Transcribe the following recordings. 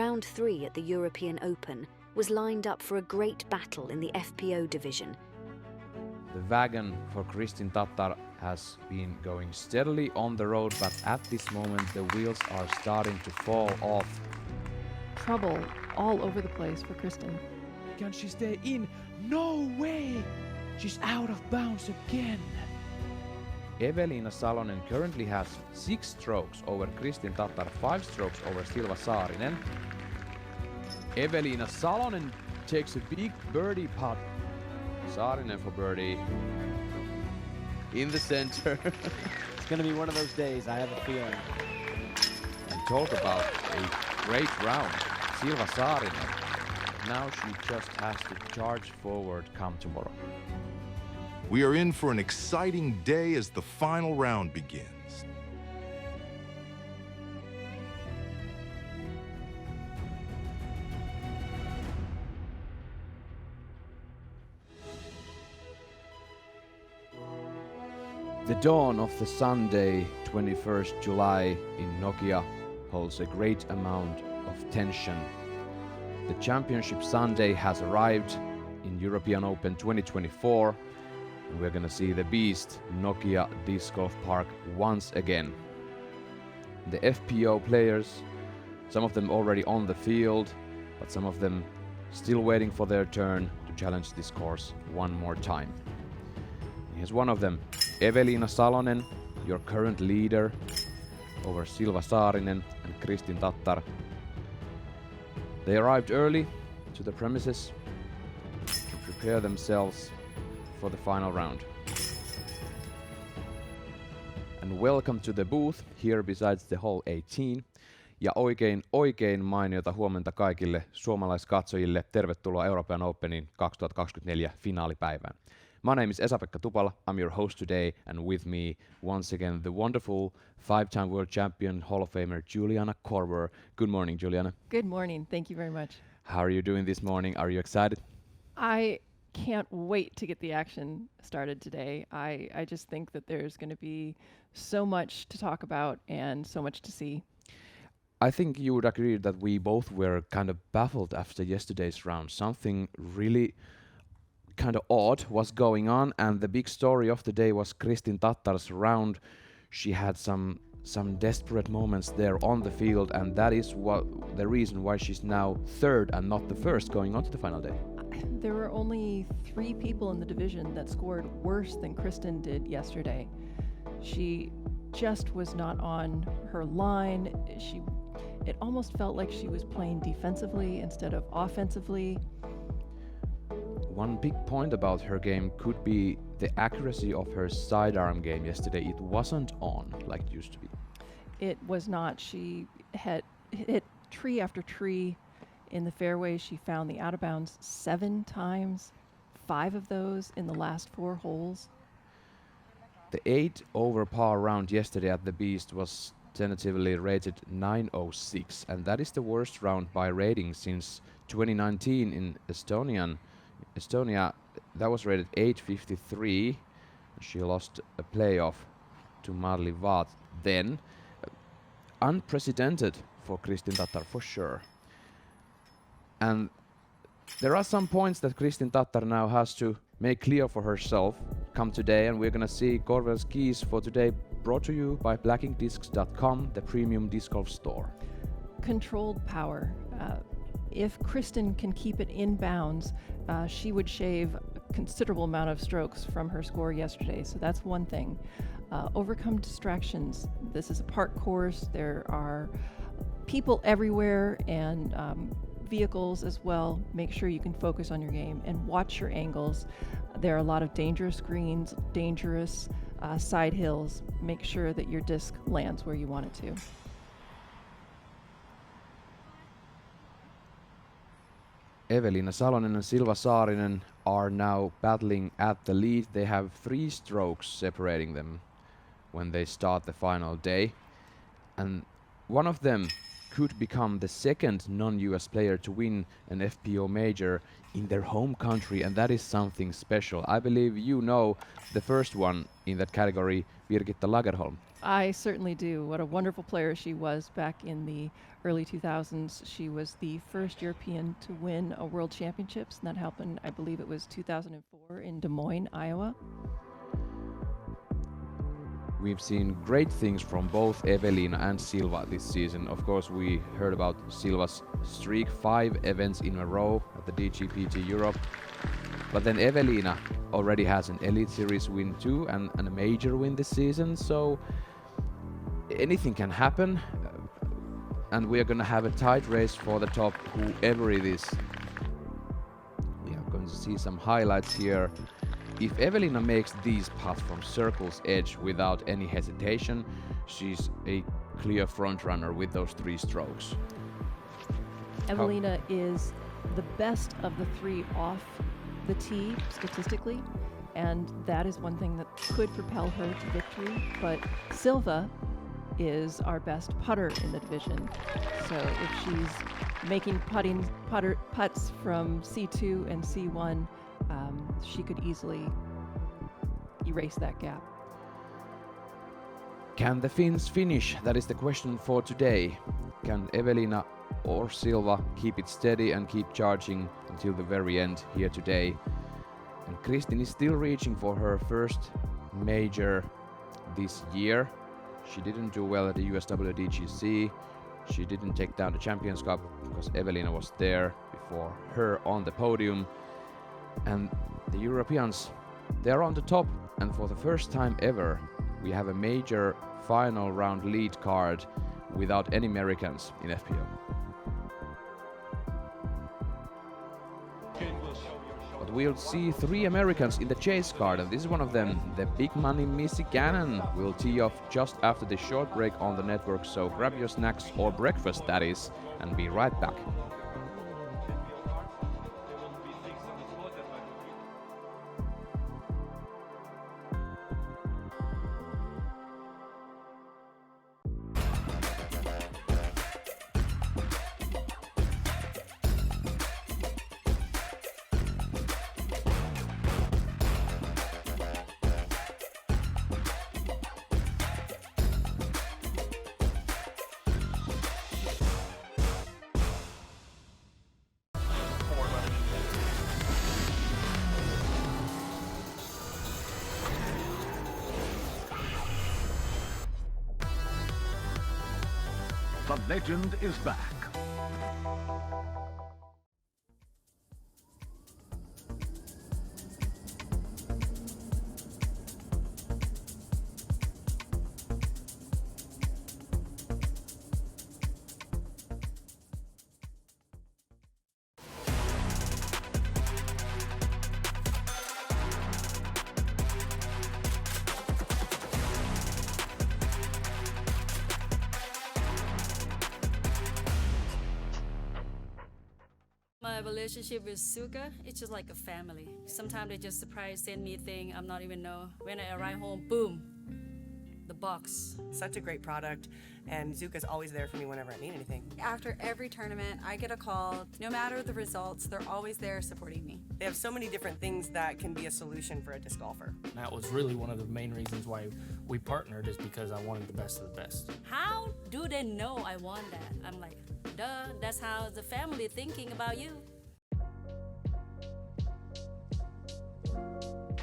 Round 3 at the European Open was lined up for a great battle in the FPO division. The wagon for Kristin Tattar has been going steadily on the road, but at this moment the wheels are starting to fall off. Trouble all over the place for Kristin. Can she stay in? No way! She's out of bounds again. Evelina Salonen currently has 6 strokes over Kristin Tattar, 5 strokes over Silva Saarinen. Evelina Salonen takes a big birdie putt. Saarinen for birdie. In the center. It's gonna be one of those days, I have a feeling. And talk about a great round. Silva Saarinen. Now she just has to charge forward come tomorrow. We are in for an exciting day as the final round begins. The dawn of the Sunday, 21st July in Nokia holds a great amount of tension. The Championship Sunday has arrived in European Open 2024, and we're gonna see the beast Nokia Disc Golf Park once again. The FPO players, some of them already on the field, but some of them still waiting for their turn to challenge this course one more time. Here's one of them, Evelina Salonen, your current leader over Silva Saarinen and Kristin Tattar. They arrived early to the premises to prepare themselves for the final round. And welcome to the booth here besides the hall 18. Ja oikein mainiota huomenta kaikille suomalaiskatsojille. Tervetuloa European Openin 2024 finaalipäivään. My name is Esa-Pekka Tupala. I'm your host today, and with me once again the wonderful 5-time world champion Hall of Famer Juliana Korver. Good morning, Juliana. Good morning. Thank you very much. How are you doing this morning? Are you excited? I can't wait to get the action started today. I just think that there's going to be so much to talk about and so much to see. I think you would agree that we both were kind of baffled after yesterday's round. Something really kind of odd was going on, and the big story of the day was Kristin Tattar's round. She had some desperate moments there on the field, and that is what the reason why she's now third and not the first going on to the final day. There were only 3 people in the division that scored worse than Kristin did yesterday. She just was not on her line. It almost felt like she was playing defensively instead of offensively. One big point about her game could be the accuracy of her sidearm game yesterday. It wasn't on like it used to be. It was not. She had hit tree after tree in the fairway. She found the out of bounds 7 times, 5 of those in the last 4 holes. The 8 over par round yesterday at the Beast was tentatively rated 906, and that is the worst round by rating since 2019 in Estonia. That was rated 853. She lost a playoff to Marli Vaat then. Unprecedented for Kristin Tattar for sure. And there are some points that Kristin Tattar now has to make clear for herself come today, and we're gonna see Korver's keys for today brought to you by blackinkdiscs.com, the premium disc golf store. Controlled power. If Kristin can keep it in bounds, she would shave a considerable amount of strokes from her score yesterday, so that's one thing. Overcome distractions. This is a park course. There are people everywhere and vehicles as well. Make sure you can focus on your game and watch your angles. There are a lot of dangerous greens, dangerous side hills. Make sure that your disc lands where you want it to. Evelina Salonen and Silva Saarinen are now battling at the lead. They have 3 strokes separating them when they start the final day. And one of them could become the second non-US player to win an FPO major in their home country, and that is something special. I believe you know the first one in that category, Birgitta Lagerholm. I certainly do. What a wonderful player she was back in the early 2000s. She was the first European to win a World Championships, and that happened, I believe it was 2004 in Des Moines, Iowa. We've seen great things from both Evelina and Silva this season. Of course, we heard about Silva's streak, 5 events in a row at the DGPT Europe. But then Evelina already has an Elite Series win too, and a major win this season, so anything can happen. And we are going to have a tight race for the top, whoever it is. We are going to see some highlights here. If Evelina makes these putts from circle's edge without any hesitation, she's a clear front runner with those 3 strokes. Evelina is the best of the 3 off the tee statistically, and that is one thing that could propel her to victory. But Silva is our best putter in the division, so if she's making putts from C2 and C1, she could easily erase that gap. Can the Finns finish? That is the question for today. Can Evelina or Silva keep it steady and keep charging until the very end here today? And Kristin is still reaching for her first major this year. She didn't do well at the USWDGC. She didn't take down the Champions Cup because Evelina was there before her on the podium. And the Europeans, they're on the top, and for the first time ever, we have a major final round lead card without any Americans in FPO. But we'll see 3 Americans in the chase card, and this is one of them. The big money Missy Gannon will tee off just after the short break on the network, so grab your snacks or breakfast, that is, and be right back. The legend is back. My relationship with Suga, it's just like a family. Sometimes they just surprise send me a thing I'm not even know. When I arrive home, boom, the box. Such a great product, and Zuka's always there for me whenever I need anything. After every tournament, I get a call. No matter the results, they're always there supporting me. They have so many different things that can be a solution for a disc golfer. That was really one of the main reasons why we partnered, is because I wanted the best of the best. How do they know I want that? I'm like, duh, that's how the family thinking about you.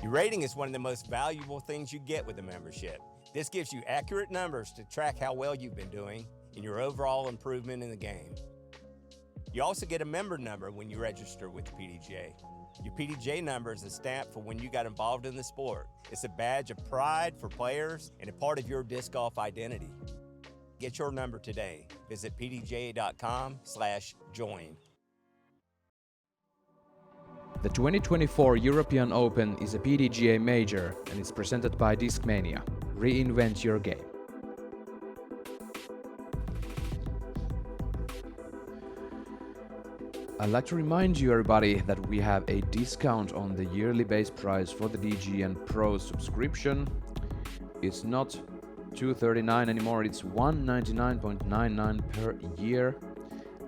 Your rating is one of the most valuable things you get with a membership. This gives you accurate numbers to track how well you've been doing and your overall improvement in the game. You also get a member number when you register with the PDGA. Your PDGA number is a stamp for when you got involved in the sport. It's a badge of pride for players and a part of your disc golf identity. Get your number today. Visit pdga.com/join. The 2024 European Open is a PDGA major and is presented by Discmania. Reinvent your game. I'd like to remind you, everybody, that we have a discount on the yearly base price for the DGN Pro subscription. It's not $239 anymore, it's $199.99 per year,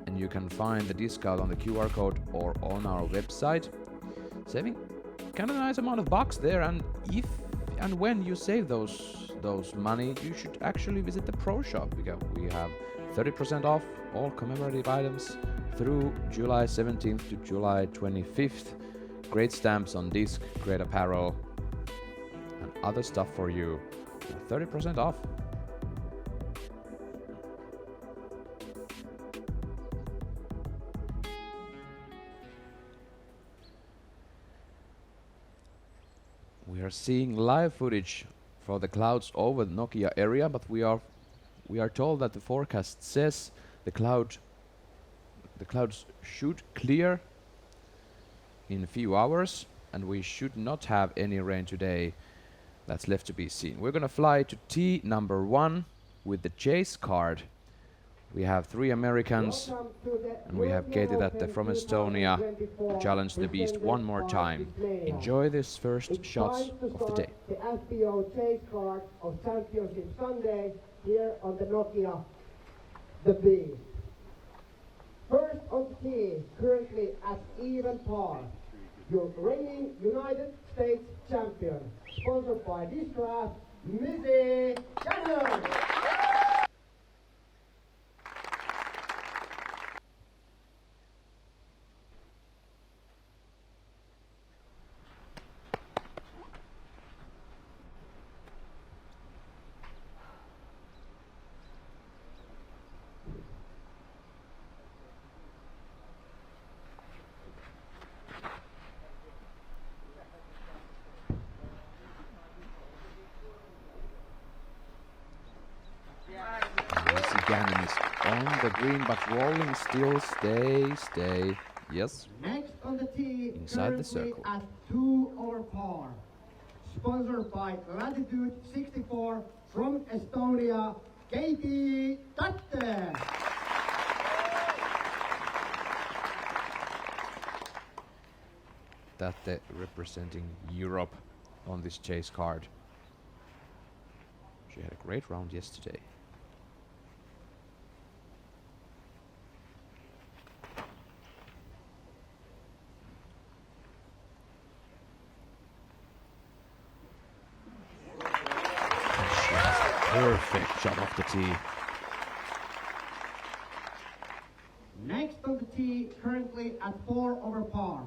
and you can find the discount on the QR code or on our website, saving kind of a nice amount of bucks there. And if and when you save those those money, you should actually visit the Pro Shop because we have 30% off all commemorative items through July 17th to July 25th. Great stamps on disc, great apparel, and other stuff for you. 30% off. We are seeing live footage for the clouds over the Nokia area, but we are told that the forecast says the clouds should clear in a few hours, and we should not have any rain today. That's left to be seen. We're gonna fly to T number 1 with the chase card. We have 3 Americans, and we have Katie Tattar from Estonia to challenge the beast one more time. Enjoy this first shots of the day. The FPO chase card of Championship Sunday here on the Nokia, the Beast. First on the tee, currently at even par, your reigning United States champion, sponsored by this draft, Missy Cannon. Gannon is on the green but rolling still. Stay. Yes. Next on the tee, inside the circle. At 2 over par. Sponsored by Latitude 64 from Estonia, Katie Tattar. Tattar representing Europe on this chase card. She had a great round yesterday. Perfect shot off the tee. Next on the tee, currently at 4 over par.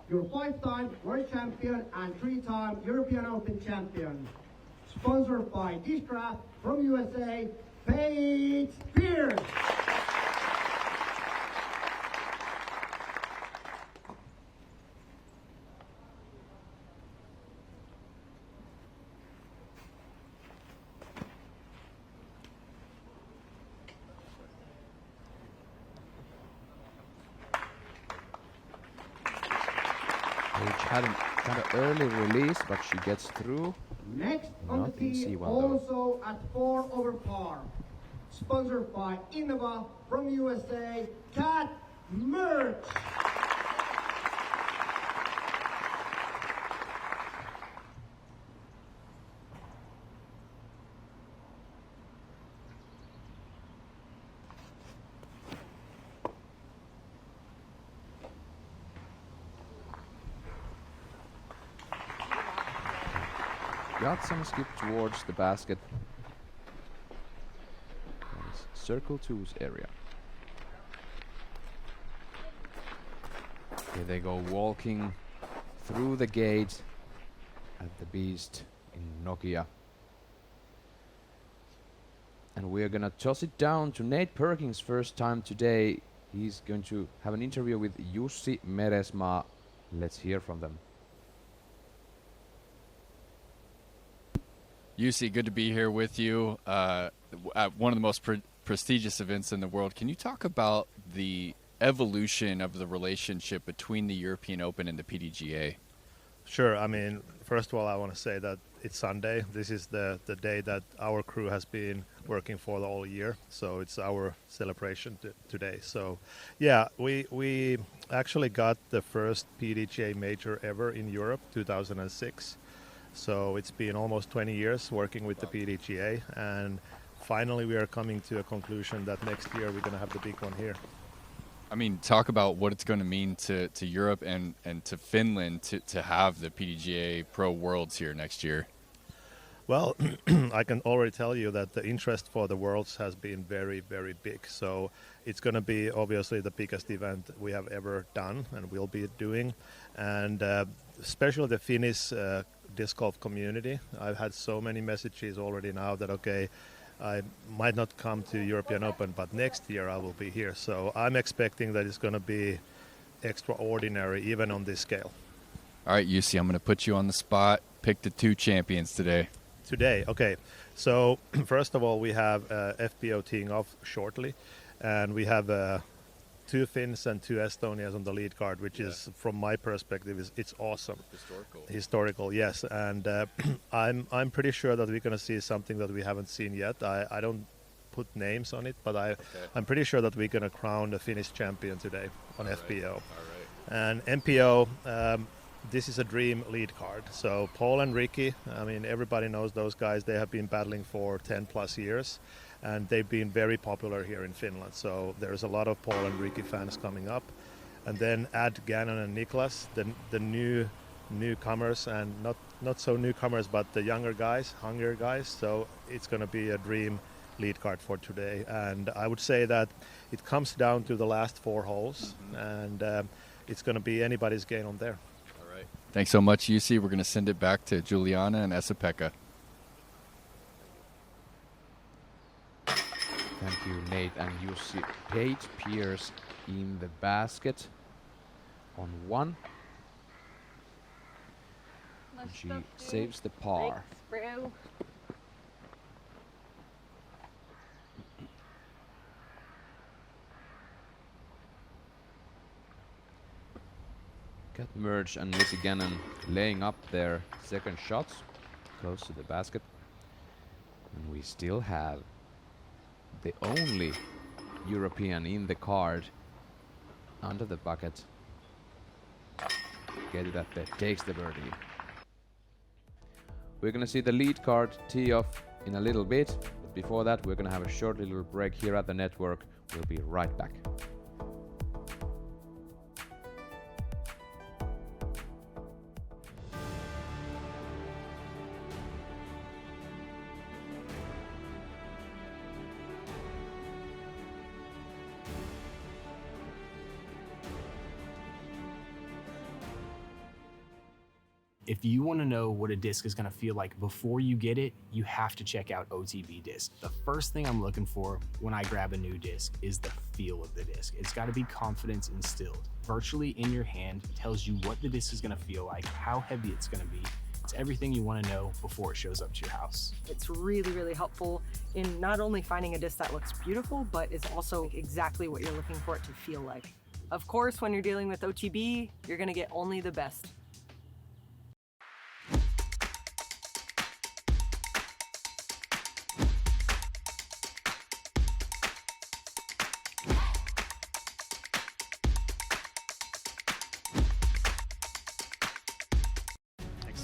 Your 5-time world champion and 3-time European Open champion. Sponsored by this draft from USA, Paige Pierce. Had a kind of early release, but she gets through. Next on the tee, also at 4 over par. Sponsored by Innova from USA, Cat Merch. Got some skip towards the basket. That is Circle 2's area. Here they go walking through the gate at the Beast in Nokia. And we're gonna toss it down to Nate Perkins' first time today. He's going to have an interview with Jussi Meresmaa. Let's hear from them. Jussi, good to be here with you at one of the most prestigious events in the world. Can you talk about the evolution of the relationship between the European Open and the PDGA? Sure. I mean, first of all, I want to say that it's Sunday. This is the day that our crew has been working for the whole year. So it's our celebration today. So, yeah, we actually got the first PDGA major ever in Europe, 2006. So it's been almost 20 years working with the PDGA, and finally we are coming to a conclusion that next year we're going to have the big one here. I mean, talk about what it's going to mean to Europe and to Finland to have the PDGA Pro Worlds here next year. Well, I can already tell you that the interest for the Worlds has been very, very big. So it's going to be obviously the biggest event we have ever done and will be doing. And especially the Finnish disc golf community. I've had so many messages already now that, okay, I might not come to European Open, but next year I will be here. So I'm expecting that it's going to be extraordinary, even on this scale. All right, Jussi, I'm going to put you on the spot. Pick the 2 champions today. Today, okay. So first of all, we have FPO teeing off shortly, and we have 2 Finns and 2 Estonians on the lead card, which is, from my perspective, it's awesome. Historical, yes. And I'm pretty sure that we're going to see something that we haven't seen yet. I don't put names on it, but I'm pretty sure that we're going to crown the Finnish champion today on FPO. All right. And MPO, this is a dream lead card. So Paul and Ricky, I mean, everybody knows those guys. They have been battling for 10 plus years, and they've been very popular here in Finland. So there's a lot of Paul and Ricky fans coming up. And then add Gannon and Niklas, the newcomers, and not so newcomers, but the younger guys, hungrier guys. So it's going to be a dream lead card for today. And I would say that it comes down to the last 4 holes, and it's going to be anybody's game on there. Thanks so much, Jussi. We're going to send it back to Juliana and Esa-Pekka. Thank you, Nate and Jussi. Paige Pierce in the basket on 1. And she saves the par. Got Merge and Lizzie Gannon laying up their second shots close to the basket. And we still have the only European in the card under the bucket. Get it up there, takes the birdie. We're gonna see the lead card tee off in a little bit. But before that, we're gonna have a short little break here at the network. We'll be right back. If you want to know what a disc is going to feel like before you get it, you have to check out OTB Disc. The first thing I'm looking for when I grab a new disc is the feel of the disc. It's got to be confidence instilled. Virtually in your hand tells you what the disc is going to feel like, how heavy it's going to be. It's everything you want to know before it shows up to your house. It's really, really helpful in not only finding a disc that looks beautiful, but is also exactly what you're looking for it to feel like. Of course, when you're dealing with OTB, you're going to get only the best.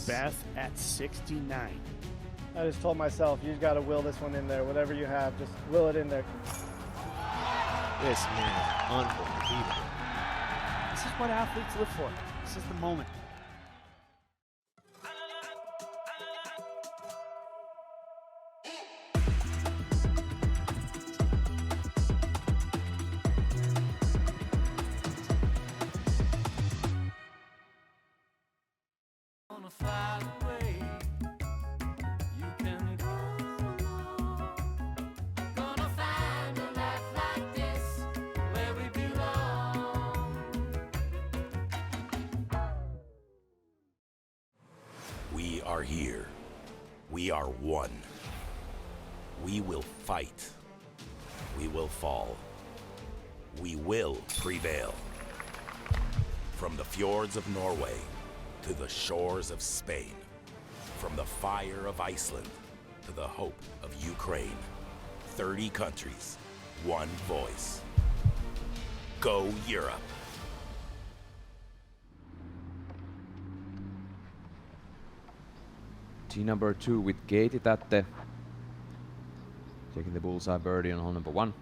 Beth at 69. I just told myself, you got to will this one in there. Whatever you have, just will it in there. This man is unbelievable. This is what athletes live for. This is the moment. We are here. We are one. We will fight. We will fall. We will prevail. From the fjords of Norway to the shores of Spain, from the fire of Iceland to the hope of Ukraine, 30 countries, one voice. Go Europe. Tee number 2 with Katie Tatte taking the bullseye birdie on hole number 1.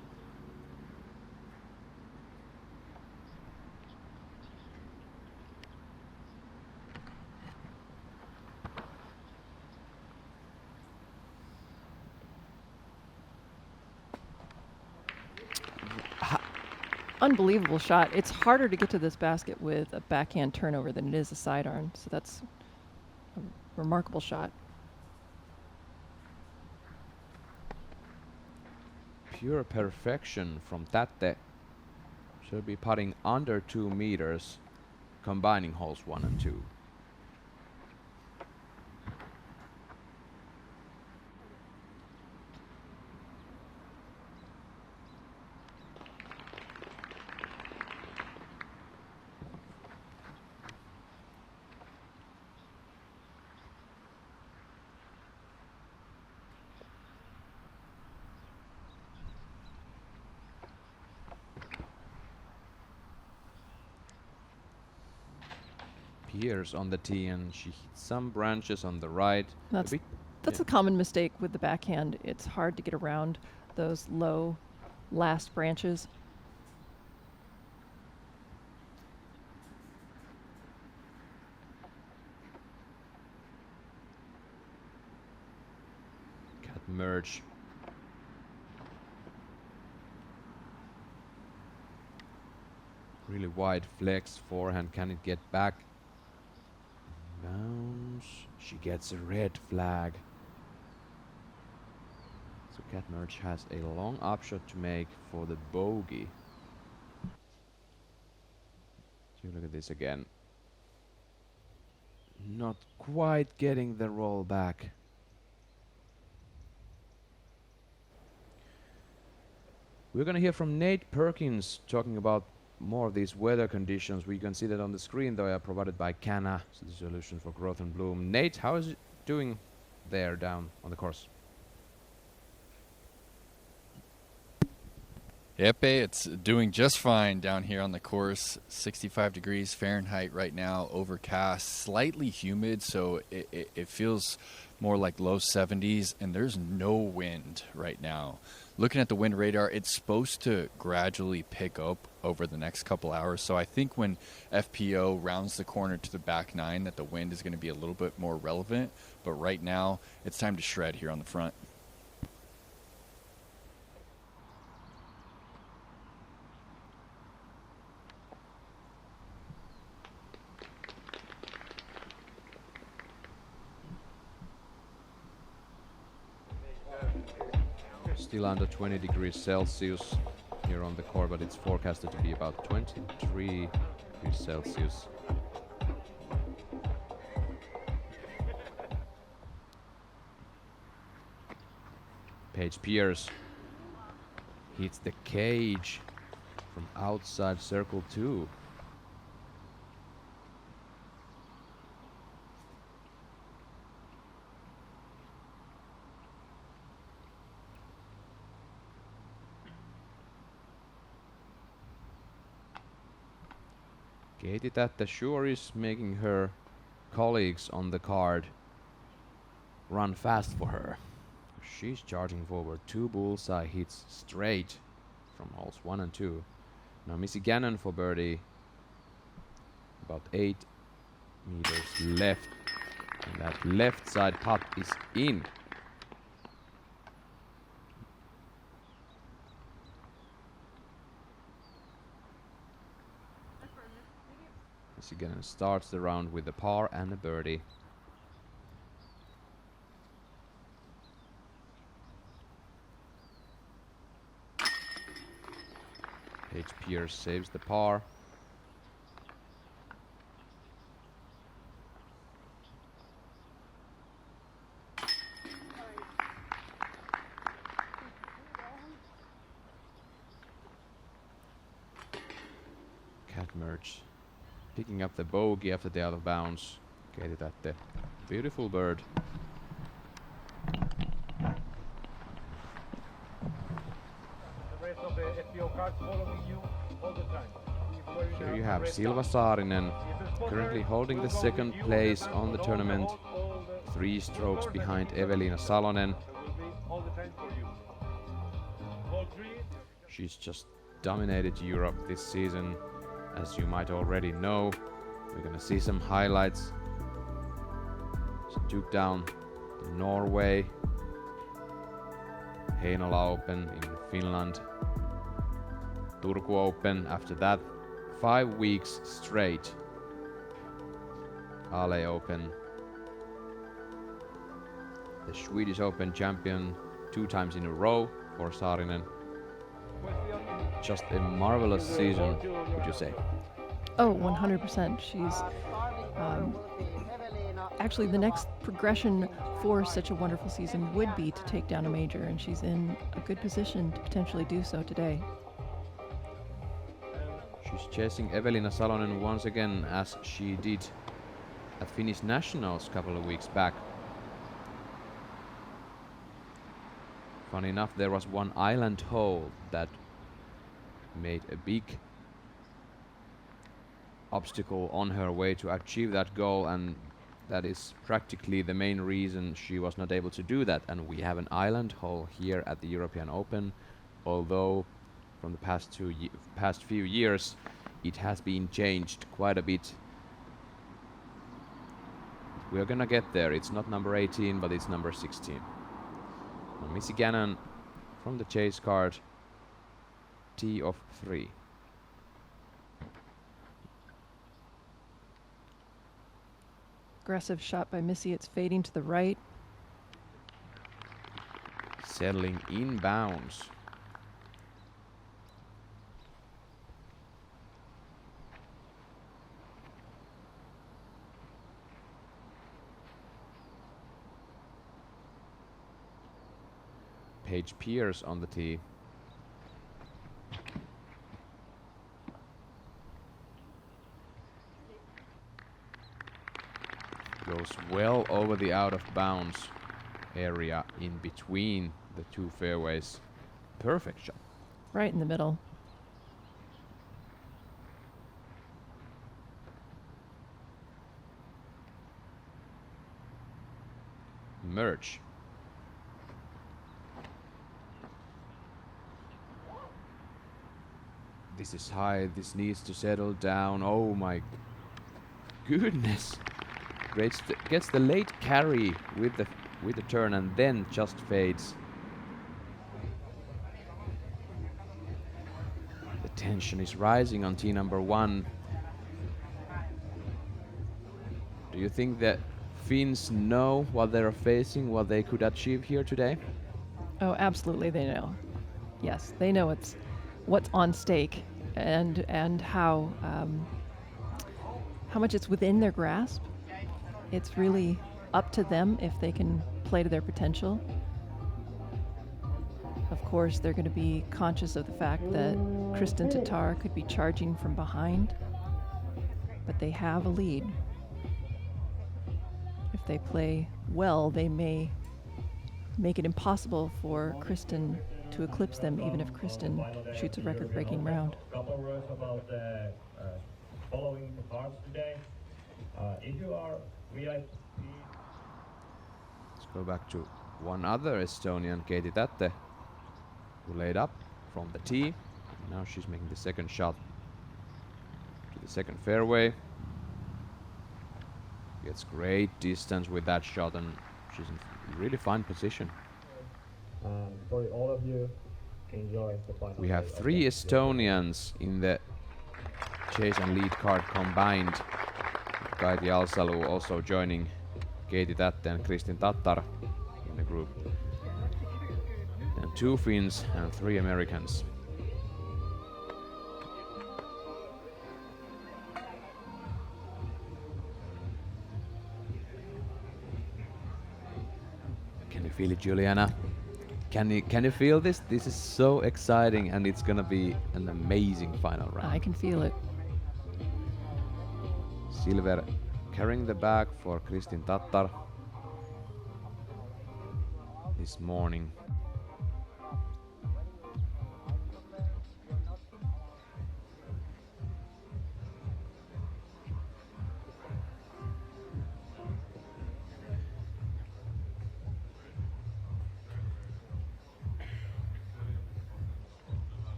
unbelievable shot. It's harder to get to this basket with a backhand turnover than it is a sidearm, so that's a remarkable shot. Pure perfection from Tattar. She'll be putting under 2 meters, combining holes 1 and 2. Pierce on the tee, and she hits some branches on the right. That's a common mistake with the backhand. It's hard to get around those low last branches. Cat merge. Really wide flex forehand. Can it get back? Bounce. She gets a red flag. So Cat merge has a long upshot to make for the bogey. So look at this again. Not quite getting the roll back. We're gonna hear from Nate Perkins talking about more of these weather conditions. We can see that on the screen. They are provided by Canna, so the solution for growth and bloom. Nate, how is it doing there down on the course? Yep, it's doing just fine down here on the course. 65 degrees Fahrenheit right now, overcast, slightly humid, so it feels more like low 70s, and there's no wind right now. Looking at the wind radar, it's supposed to gradually pick up over the next couple hours, so I think when FPO rounds the corner to the back nine that the wind is going to be a little bit more relevant, but right now it's time to shred here on the front. Still under 20 degrees Celsius here on the court, but it's forecasted to be about 23 degrees Celsius. Paige Pierce hits the cage from outside circle 2. Katie Tattar sure is making her colleagues on the card run fast for her. She's charging forward. 2 bullseye hits straight from holes 1 and 2. Now Missy Gannon for birdie. About 8 meters left. And that left side putt is in. Missy Gannon starts the round with a par and a birdie. Paige Pierce saves the par. Cat merge. Picking up the bogey after the out of bounds. Katie Tattar. Beautiful bird. Here you have Silva Saarinen, currently holding the second place on the tournament, 3 strokes behind Evelina Salonen. She's just dominated Europe this season, as you might already know. We're gonna see some highlights. She took down Norway, Heinola Open in Finland. Turku Open. After that, 5 weeks straight. Ale Open. The Swedish Open champion 2 times in a row for Saarinen. Just a marvelous season, would you say? Oh, 100%. She's actually the next progression for such a wonderful season would be to take down a major, and she's in a good position to potentially do so today. She's chasing Evelina Salonen once again, as she did at Finnish Nationals a couple of weeks back. Funny enough, there was one island hole that made a big obstacle on her way to achieve that goal, and that is practically the main reason she was not able to do that. And we have an island hole here at the European Open, although from the past few years it has been changed quite a bit. We're gonna get there. It's not number 18, but it's number 16. And Missy Gannon from the chase card, tee of 3. Aggressive shot by Missy. It's fading to the right. Settling inbounds. Paige Pierce on the tee. Goes well over the out of bounds area in between the 2 fairways. Perfect shot. Right in the middle. Merge. This is high. This needs to settle down. Oh my goodness. Gets the late carry with the turn and then just fades. The tension is rising on tee number 1. Do you think that Finns know what they're facing, what they could achieve here today? Oh, absolutely, they know. Yes, they know what's on stake and how much it's within their grasp. It's really up to them if they can play to their potential. Of course, they're going to be conscious of the fact that Kristen Tattar could be charging from behind, but they have a lead. If they play well, they may make it impossible for Kristen to eclipse them, even if Kristen shoots a record-breaking round. Couple words about the following the cards today. If you are VIP. Let's go back to one other Estonian, Katie Tatte, who laid up from the tee. Now she's making the second shot to the second fairway. Gets great distance with that shot, and she's in really fine position. For all of you, enjoy the final. We have 3 Estonians in the chase and lead card combined. Kaiti Alsalu also joining Katie Tatte and Kristin Tattar in the group. And 2 Finns and 3 Americans. Can you feel it, Juliana? Can you feel this? This is so exciting, and it's gonna be an amazing final round. I can feel it. Silver carrying the bag for Kristin Tattar this morning.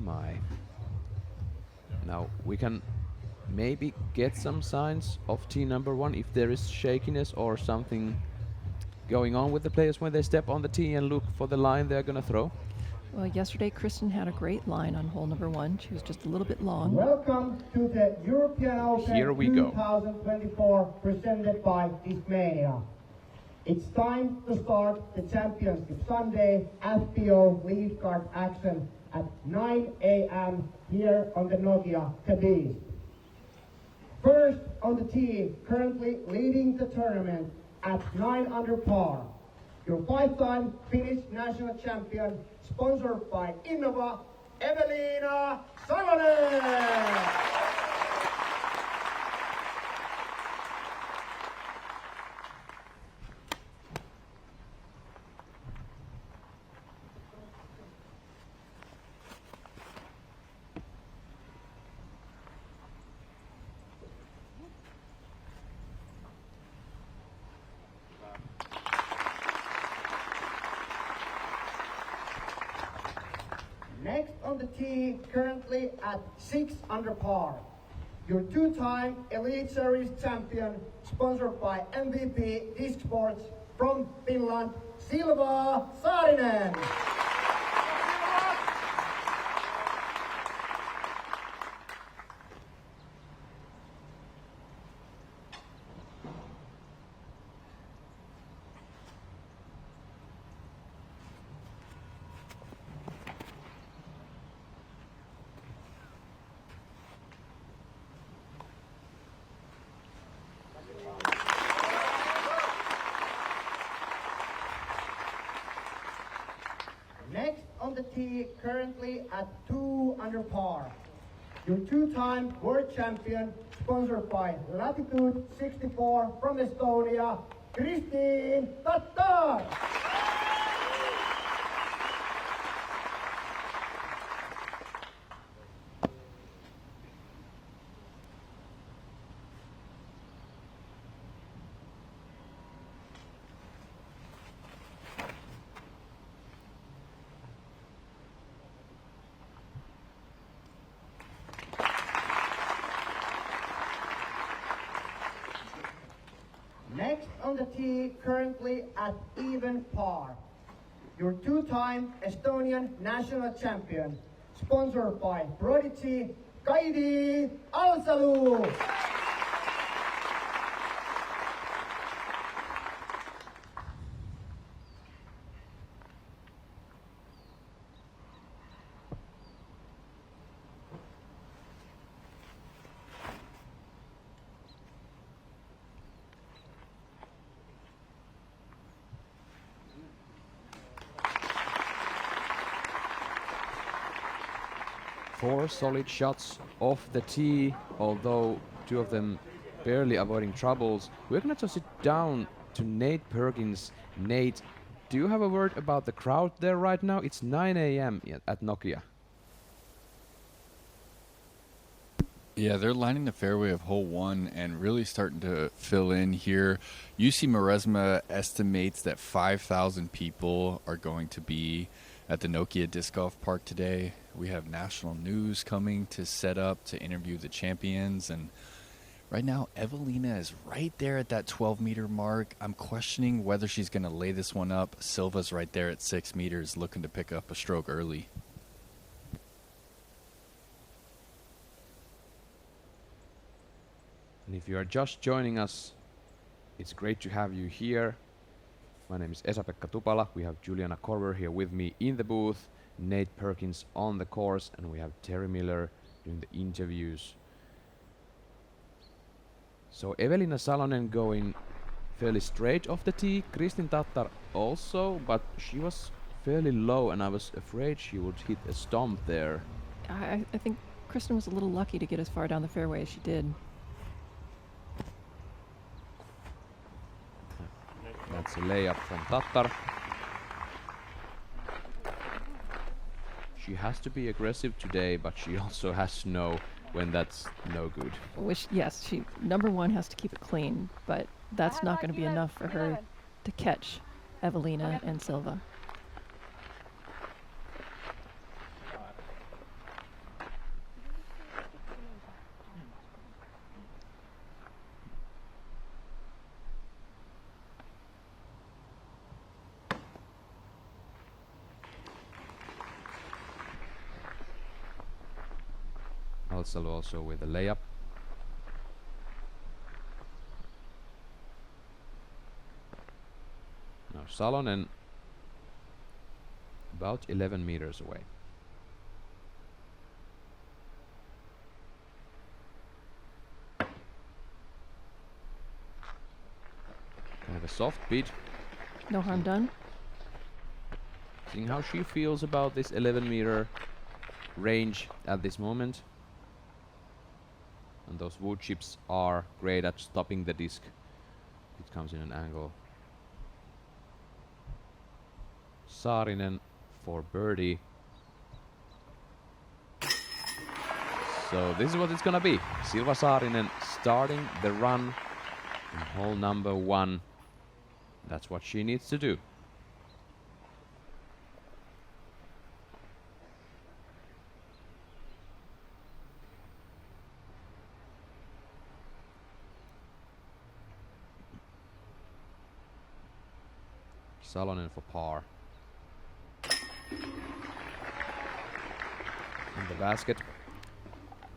My. Now we can maybe get some signs of tee number 1 if there is shakiness or something going on with the players when they step on the tee and look for the line they're gonna throw. Well, yesterday Kristen had a great line on hole number 1. She was just a little bit long. Welcome to the European Open Here we go. 2024 presented by Discmania. It's time to start the Championship Sunday FPO lead card action at 9 a.m. here on the Nokia Cadiz. First on the tee, currently leading the tournament at 9 under par. Your 5-time Finnish national champion, sponsored by Innova, Evelina Salonen! Next on the tee, currently at 6 under par. Your 2-time Elite Series champion, sponsored by MVP Disc Sports from Finland, Silva Saarinen. Next on the tee, currently at 2 under par. Your 2-time world champion, sponsored by Latitude 64 from Estonia, Kristin Tattar. Next on the tee, currently at even par. Your 2-time Estonian national champion, sponsored by Prodigy, Kaidi Alsalu. Four solid shots off the tee, although 2 of them barely avoiding troubles. We're gonna toss it down to Nate Perkins. Nate, do you have a word about the crowd there right now? It's 9 a.m. at Nokia. Yeah, they're lining the fairway of hole 1 and really starting to fill in here. UC Maresma estimates that 5,000 people are going to be at the Nokia Disc Golf Park today. We have national news coming to set up to interview the champions, and right now Evelina is right there at that 12-meter mark. I'm questioning whether she's going to lay this one up. Silva's right there at 6 meters looking to pick up a stroke early. And if you are just joining us, it's great to have you here. My name is Esa-Pekka Tupala. We have Juliana Korver here with me in the booth, Nate Perkins on the course, and we have Terry Miller doing the interviews. So Evelina Salonen going fairly straight off the tee. Kristin Tattar also, but she was fairly low and I was afraid she would hit a stump there. I think Kristen was a little lucky to get as far down the fairway as she did. That's a layup from Tattar. She has to be aggressive today, but she also has to know when that's no good. Which, yes, she number 1 has to keep it clean, but that's not going to be enough for her to catch Evelina and Silva. Alsalo also with a layup. Now Salonen about 11 meters away. Kind of a soft beat. No harm done. Seeing how she feels about this 11-meter range at this moment. And those wood chips are great at stopping the disc. It comes in an angle. Saarinen for birdie. So this is what it's gonna be. Silva Saarinen starting the run in hole number 1. That's what she needs to do. Salonen for par. In the basket.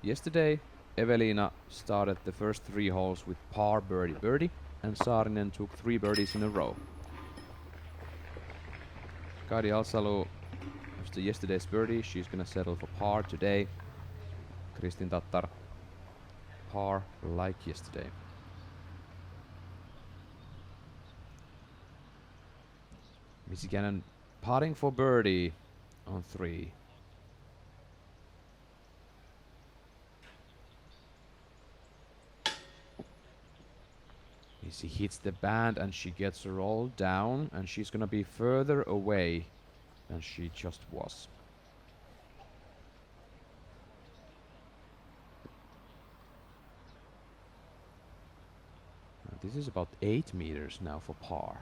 Yesterday, Evelina started the first 3 holes with par, birdie, birdie, and Saarinen took 3 birdies in a row. Kari Alsalo, after yesterday's birdie, she's gonna settle for par today. Kristin Tattar, par like yesterday. Missy Gannon putting for birdie on 3. Missy hits the band and she gets rolled down, and she's gonna be further away than she just was. Now this is about 8 meters now for par.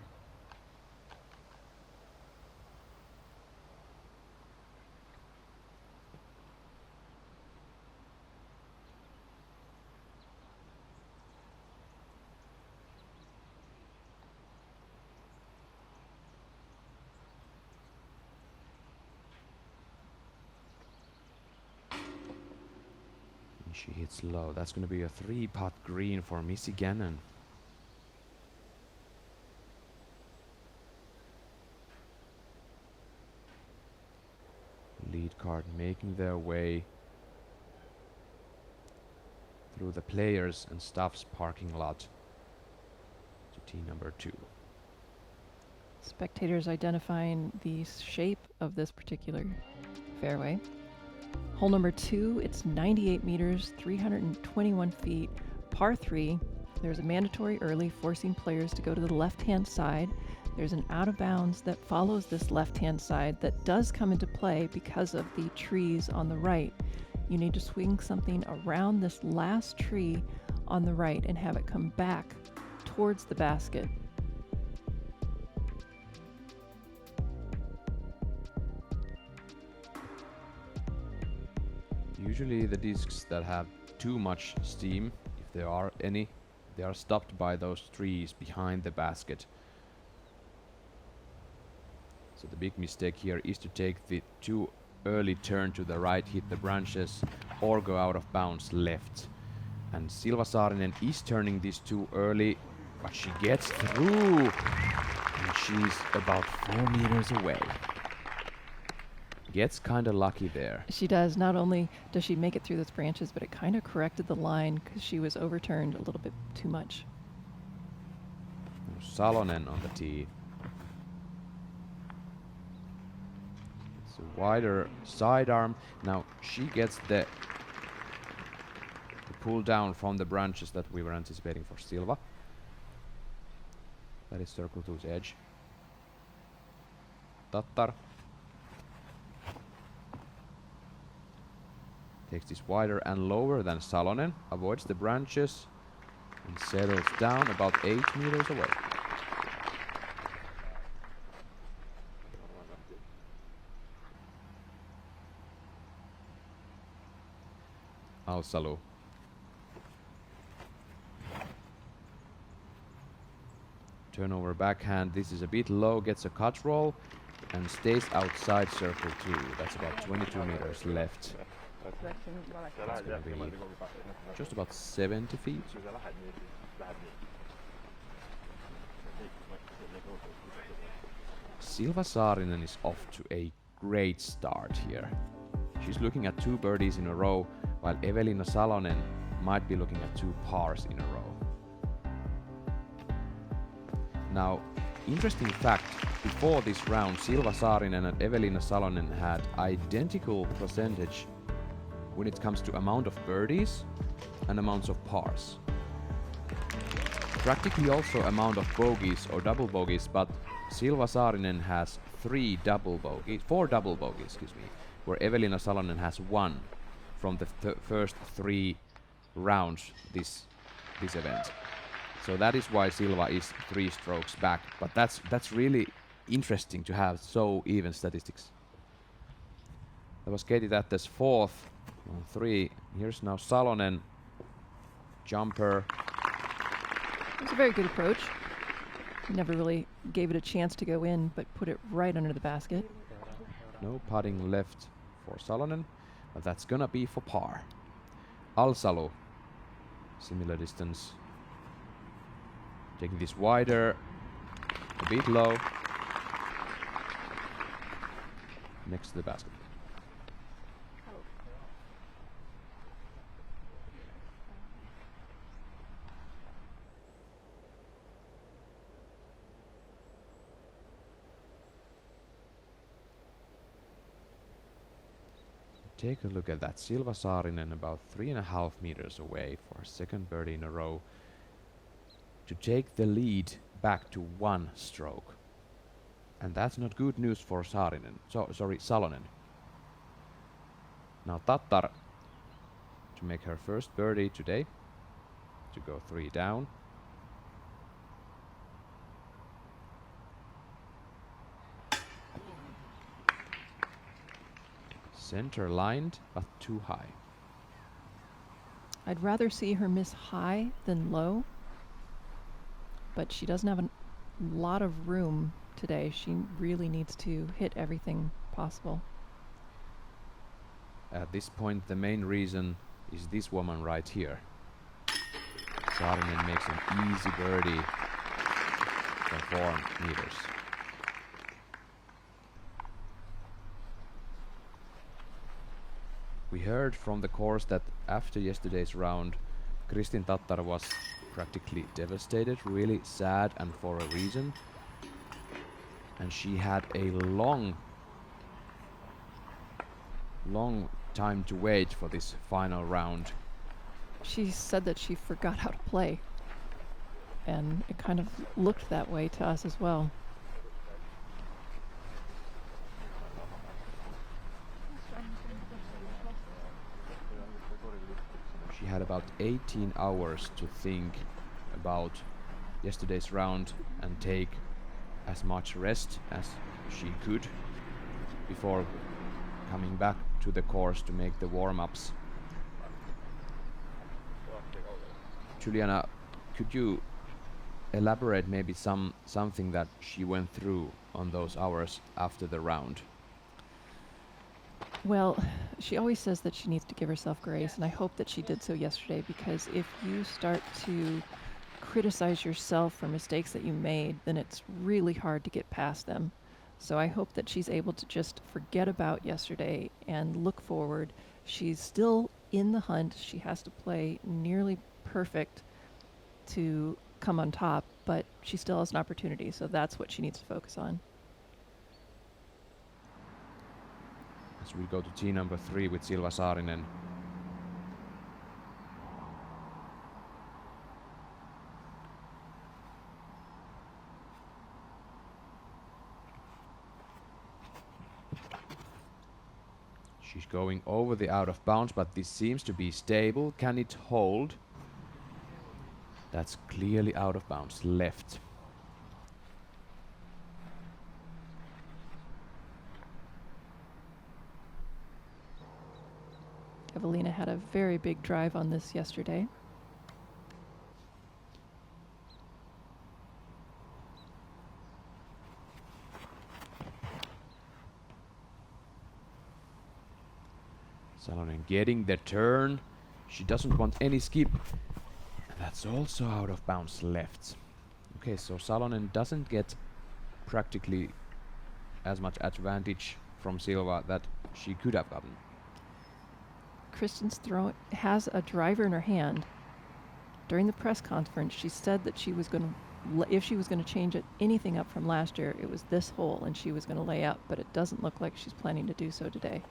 She hits low. That's going to be a 3-putt green for Missy Gannon. Lead card making their way through the players and staff's parking lot to tee number 2. Spectators identifying the shape of this particular fairway. Hole number 2, it's 98 meters, 321 feet, par 3. There's a mandatory early forcing players to go to the left-hand side. There's an out of bounds that follows this left-hand side that does come into play because of the trees on the right. You need to swing something around this last tree on the right and have it come back towards the basket. Usually the discs that have too much steam, if there are any, they are stopped by those trees behind the basket. So the big mistake here is to take the too early turn to the right, hit the branches, or go out of bounds left. And Silva Saarinen is turning this too early, but she gets through, and she's about 4 meters away. Gets kind of lucky there. She does. Not only does she make it through those branches, but it kind of corrected the line because she was overturned a little bit too much. Salonen on the tee. It's a wider sidearm. Now she gets the pull down from the branches that we were anticipating for Silva. That is circle to's edge. Tattar takes this wider and lower than Salonen, avoids the branches, and settles down about 8 meters away. Alsalo. Turnover backhand, this is a bit low, gets a cut roll, and stays outside circle 2. That's about 22 meters left. It's going to be just about 70 feet. Silva Saarinen is off to a great start here. She's looking at 2 birdies in a row, while Evelina Salonen might be looking at 2 pars in a row. Now, interesting fact, before this round, Silva Saarinen and Evelina Salonen had identical percentage when it comes to amount of birdies and amounts of pars. Practically also amount of bogeys or double bogeys, but Silva Saarinen has 4 double bogeys, where Evelina Salonen has 1 from the first 3 rounds this event. So that is why Silva is 3 strokes back, but that's really interesting to have so even statistics. That was Katie Tattar's 4th on 3. Here's now Salonen, jumper. It was a very good approach. Never really gave it a chance to go in, but put it right under the basket. No putting left for Salonen, but that's gonna be for par. Alsalu, similar distance. Taking this wider, a bit low, next to the basket. Take a look at that. Silva Saarinen about 3.5 meters away for a second birdie in a row to take the lead back to 1 stroke. And that's not good news for Saarinen. Salonen. Now Tattar to make her first birdie today, to go 3 down. Center lined, but too high. I'd rather see her miss high than low, but she doesn't have a lot of room today. She really needs to hit everything possible. At this point, the main reason is this woman right here. Saarinen makes an easy birdie from 4 meters. We heard from the course that after yesterday's round, Kristin Tattar was practically devastated, really sad, and for a reason. And she had a long time to wait for this final round. She said that she forgot how to play, and it kind of looked that way to us as well. She had about 18 hours to think about yesterday's round and take as much rest as she could before coming back to the course to make the warm-ups. Juliana, could you elaborate maybe something that she went through on those hours after the round? Well, she always says that she needs to give herself grace, and I hope that she did so yesterday, because if you start to criticize yourself for mistakes that you made, then it's really hard to get past them. So I hope that she's able to just forget about yesterday and look forward. She's still in the hunt. She has to play nearly perfect to come on top, but she still has an opportunity, so that's what she needs to focus on. As we go to tee number 3 with Silva Saarinen. She's going over the out of bounds, but this seems to be stable. Can it hold? That's clearly out of bounds, left. Evelina had a very big drive on this yesterday. Salonen getting the turn. She doesn't want any skip. That's also out of bounds left. Okay, so Salonen doesn't get practically as much advantage from Silva that she could have gotten. Kristen's throw has a driver in her hand. During the press conference, she said that she was going to, if she was going to change anything up from last year, it was this hole, and she was going to lay up, but it doesn't look like she's planning to do so today.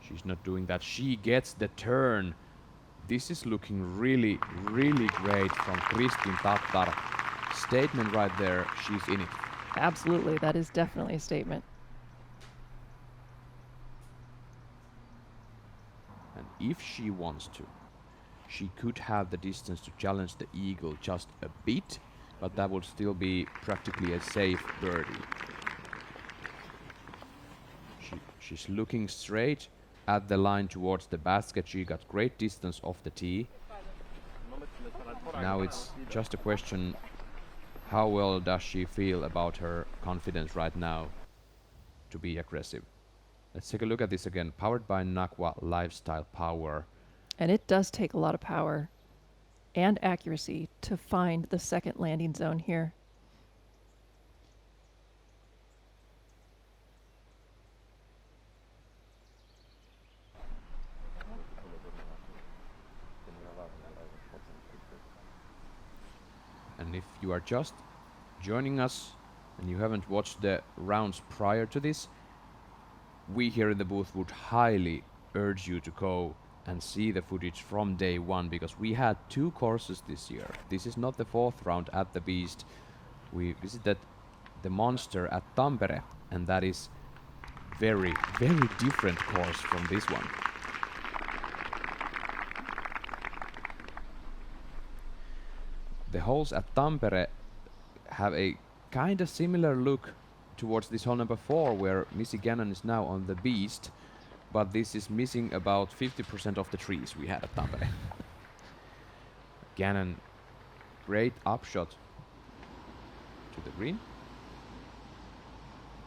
She's not doing that. She gets the turn. This is looking really, really great from Kristin Tattar. Statement right there. She's in it. Absolutely. That is definitely a statement. And if she wants to, she could have the distance to challenge the eagle just a bit, but that would still be practically a safe birdie. She's looking straight at the line towards the basket. She got great distance off the tee. Now it's just a question, how well does she feel about her confidence right now to be aggressive? Let's take a look at this again. Powered by Nakwa Lifestyle Power. And it does take a lot of power and accuracy to find the second landing zone here. And if you are just joining us and you haven't watched the rounds prior to this, we here in the booth would highly urge you to go and see the footage from day one, because we had 2 courses this year. This is not the 4th round at the Beast. We visited the Monster at Tampere, and that is very, very different course from this one. The holes at Tampere have a kind of similar look towards this hole number 4, where Missy Gannon is now on the Beast, but this is missing about 50% of the trees we had at Tampere. Gannon, great upshot to the green.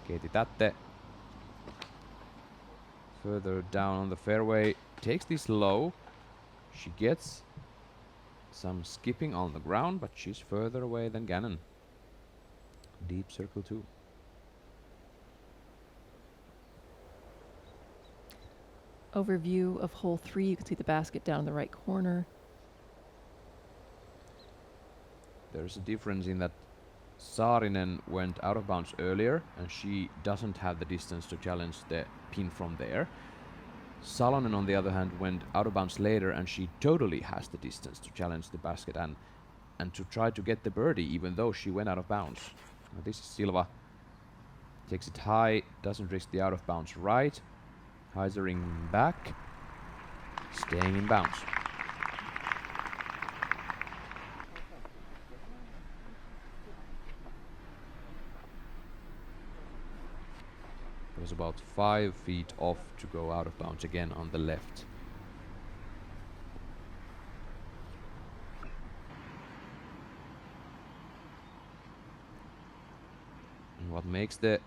Katie Tatte further down on the fairway, takes this low. She gets some skipping on the ground, but she's further away than Gannon. Deep circle 2. Overview of hole 3. You can see the basket down in the right corner. There's a difference in that Saarinen went out of bounds earlier, and she doesn't have the distance to challenge the pin from there. Salonen, on the other hand, went out of bounds later, and she totally has the distance to challenge the basket and to try to get the birdie, even though she went out of bounds. Now this is Silva. Takes it high, doesn't risk the out of bounds right. Heisering back, staying in bounds. It was about 5 feet off to go out of bounds again on the left. And what makes the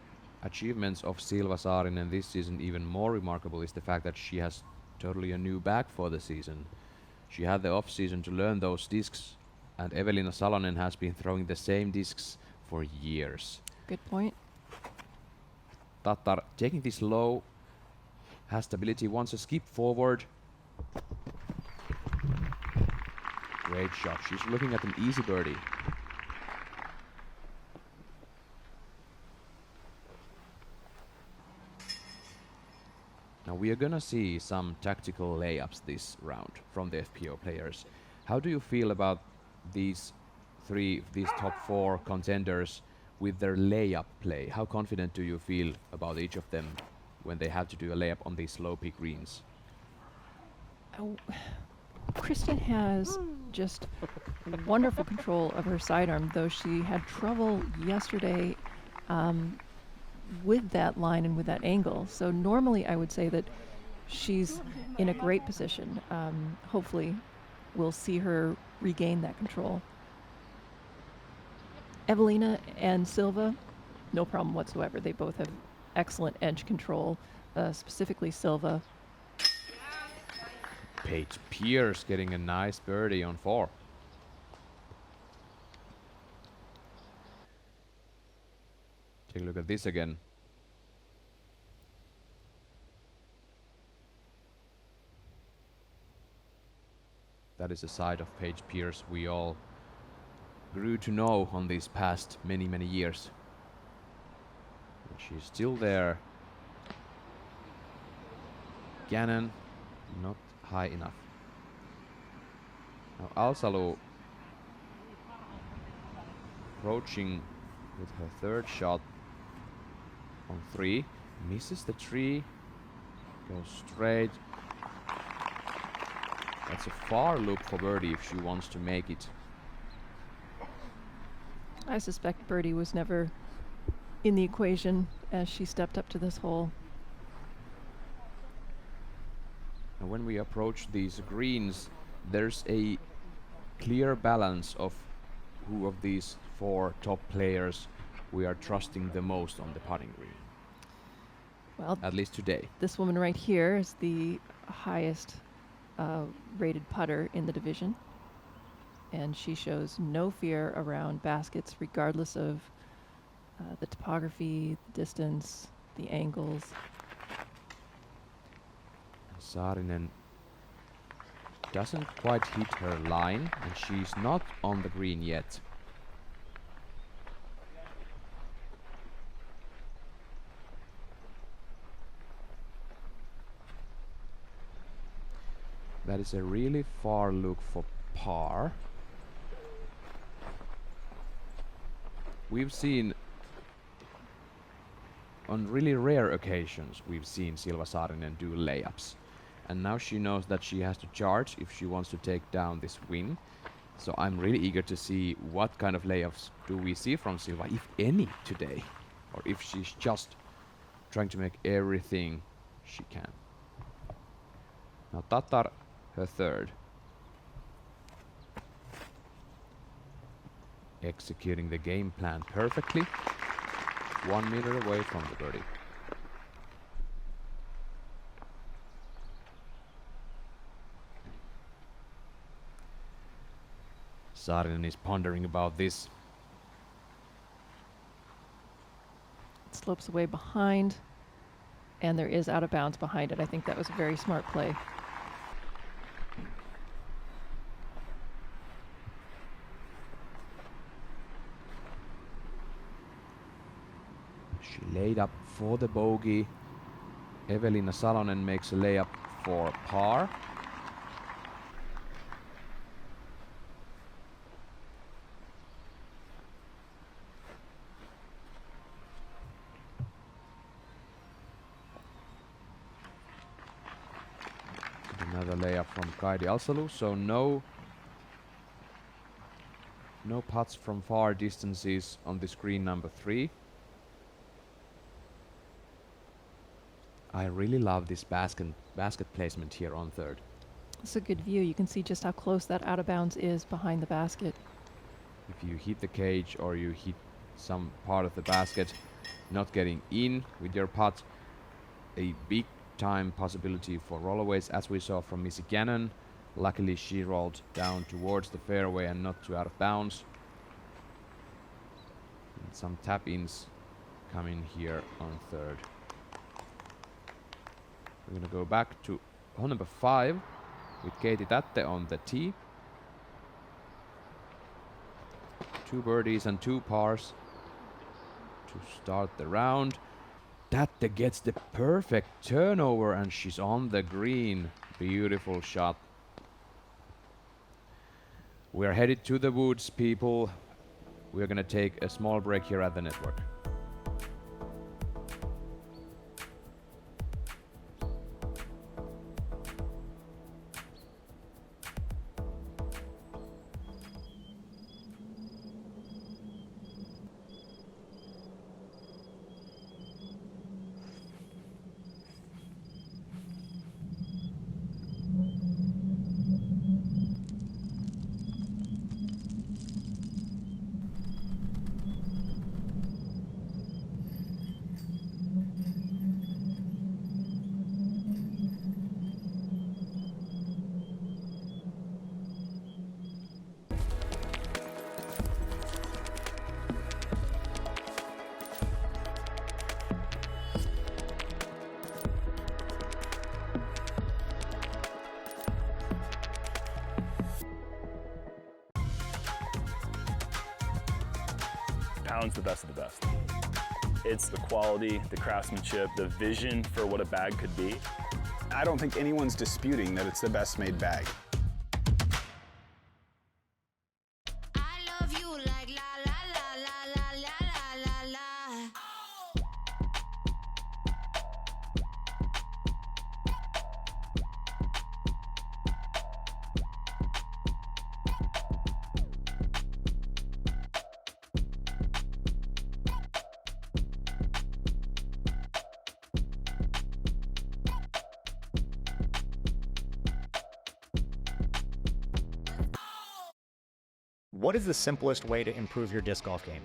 achievements of Silva Saarinen this season even more remarkable is the fact that she has totally a new bag for the season. She had the off season to learn those discs, and Evelina Salonen has been throwing the same discs for years. Good point. Tattar taking this low, has stability, wants a skip forward. Great shot. She's looking at an easy birdie. Now we are gonna see some tactical layups this round from the FPO players. How do you feel about these top 4 contenders with their layup play? How confident do you feel about each of them when they have to do a layup on these low peak greens? Kristen has just wonderful control of her sidearm, though she had trouble yesterday with that line and with that angle. So normally I would say that she's in a great position. Hopefully we'll see her regain that control. Evelina and Silva, no problem whatsoever. They both have excellent edge control. specifically Silva. Paige Pierce getting a nice birdie on 4. Take a look at this again. That is a side of Paige Pierce we all grew to know on these past many, many years. But she's still there. Gannon, not high enough. Now Alsalu approaching with her 3rd shot on 3. Misses the tree. Goes straight. That's a far loop for birdie if she wants to make it. I suspect birdie was never in the equation as she stepped up to this hole. And when we approach these greens, there's a clear balance of who of these 4 top players we are trusting the most on the putting green. Well, at least today. This woman right here is the highest rated putter in the division, and she shows no fear around baskets regardless of the topography, the distance, the angles. Saarinen doesn't quite hit her line, and she's not on the green yet. That is a really far look for par. We've seen, on really rare occasions, we've seen Silva Saarinen do layups. And now she knows that she has to charge if she wants to take down this win. So I'm really eager to see what kind of layups do we see from Silva, if any, today. Or if she's just trying to make everything she can. Now Tattar, her 3rd. Executing the game plan perfectly. 1 meter away from the birdie. Saarinen is pondering about this. It slopes away behind, and there is out of bounds behind it. I think that was a very smart play. She laid up for the bogey. Evelina Salonen makes a layup for par. Another layup from Kaidi Alsalu, so no putts from far distances on this green number 3. I really love this basket placement here on 3rd. It's a good view. You can see just how close that out of bounds is behind the basket. If you hit the cage or you hit some part of the basket, not getting in with your putt, a big time possibility for rollaways, as we saw from Missy Gannon. Luckily she rolled down towards the fairway and not too out of bounds. And some tap-ins coming here on 3rd. We're going to go back to hole number 5 with Katie Tatte on the tee. 2 birdies and 2 pars to start the round. Tatte gets the perfect turnover and she's on the green. Beautiful shot. We're headed to the woods, people. We're going to take a small break here at the network. pounds the best of the best. It's the quality, the craftsmanship, the vision for what a bag could be. I don't think anyone's disputing that it's the best made bag. What is the simplest way to improve your disc golf game?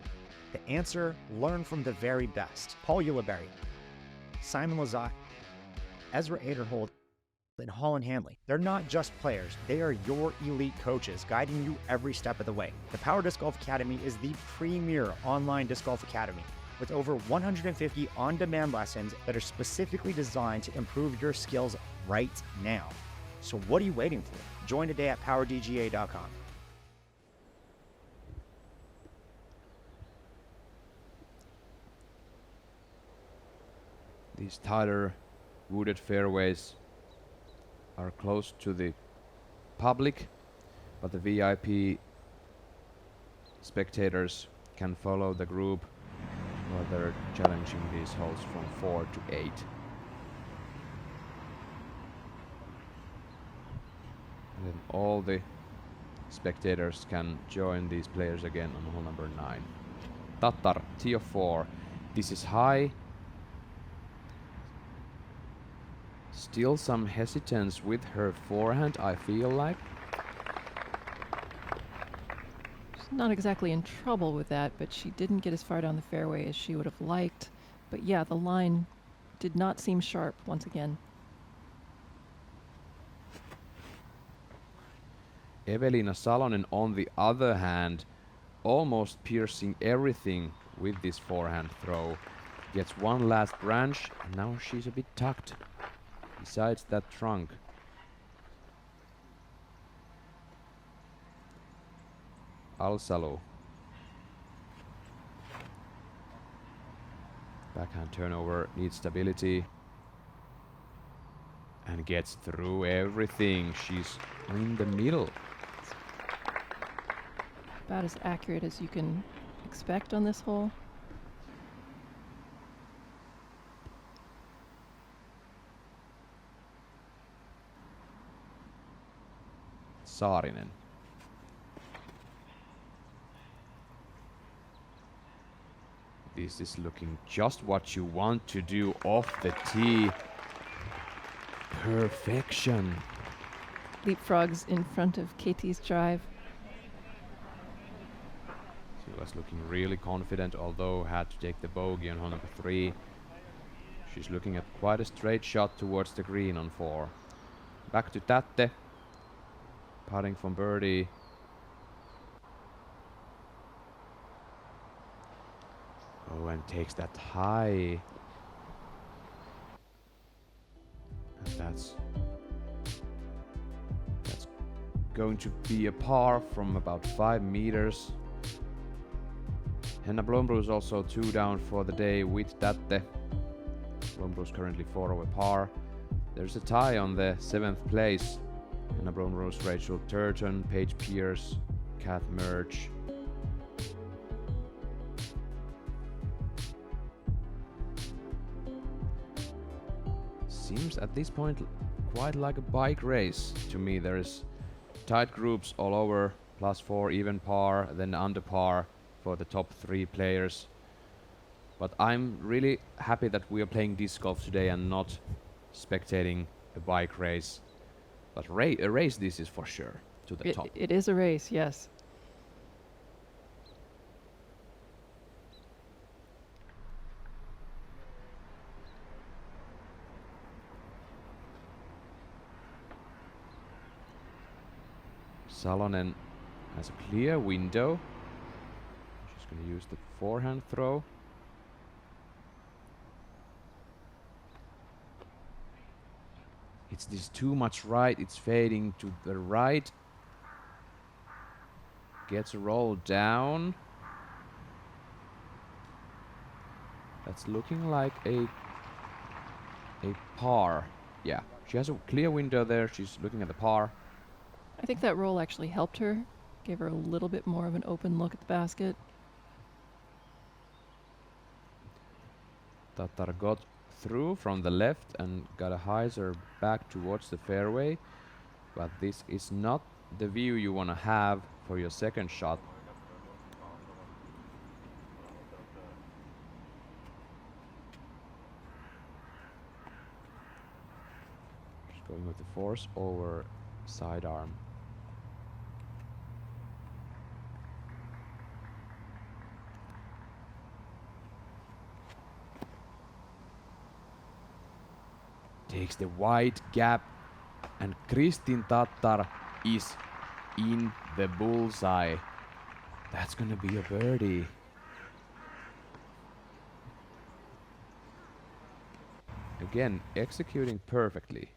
The answer, learn from the very best. Paul Ulibarri, Simon Lizotte, Ezra Aderhold, and Holland Hanley. They're not just players, they are your elite coaches guiding you every step of the way. The Power Disc Golf Academy is the premier online disc golf academy with over 150 on-demand lessons that are specifically designed to improve your skills right now. So what are you waiting for? Join today at powerdga.com. These tighter wooded fairways are close to the public, but the VIP spectators can follow the group while they're challenging these holes from 4 to 8. And then all the spectators can join these players again on hole number 9. Tattar, tee of 4. This is high. Still some hesitance with her forehand, I feel like. She's not exactly in trouble with that, but she didn't get as far down the fairway as she would have liked. But yeah, the line did not seem sharp once again. Evelina Salonen, on the other hand, almost piercing everything with this forehand throw. Gets one last branch, and now she's a bit tucked. Besides that trunk. Alsalu. Backhand turnover, needs stability. And gets through everything. She's in the middle. About as accurate as you can expect on this hole. Saarinen. This is looking just what you want to do off the tee. Perfection. Leapfrogs in front of Katie's drive. She was looking really confident, although had to take the bogey on hole number 3. She's looking at quite a straight shot towards the green on 4. Back to Tatte. Putting from birdie. Oh, and takes that high. And that's going to be a par from about 5 meters. Henna Blomroos also 2 down for the day with Tatte. Blomroos currently 4 over par. There's a tie on the 7th place. Henna Blomroos, Rachel Turton, Paige Pierce, Kat Merch. Seems at this point quite like a bike race to me. There's tight groups all over, +4 even par, then under par for the top 3 players. But I'm really happy that we are playing disc golf today and not spectating a bike race. But a race this is for sure, to the top. It is a race, yes. Salonen has a clear window. She's going to use the forehand throw. It's this too much right, it's fading to the right. Gets a roll down. That's looking like a par. Yeah, she has a clear window there. She's looking at the par. I think that roll actually helped her, gave her a little bit more of an open look at the basket. Tattar got through from the left and got a hyzer back towards the fairway, but this is not the view you want to have for your second shot. She's going with the force over sidearm. Takes the wide gap, and Kristin Tattar is in the bullseye. That's gonna be a birdie. Again, executing perfectly.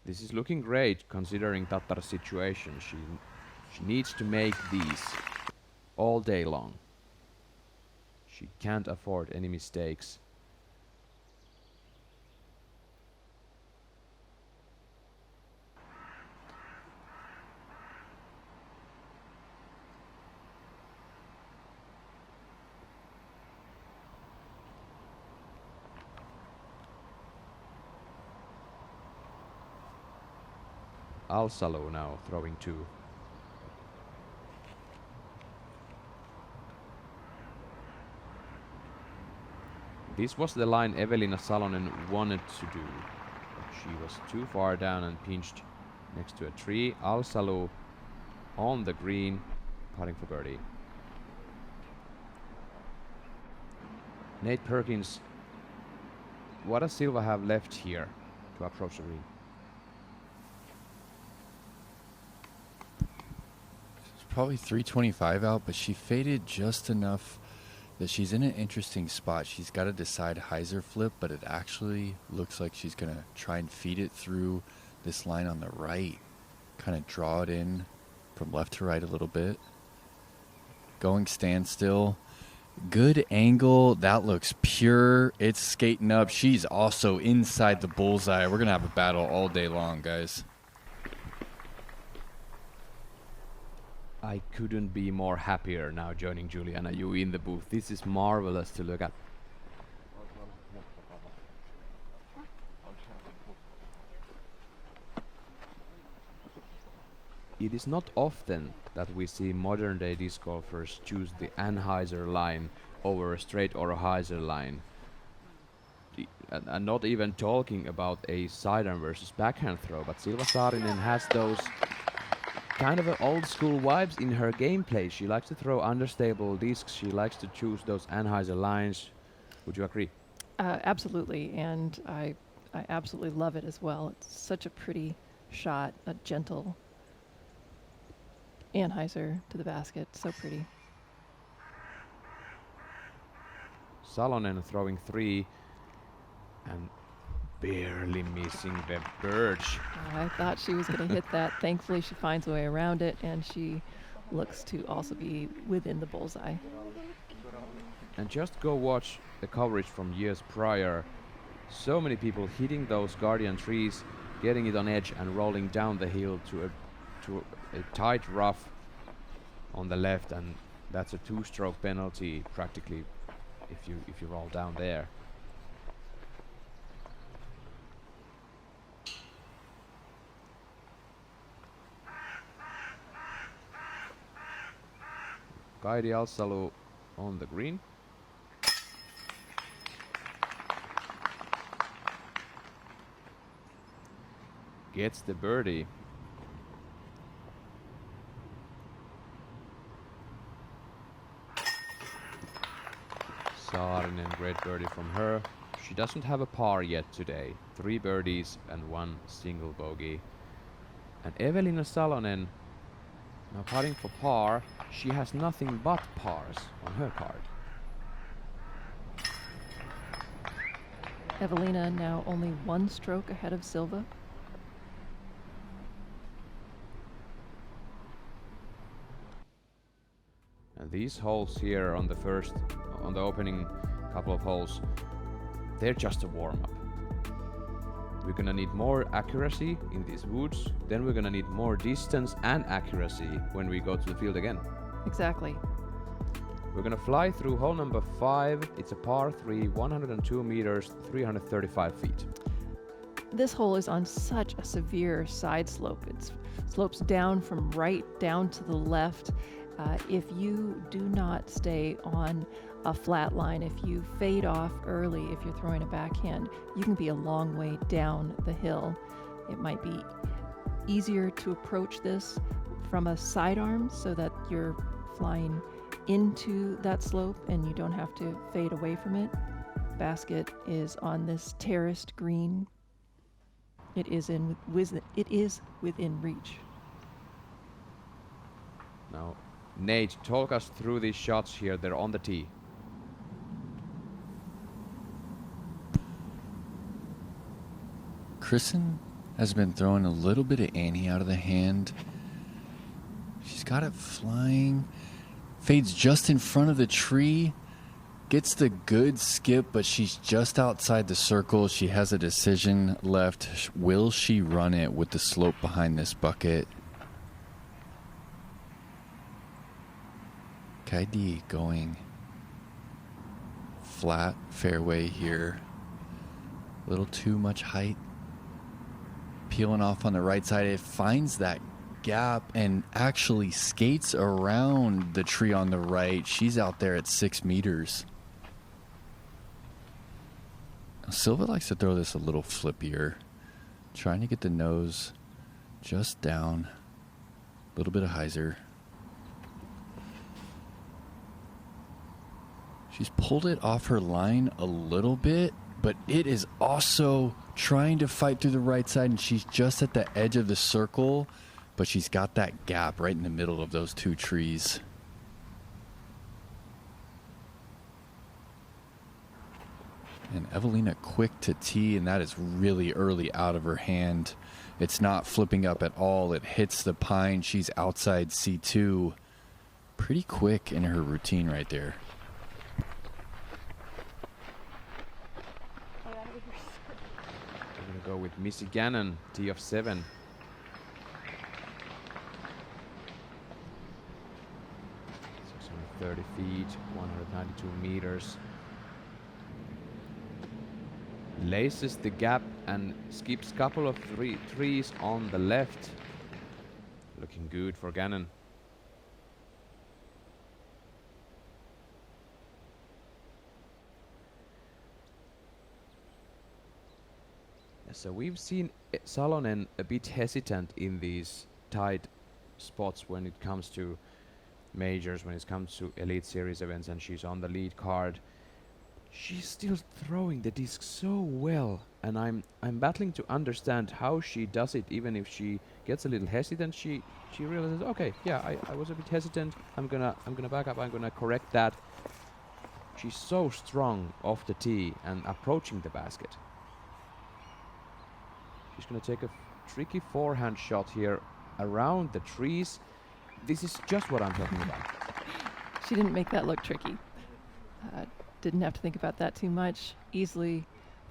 This is looking great considering Tattar's situation. She needs to make these all day long. She can't afford any mistakes. Alsalo now throwing 2. This was the line Evelina Salonen wanted to do, but she was too far down and pinched next to a tree. Alsalo on the green, putting for birdie. Nate Perkins, what does Silva have left here to approach the green? It's probably 325 out, but she faded just enough that she's in an interesting spot. She's got to decide hyzer flip, but it actually looks like she's going to try and feed it through this line on the right. Kind of draw it in from left to right a little bit. Going standstill. Good angle. That looks pure. It's skating up. She's also inside the bullseye. We're going to have a battle all day long, guys. I couldn't be more happier now joining Juliana, you in the booth. This is marvelous to look at. It is not often that we see modern day disc golfers choose the anhyzer line over a straight or a hyzer line. And not even talking about a sidearm versus backhand throw, but Silva Saarinen has those kind of old school vibes in her gameplay. She likes to throw understable discs. She likes to choose those anhyzer lines. Would you agree? Absolutely, and I absolutely love it as well. It's such a pretty shot, a gentle anhyzer to the basket. So pretty. Salonen throwing 3 and barely missing the birch. I thought she was going to hit that. Thankfully, she finds a way around it, and she looks to also be within the bullseye. And just go watch the coverage from years prior. So many people hitting those guardian trees, getting it on edge and rolling down the hill to a tight rough on the left, and that's a 2-stroke penalty practically if you roll down there. Kaidi Alsalo on the green. Gets the birdie. Saarinen, great birdie from her. She doesn't have a par yet today. 3 birdies and 1 single bogey. And Evelina Salonen, now putting for par. She has nothing but pars on her card. Evelina now only 1 stroke ahead of Silva. And These holes here on the opening couple of holes, they're just a warm-up. We're gonna need more accuracy in these woods, then we're gonna need more distance and accuracy when we go to the field again. Exactly. We're gonna fly through hole number 5. It's a par 3, 102 meters, 335 feet. This hole is on such a severe side slope. It slopes down from right down to the left. If you do not stay on a flat line, if you fade off early, if you're throwing a backhand, you can be a long way down the hill. It might be easier to approach this from a sidearm so that you're flying into that slope and you don't have to fade away from it. Basket is on this terraced green. It is within reach. Now, Nate, talk us through these shots here. They're on the tee. Kristen has been throwing a little bit of ante out of the hand. She's got it flying. Fades just in front of the tree. Gets the good skip, but she's just outside the circle. She has a decision left. Will she run it with the slope behind this bucket? Kaidi going flat fairway here. A little too much height. Peeling off on the right side. It finds that gap and actually skates around the tree on the right. She's out there at 6 meters. Silva likes to throw this a little flippier. Trying to get the nose just down. A little bit of hyzer. She's pulled it off her line a little bit, but it is also trying to fight through the right side, and she's just at the edge of the circle, but she's got that gap right in the middle of those two trees. And Evelina quick to tee, and that is really early out of her hand. It's not flipping up at all. It hits the pine. She's outside C2. Pretty quick in her routine right there. I'm gonna go with Missy Gannon, tee of 7. .630 feet, 192 meters. Laces the gap and skips couple of trees on the left. Looking good for Gannon. So we've seen Salonen a bit hesitant in these tight spots when it comes to majors, when it comes to Elite Series events, and she's on the lead card. She's still throwing the disc so well, and I'm battling to understand how she does it. Even if she gets a little hesitant, she realizes, okay, yeah, I was a bit hesitant. I'm gonna back up. I'm gonna correct that. She's so strong off the tee and approaching the basket. She's gonna take a tricky forehand shot here around the trees. This is just what I'm talking about. She didn't make that look tricky. Didn't have to think about that too much. Easily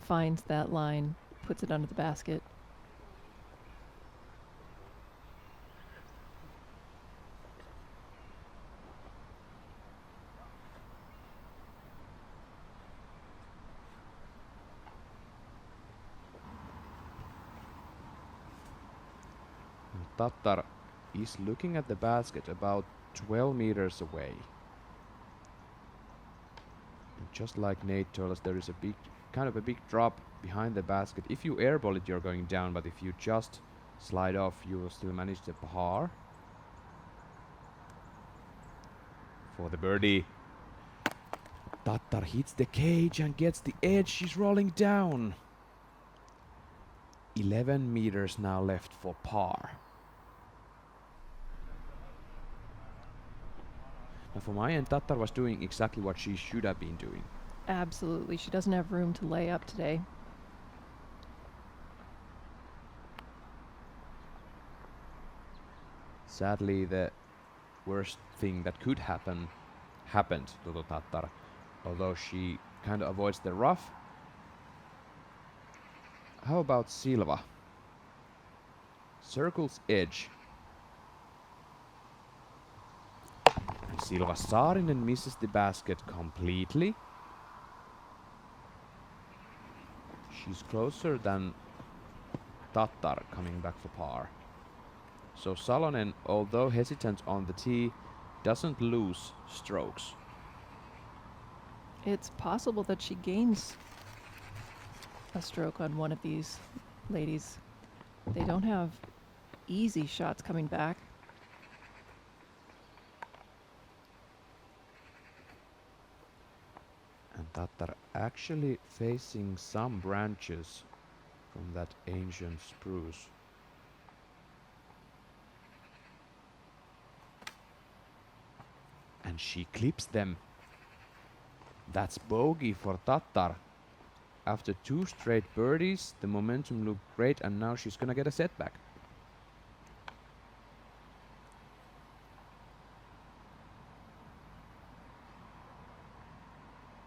finds that line, puts it under the basket. Tattar is looking at the basket about 12 meters away. And just like Nate told us, there is a big drop behind the basket. If you airball it, you're going down, but if you just slide off, you will still manage the par. For the birdie. Tattar hits the cage and gets the edge. She's rolling down. 11 meters now left for par. Now for my end, Tattar was doing exactly what she should have been doing. Absolutely. She doesn't have room to lay up today. Sadly, the worst thing that could happen happened to the Tattar, although she kind of avoids the rough. How about Silva? Circle's edge. And Silva Saarinen misses the basket completely. She's closer than Tattar coming back for par. So Salonen, although hesitant on the tee, doesn't lose strokes. It's possible that she gains a stroke on one of these ladies. They don't have easy shots coming back. And Tattar actually facing some branches from that ancient spruce. And she clips them. That's bogey for Tattar. After 2 straight birdies, the momentum looked great, and now she's gonna get a setback.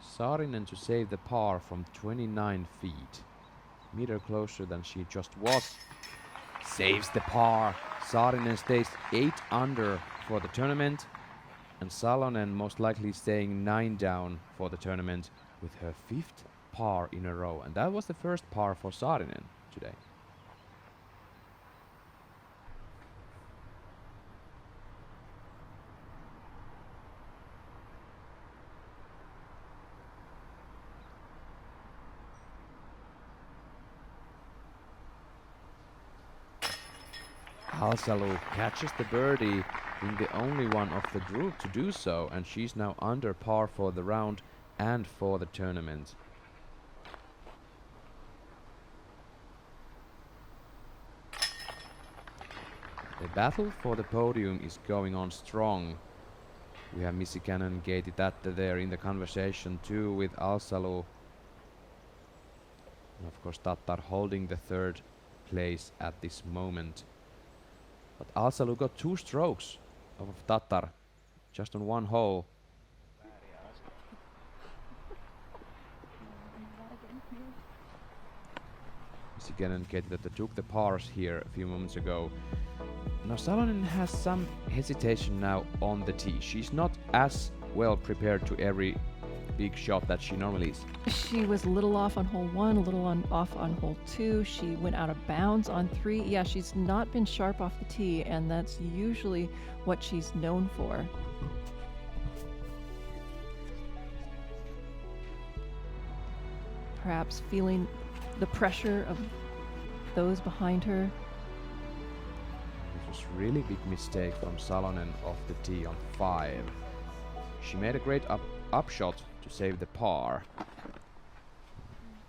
Saarinen to save the par from 29 feet. Meter closer than she just was. Saves the par. Saarinen stays 8 under for the tournament. And Salonen most likely staying 9 down for the tournament with her 5th par in a row. And that was the first par for Saarinen today. Alsalu catches the birdie, being the only one of the group to do so, and she's now under par for the round and for the tournament. The battle for the podium is going on strong. We have Missy Cannon, Katie Tattar there in the conversation too with Alsalu. And of course Tattar holding the 3rd place at this moment. But Alsalu got 2 strokes of Tattar just on 1 hole. Missy Cannon, Katie Tattar took the pars here a few moments ago. Now Salonen has some hesitation now on the tee. She's not as well prepared to every big shot that she normally is. She was a little off on hole 1, a little off on hole 2. She went out of bounds on 3. Yeah, she's not been sharp off the tee, and that's usually what she's known for. Perhaps feeling the pressure of those behind her. It was really big mistake from Salonen off the tee on 5. She made a great upshot to save the par,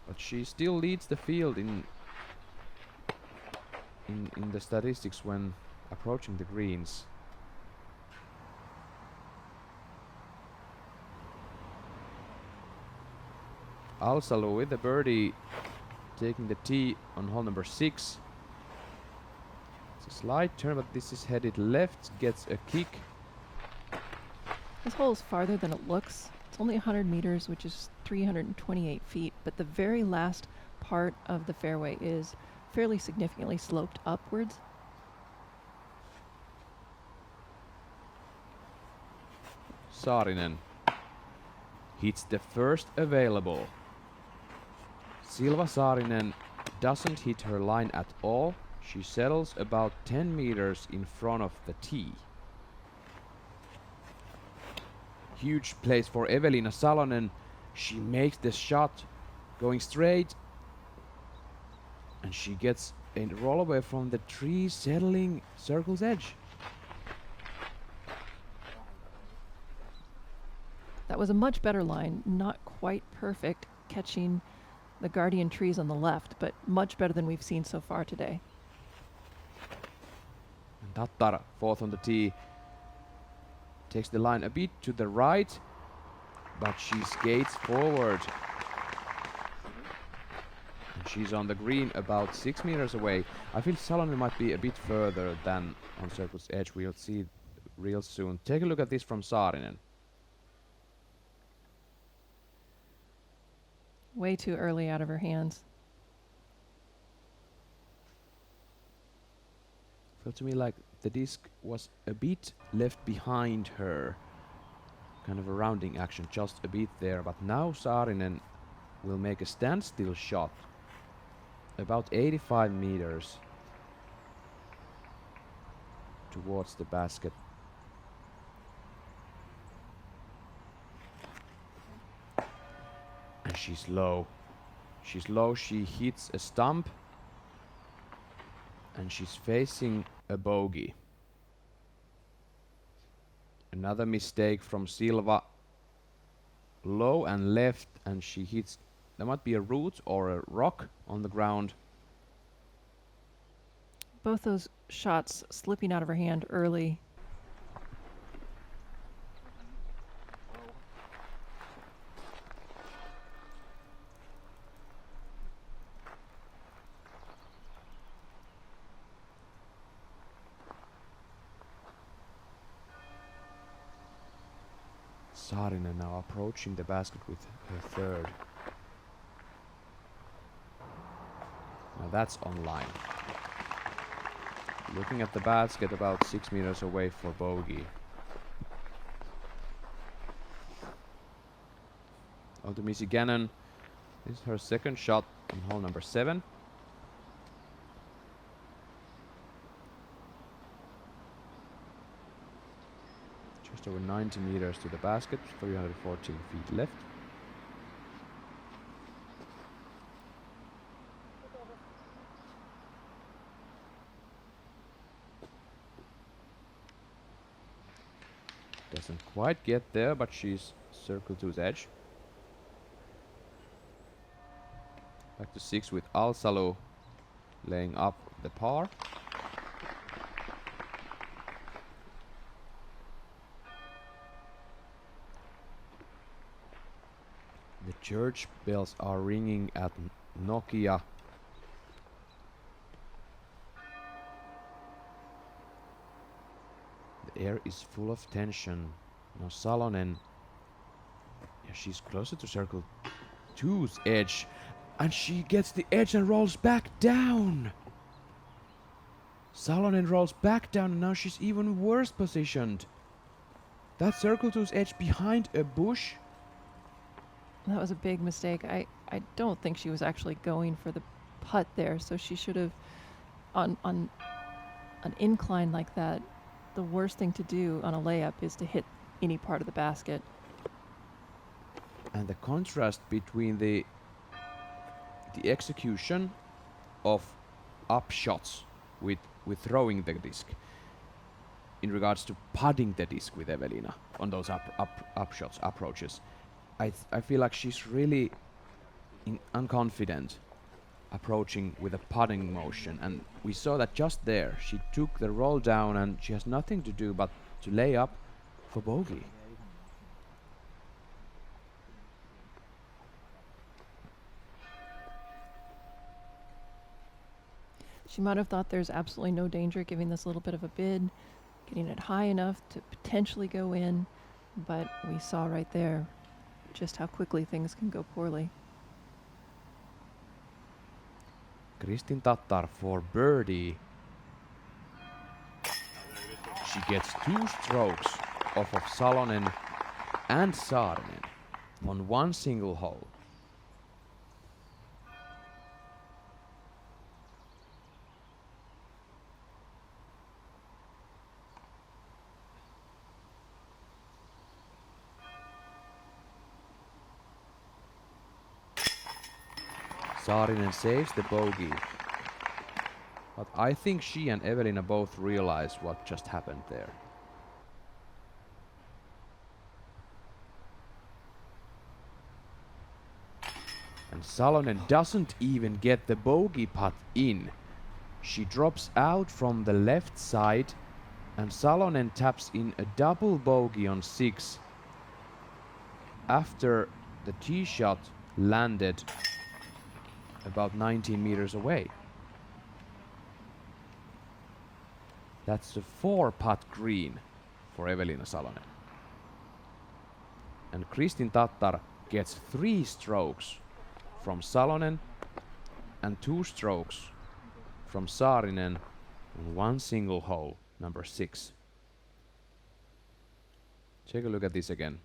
but she still leads the field in the statistics when approaching the greens. Alsalu with the birdie, taking the tee on hole number 6. It's a slight turn, but this is headed left, gets a kick. This hole is farther than it looks. It's only 100 meters, which is 328 feet, but the very last part of the fairway is fairly significantly sloped upwards. Saarinen hits the first available. Silva Saarinen doesn't hit her line at all. She settles about 10 meters in front of the tee. Huge place for Evelina Salonen. She makes the shot going straight, and she gets a roll away from the tree, settling circle's edge. That was a much better line, not quite perfect, catching the guardian trees on the left, but much better than we've seen so far today. And Tattar, 4th on the tee, takes the line a bit to the right, but she skates forward. And she's on the green about 6 meters away. I feel Salonen might be a bit further than on circle's edge. We'll see real soon. Take a look at this from Saarinen. way too early out of her hands. Felt to me like the disc was a bit left behind her. Kind of a rounding action, just a bit there. But now Saarinen will make a standstill shot. About 85 meters towards the basket. And she's low. She's low, she hits a stump. And she's facing a bogey. Another mistake from Silva. Low and left, and she hits. There might be a root or a rock on the ground. Both those shots slipping out of her hand early. Saarinen now approaching the basket with her third. Now that's online. Looking at the basket about 6 meters away for bogey. Oltumisi Gannon, this is her second shot in hole number 7. Just over 90 meters to the basket, 314 feet left. Doesn't quite get there, but she's circle two's edge. Back to 6 with Alsalu laying up the par. The church bells are ringing at Nokia. The air is full of tension. Now Salonen, yeah, she's closer to circle two's edge, and she gets the edge and rolls back down. Salonen rolls back down, and now she's even worse positioned. That circle two's edge behind a bush. That was a big mistake. I don't think she was actually going for the putt there, so she should have, on an incline like that, the worst thing to do on a layup is to hit any part of the basket. And the contrast between the execution of up shots with throwing the disc in regards to putting the disc with Evelina on those up shots, approaches. I feel like she's really unconfident approaching with a putting motion, and we saw that just there. She took the roll down and she has nothing to do but to lay up for bogey. She might have thought there's absolutely no danger giving this little bit of a bid, getting it high enough to potentially go in, but we saw right there just how quickly things can go poorly. Kristin Tattar for birdie. She gets 2 strokes off of Salonen and Saarinen on one single hole. Saarinen saves the bogey. But I think she and Evelina both realize what just happened there. And Salonen doesn't even get the bogey putt in. She drops out from the left side, and Salonen taps in a double bogey on 6 after the tee shot landed about 19 meters away. That's a 4-putt green for Evelina Salonen. And Kristin Tattar gets 3 strokes from Salonen and 2 strokes from Saarinen on 1 single hole, number 6. Take a look at this again.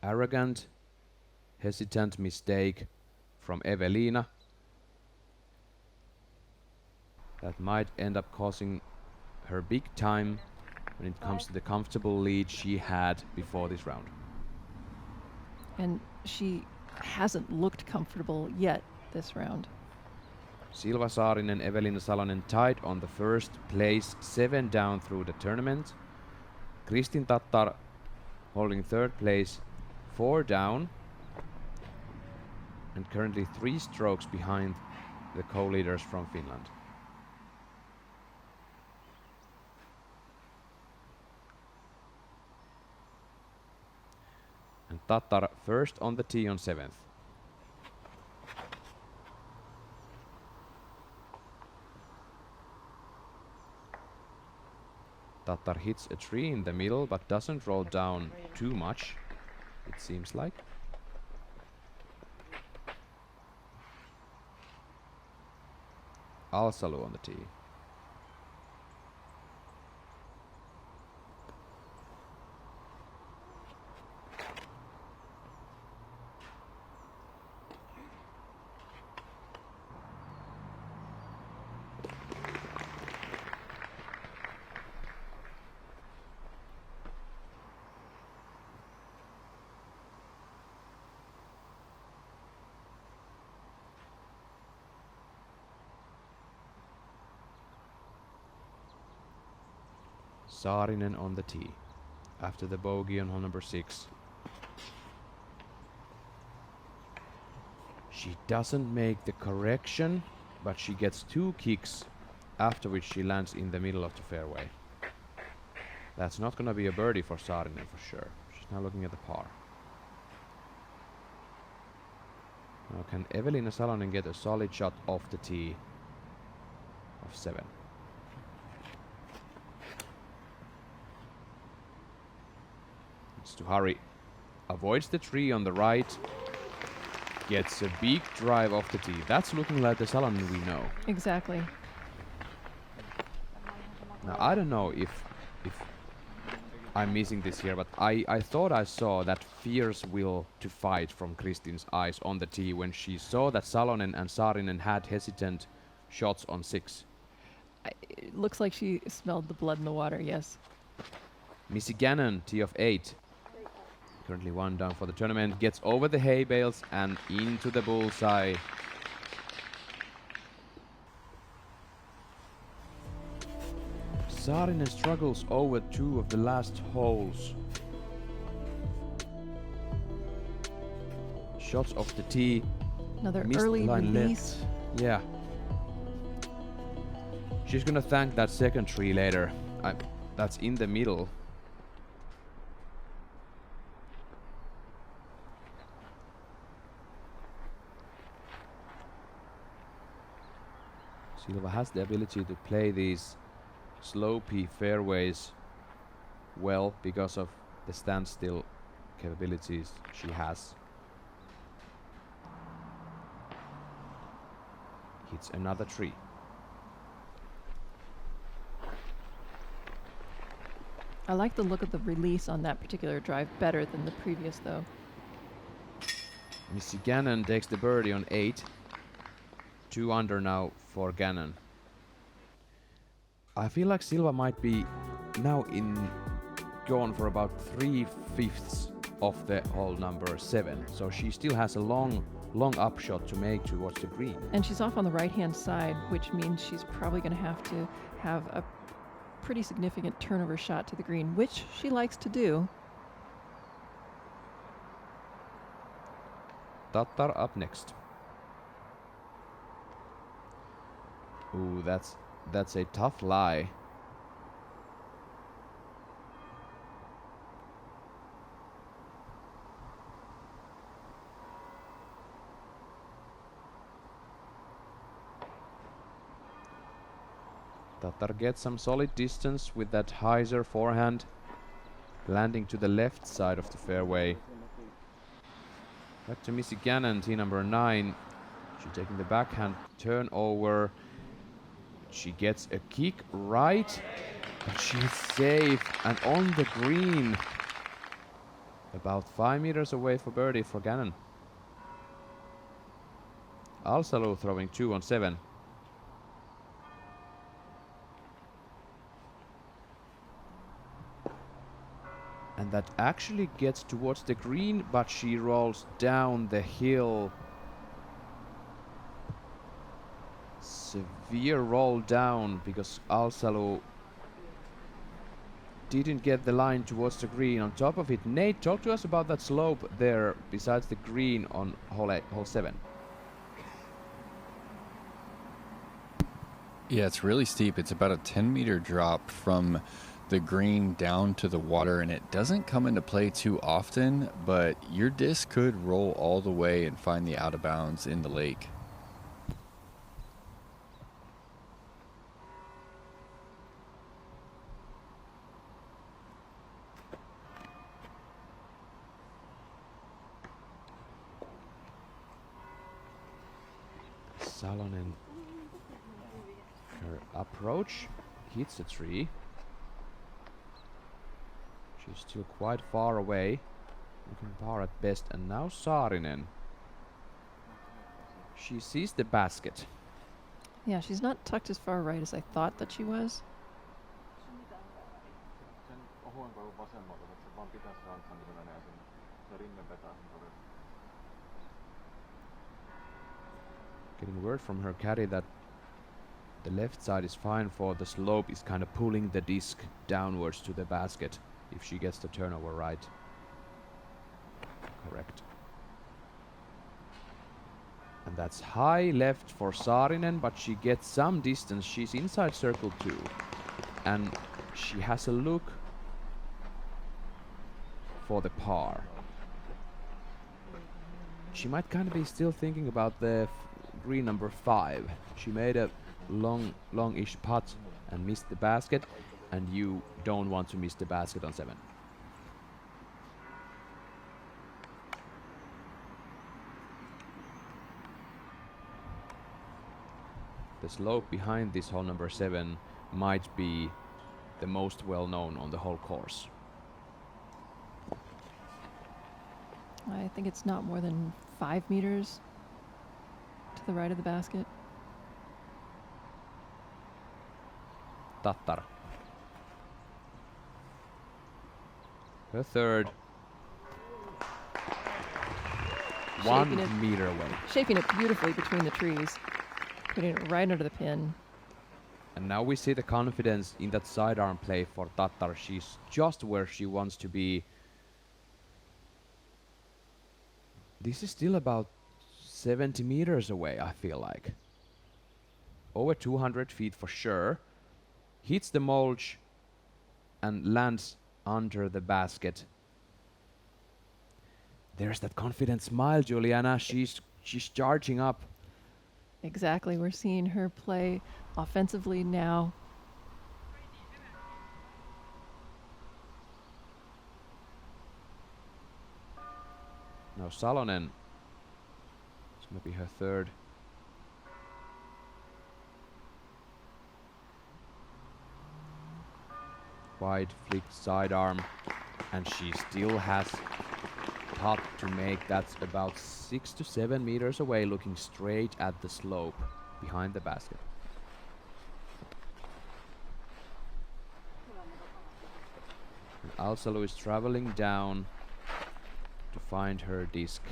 Arrogant, hesitant mistake from Evelina that might end up causing her big time when it comes to the comfortable lead she had before this round. And she hasn't looked comfortable yet this round. Silva Saarinen and Evelina Salonen tied on the first place, 7 down through the tournament. Kristin Tattar holding 3rd place, 4 down, and currently 3 strokes behind the co-leaders from Finland. And Tattar first on the tee on 7th. Tattar hits a tree in the middle but doesn't roll down too much, it seems like. Alsalu on the tee. Saarinen on the tee after the bogey on hole number 6. She doesn't make the correction, but she gets 2 kicks, after which she lands in the middle of the fairway. That's not gonna be a birdie for Saarinen for sure. She's now looking at the par. Now can Evelina Salonen get a solid shot off the tee of 7? To hurry, avoids the tree on the right, gets a big drive off the tee. That's looking like the Salonen we know. Exactly. Now I don't know if I'm missing this here, but I thought I saw that fierce will to fight from Kristin's eyes on the tee when she saw that Salonen and Saarinen had hesitant shots on 6. It looks like she smelled the blood in the water, yes. Missy Gannon, tee of 8. Currently 1 down for the tournament, gets over the hay bales and into the bullseye. Saarinen struggles over 2 of the last holes. Shots off the tee. Another missed early line release. Left. Yeah. She's gonna thank that second tree later. That's in the middle. Silva has the ability to play these slopey fairways well because of the standstill capabilities she has. Hits another tree. I like the look of the release on that particular drive better than the previous, though. Missy Gannon takes the birdie on 8. 2 under now for Gannon. I feel like Silva might be now gone for about 3/5 of the hole number 7. So she still has a long upshot to make towards the green. And she's off on the right-hand side, which means she's probably going to have a pretty significant turnover shot to the green, which she likes to do. Tattar up next. Ooh, that's a tough lie. Tattar gets some solid distance with that hyzer forehand, landing to the left side of the fairway. Back to Missy Gannon, tee number 9. She's taking the backhand turnover. She gets a kick right, but she's safe and on the green. About 5 meters away for birdie for Gannon. Alsalo throwing 2 on 7. And that actually gets towards the green, but she rolls down the hill. Severe roll down because Alsalo didn't get the line towards the green. On top of it, Nate, talk to us about that slope there besides the green on hole 7. Yeah, it's really steep. It's about a 10-meter drop from the green down to the water, and it doesn't come into play too often, but your disc could roll all the way and find the out of bounds in the lake. Salonen, her approach hits a tree. She's still quite far away, looking par at best. And now Saarinen. She sees the basket. Yeah, she's not tucked as far right as I thought that she was. Getting word from her caddy that the left side is fine for the slope, is kind of pulling the disc downwards to the basket if she gets the turnover right. Correct. And that's high left for Saarinen, but she gets some distance. She's inside circle 2. And she has a look for the par. She might kind of be still thinking about the green number 5. She made a long-ish putt and missed the basket, and you don't want to miss the basket on 7. The slope behind this hole number 7 might be the most well-known on the whole course. I think it's not more than 5 meters to the right of the basket. Tattar. Her third. Shaping 1 meter away. Shaping it beautifully between the trees. Putting it right under the pin. And now we see the confidence in that sidearm play for Tattar. She's just where she wants to be. This is still about 70 meters away, I feel like. Over 200 feet for sure. Hits the mulch and lands under the basket. There's that confident smile, Juliana. She's charging up. Exactly. We're seeing her play offensively now. Now Salonen. It's going to be her third. Wide flicked sidearm, and she still has putt to make. That's about 6 to 7 meters away, looking straight at the slope behind the basket. And Alsalo is traveling down to find her disc.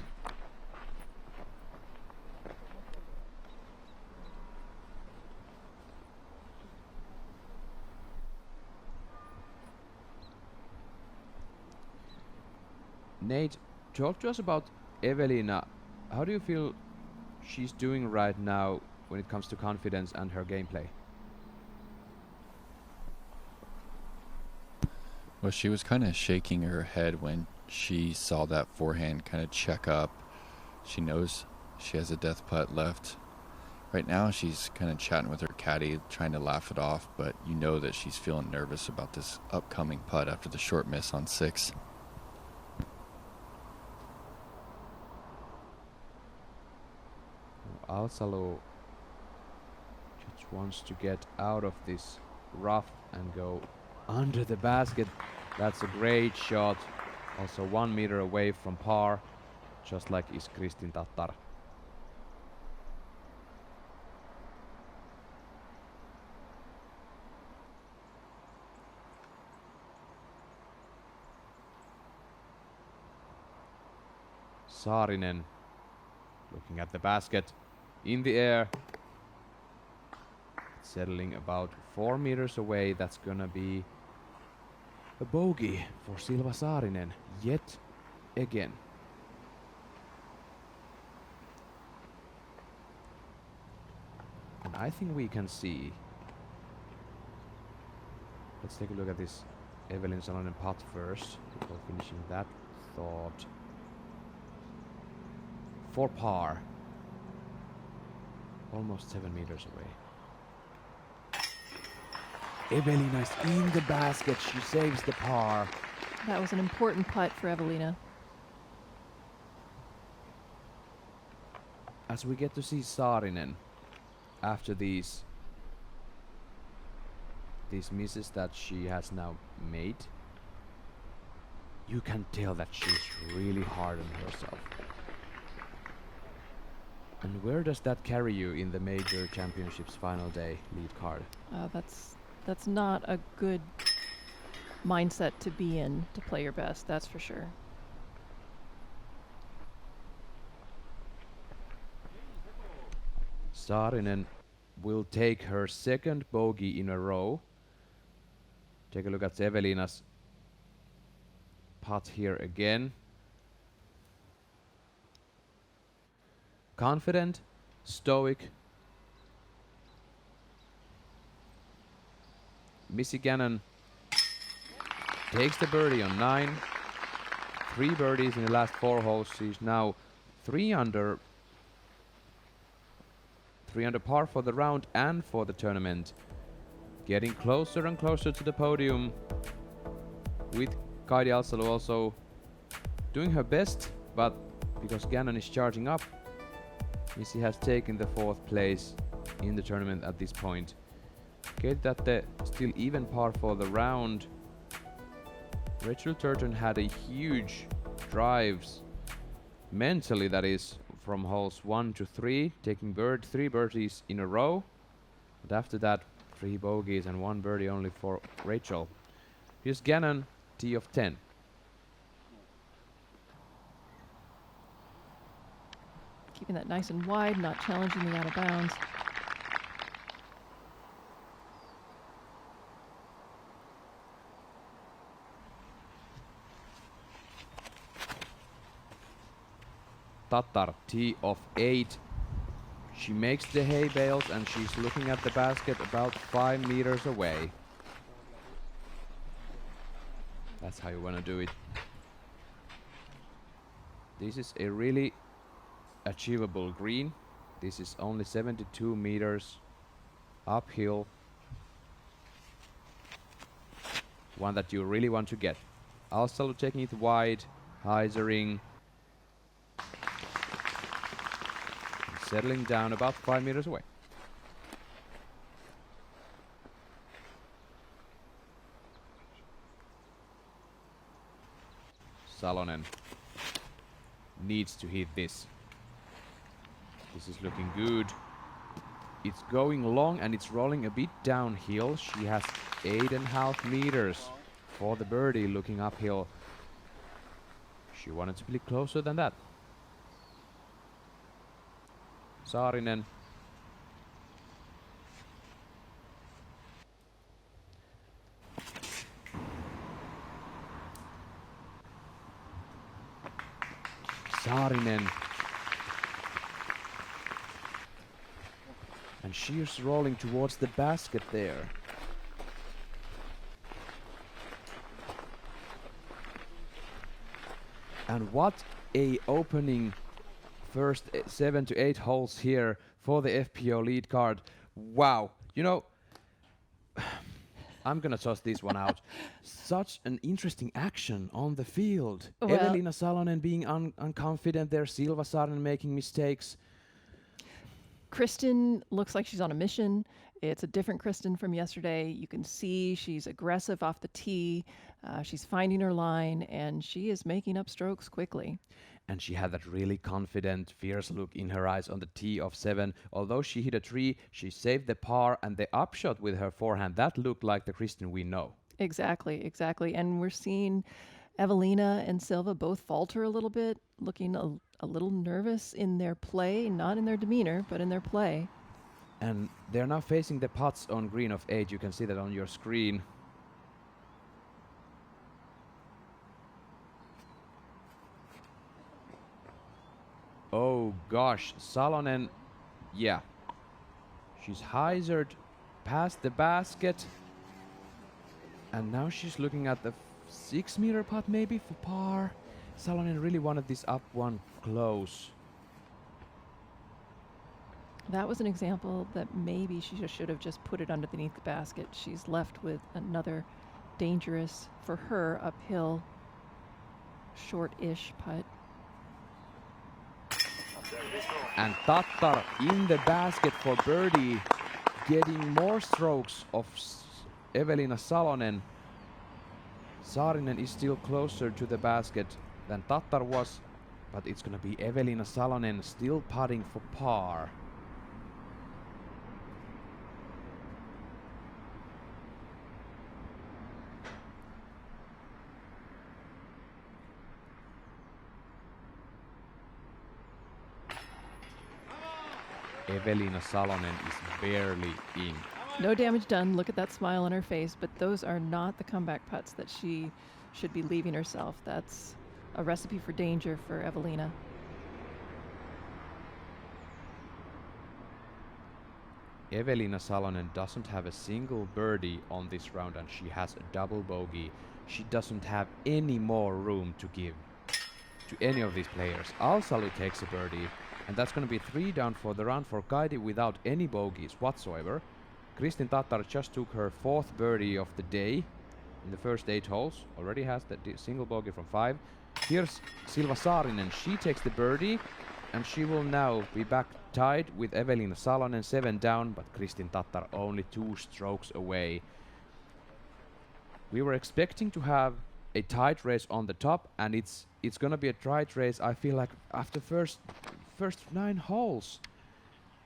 Nate, talk to us about Evelina. How do you feel she's doing right now when it comes to confidence and her gameplay? Well, she was kind of shaking her head when she saw that forehand kind of check up. She knows she has a death putt left. Right now, she's kind of chatting with her caddy, trying to laugh it off, but you know that she's feeling nervous about this upcoming putt after the short miss on 6. Alsalu just wants to get out of this rough and go under the basket. That's a great shot. Also 1 meter away from par, just like is Kristin Tattar. Saarinen looking at the basket in the air, settling about 4 meters away. That's gonna be a bogey for Silva Saarinen yet again. And I think we can see. Let's take a look at this Evelina Salonen putt first before finishing that thought. For par. Almost 7 meters away. Evelina is in the basket. She saves the par. That was an important putt for Evelina. As we get to see Saarinen after these misses that she has now made, you can tell that she's really hard on herself. And where does that carry you in the major championships final day lead card? That's not a good mindset to be in to play your best, that's for sure. Saarinen will take her second bogey in a row. Take a look at Evelina's putt here again. Confident, stoic. Missy Gannon takes the birdie on 9. 3 birdies in the last 4 holes. She's now 3 under par for the round and for the tournament. Getting closer and closer to the podium, with Kaidi Alsalu also doing her best, but because Gannon is charging up, Missy has taken the 4th place in the tournament at this point. Get that the still even par for the round. Rachel Turton had a huge drives, mentally that is, from holes 1 to 3, taking 3 birdies in a row. But after that, 3 bogeys and 1 birdie only for Rachel. Here's Gannon, tee of 10. Keeping that nice and wide, not challenging the out of bounds. Tattar, tee of 8. She makes the hay bales and she's looking at the basket about 5 meters away. That's how you want to do it. This is a really achievable green. This is only 72 meters uphill. One that you really want to get. Alsalu taking it wide, hyzering. Settling down about 5 meters away. Salonen needs to hit this. This is looking good. It's going long and it's rolling a bit downhill. She has 8.5 meters for the birdie looking uphill. She wanted to be closer than that. Saarinen. Saarinen. And she's rolling towards the basket there. And what a opening first 7 to 8 holes here for the FPO lead card. Wow. You know, I'm gonna toss this one out. Such an interesting action on the field. Well, Evelina Salonen being unconfident there, Silva Saarinen making mistakes. Kristen looks like she's on a mission. It's a different Kristen from yesterday. You can see she's aggressive off the tee. She's finding her line, and she is making up strokes quickly. And she had that really confident, fierce look in her eyes on the tee of 7. Although she hit a 3, she saved the par and the upshot with her forehand. That looked like the Kristen we know. Exactly. And we're seeing Evelina and Silva both falter a little bit, looking a little nervous in their play, not in their demeanor, but in their play. And they're now facing the putts on green of 8. You can see that on your screen. Oh gosh, Salonen, yeah. She's hyzered past the basket. And now she's looking at the 6-meter putt maybe for par. Salonen really wanted this up one close. That was an example that maybe she should have just put it underneath the basket. She's left with another dangerous, for her, uphill, short-ish putt. And Tattar in the basket for birdie, getting more strokes of Evelina Salonen. Saarinen is still closer to the basket than Tattar was, but it's gonna be Evelina Salonen still putting for par. Evelina Salonen is barely in. No damage done. Look at that smile on her face, but those are not the comeback putts that she should be leaving herself. That's a recipe for danger for Evelina. Evelina Salonen doesn't have a single birdie on this round, and she has a double bogey. She doesn't have any more room to give to any of these players. Alsalu takes a birdie, and that's going to be 3 down for the round for Kaidi without any bogeys whatsoever. Kristin Tattar just took her 4th birdie of the day in the first 8 holes. Already has the single bogey from 5. Here's Silva Saarinen. She takes the birdie, and she will now be back tied with Evelina Salonen, 7 down, but Kristin Tattar only 2 strokes away. We were expecting to have a tight race on the top, and it's gonna be a tight race. I feel like after first 9 holes.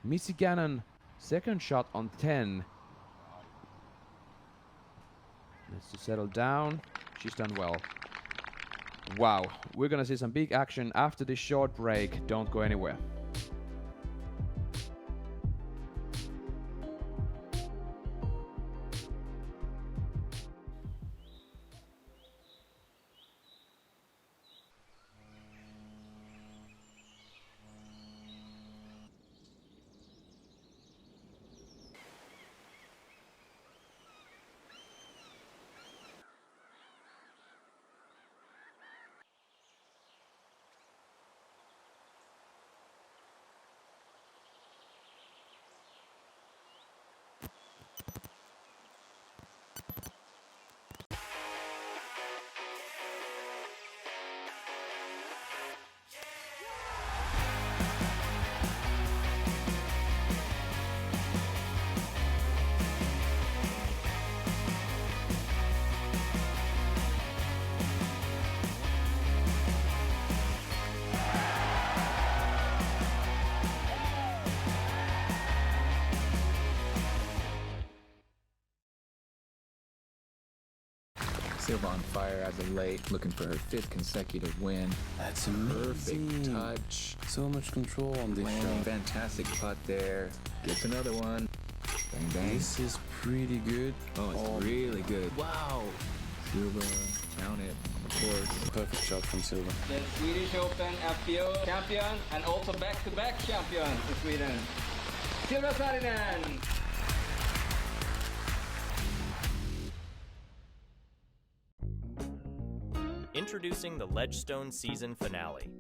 Missy Gannon, second shot on 10. Needs to settle down. She's done well. Wow, we're gonna see some big action after this short break. Don't go anywhere. Silva on fire as of late, looking for her 5th consecutive win. That's amazing. Perfect touch. So much control on this shot. Fantastic putt there. Gets another one. Bang, bang. This is pretty good. Oh, it's really good. Wow. Silva, count it on the course. Perfect shot from Silva. The Swedish Open FPO champion and also back-to-back champion in Sweden. Silva Saarinen. Introducing the Ledgestone season finale.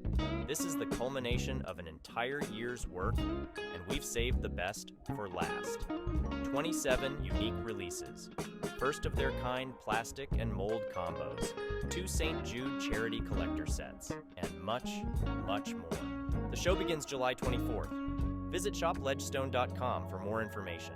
This is the culmination of an entire year's work, and we've saved the best for last. 27 unique releases, first of their kind plastic and mold combos, 2 St. Jude charity collector sets, and much, much more. The show begins July 24th. Visit shopledgestone.com for more information.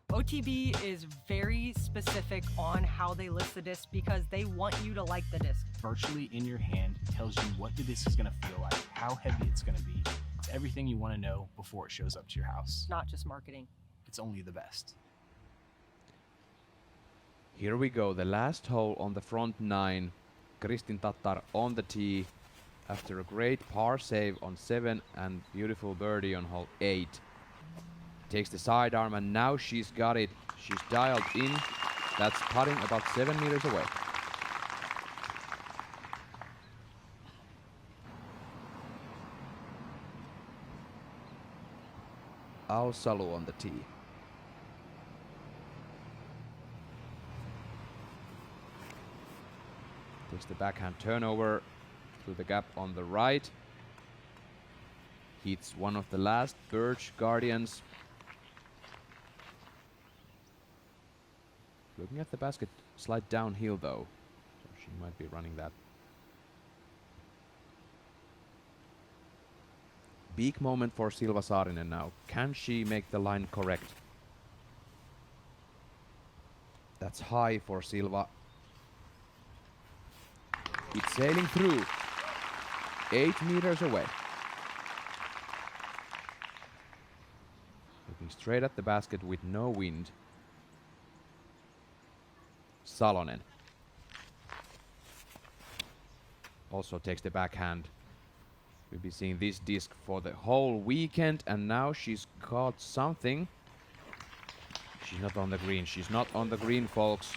OTB is very specific on how they list the disc because they want you to like the disc. Virtually in your hand tells you what the disc is going to feel like, how heavy it's going to be. It's everything you want to know before it shows up to your house. Not just marketing. It's only the best. Here we go, the last hole on the front 9. Kristin Tattar on the tee after a great par save on 7 and beautiful birdie on hole 8. Takes the sidearm and now she's got it. She's dialed in. That's putting about 7 meters away. Al-Salu on the tee. Takes the backhand turnover through the gap on the right. Hits one of the last birch guardians. Looking at the basket, slight downhill though, so she might be running that. Big moment for Silva Saarinen now. Can she make the line correct? That's high for Silva. It's sailing through. 8 meters away. Looking straight at the basket with no wind. Salonen also takes the backhand. We'll be seeing this disc for the whole weekend, and now she's caught something. She's not on the green. She's not on the green, folks.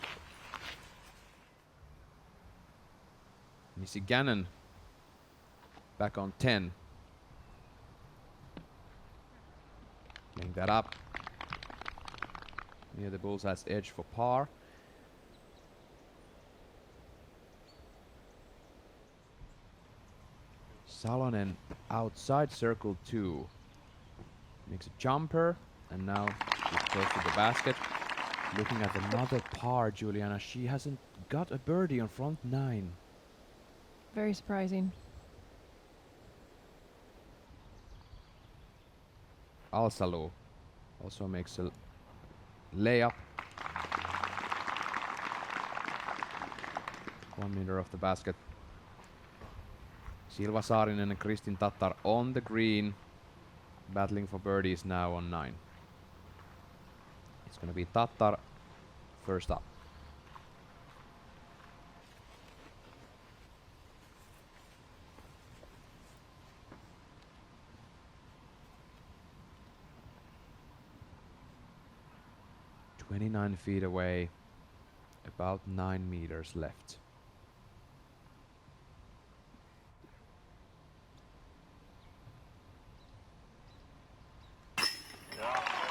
Missy Gannon back on 10. Playing that up near the bullseye's edge for par. Salonen outside circle 2. Makes a jumper, and now she's close to the basket. Looking at another par, Juliana. She hasn't got a birdie on front 9. Very surprising. Al-Salu also makes a layup. 1 meter off the basket. Silva Saarinen and Kristin Tattar on the green, battling for birdies now on 9. It's going to be Tattar first up. "29 feet away, about 9 meters left."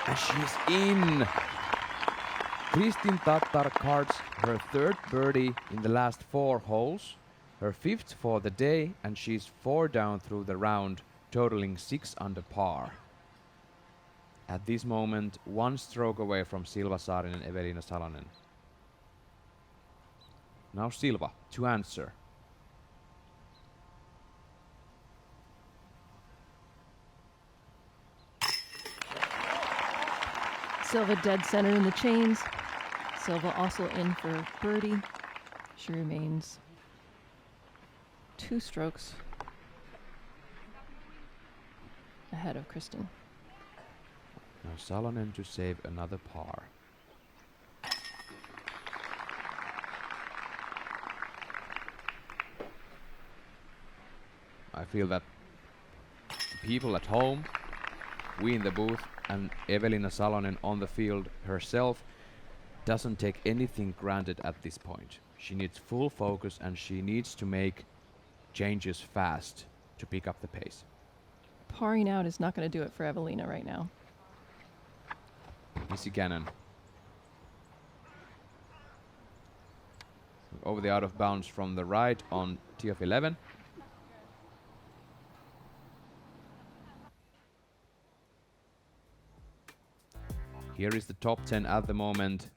And she's in! Kristin Tattar cards her 3rd birdie in the last 4 holes, her 5th for the day, and she's 4 down through the round, totaling 6 under par. At this moment, 1 stroke away from Silva Saarinen and Evelina Salonen. Now Silva to answer. Silva dead center in the chains. Silva also in for birdie. She remains 2 strokes ahead of Kristin. Now Salonen to save another par. feel that people at home, we in the booth, and Evelina Salonen on the field herself doesn't take anything granted at this point. She needs full focus and she needs to make changes fast to pick up the pace. Parring out is not going to do it for Evelina right now. Missy Gannon. Over the out of bounds from the right on tee of 11. Here is the top 10 at the moment.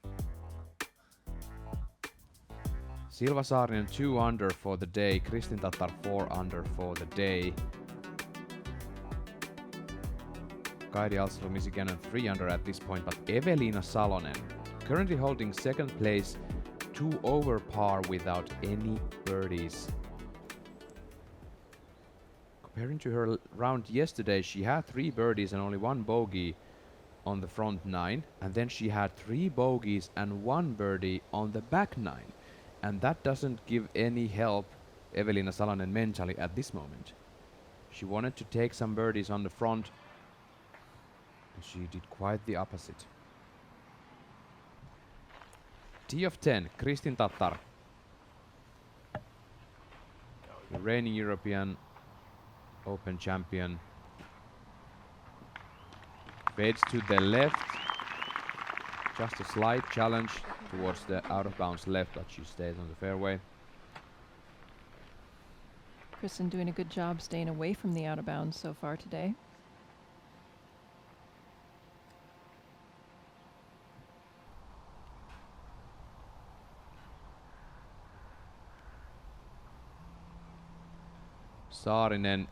Silva Saarinen 2 under for the day. Kristin Tattar 4 under for the day. Kaidi Alsalo, Missy Gannon 3 under at this point, but Evelina Salonen currently holding second place, 2 over par without any birdies. Comparing to her round yesterday, she had 3 birdies and only 1 bogey on the front 9, and then she had 3 bogeys and 1 birdie on the back 9, and that doesn't give any help Evelina Salonen mentally at this moment. She wanted to take some birdies on the front, and she did quite the opposite. Tee of 10, Kristin Tattar, the reigning European Open champion. Fades to the left. Just a slight challenge towards the out of bounds left, but she stays on the fairway. Kristen doing a good job staying away from the out of bounds so far today. Saarinen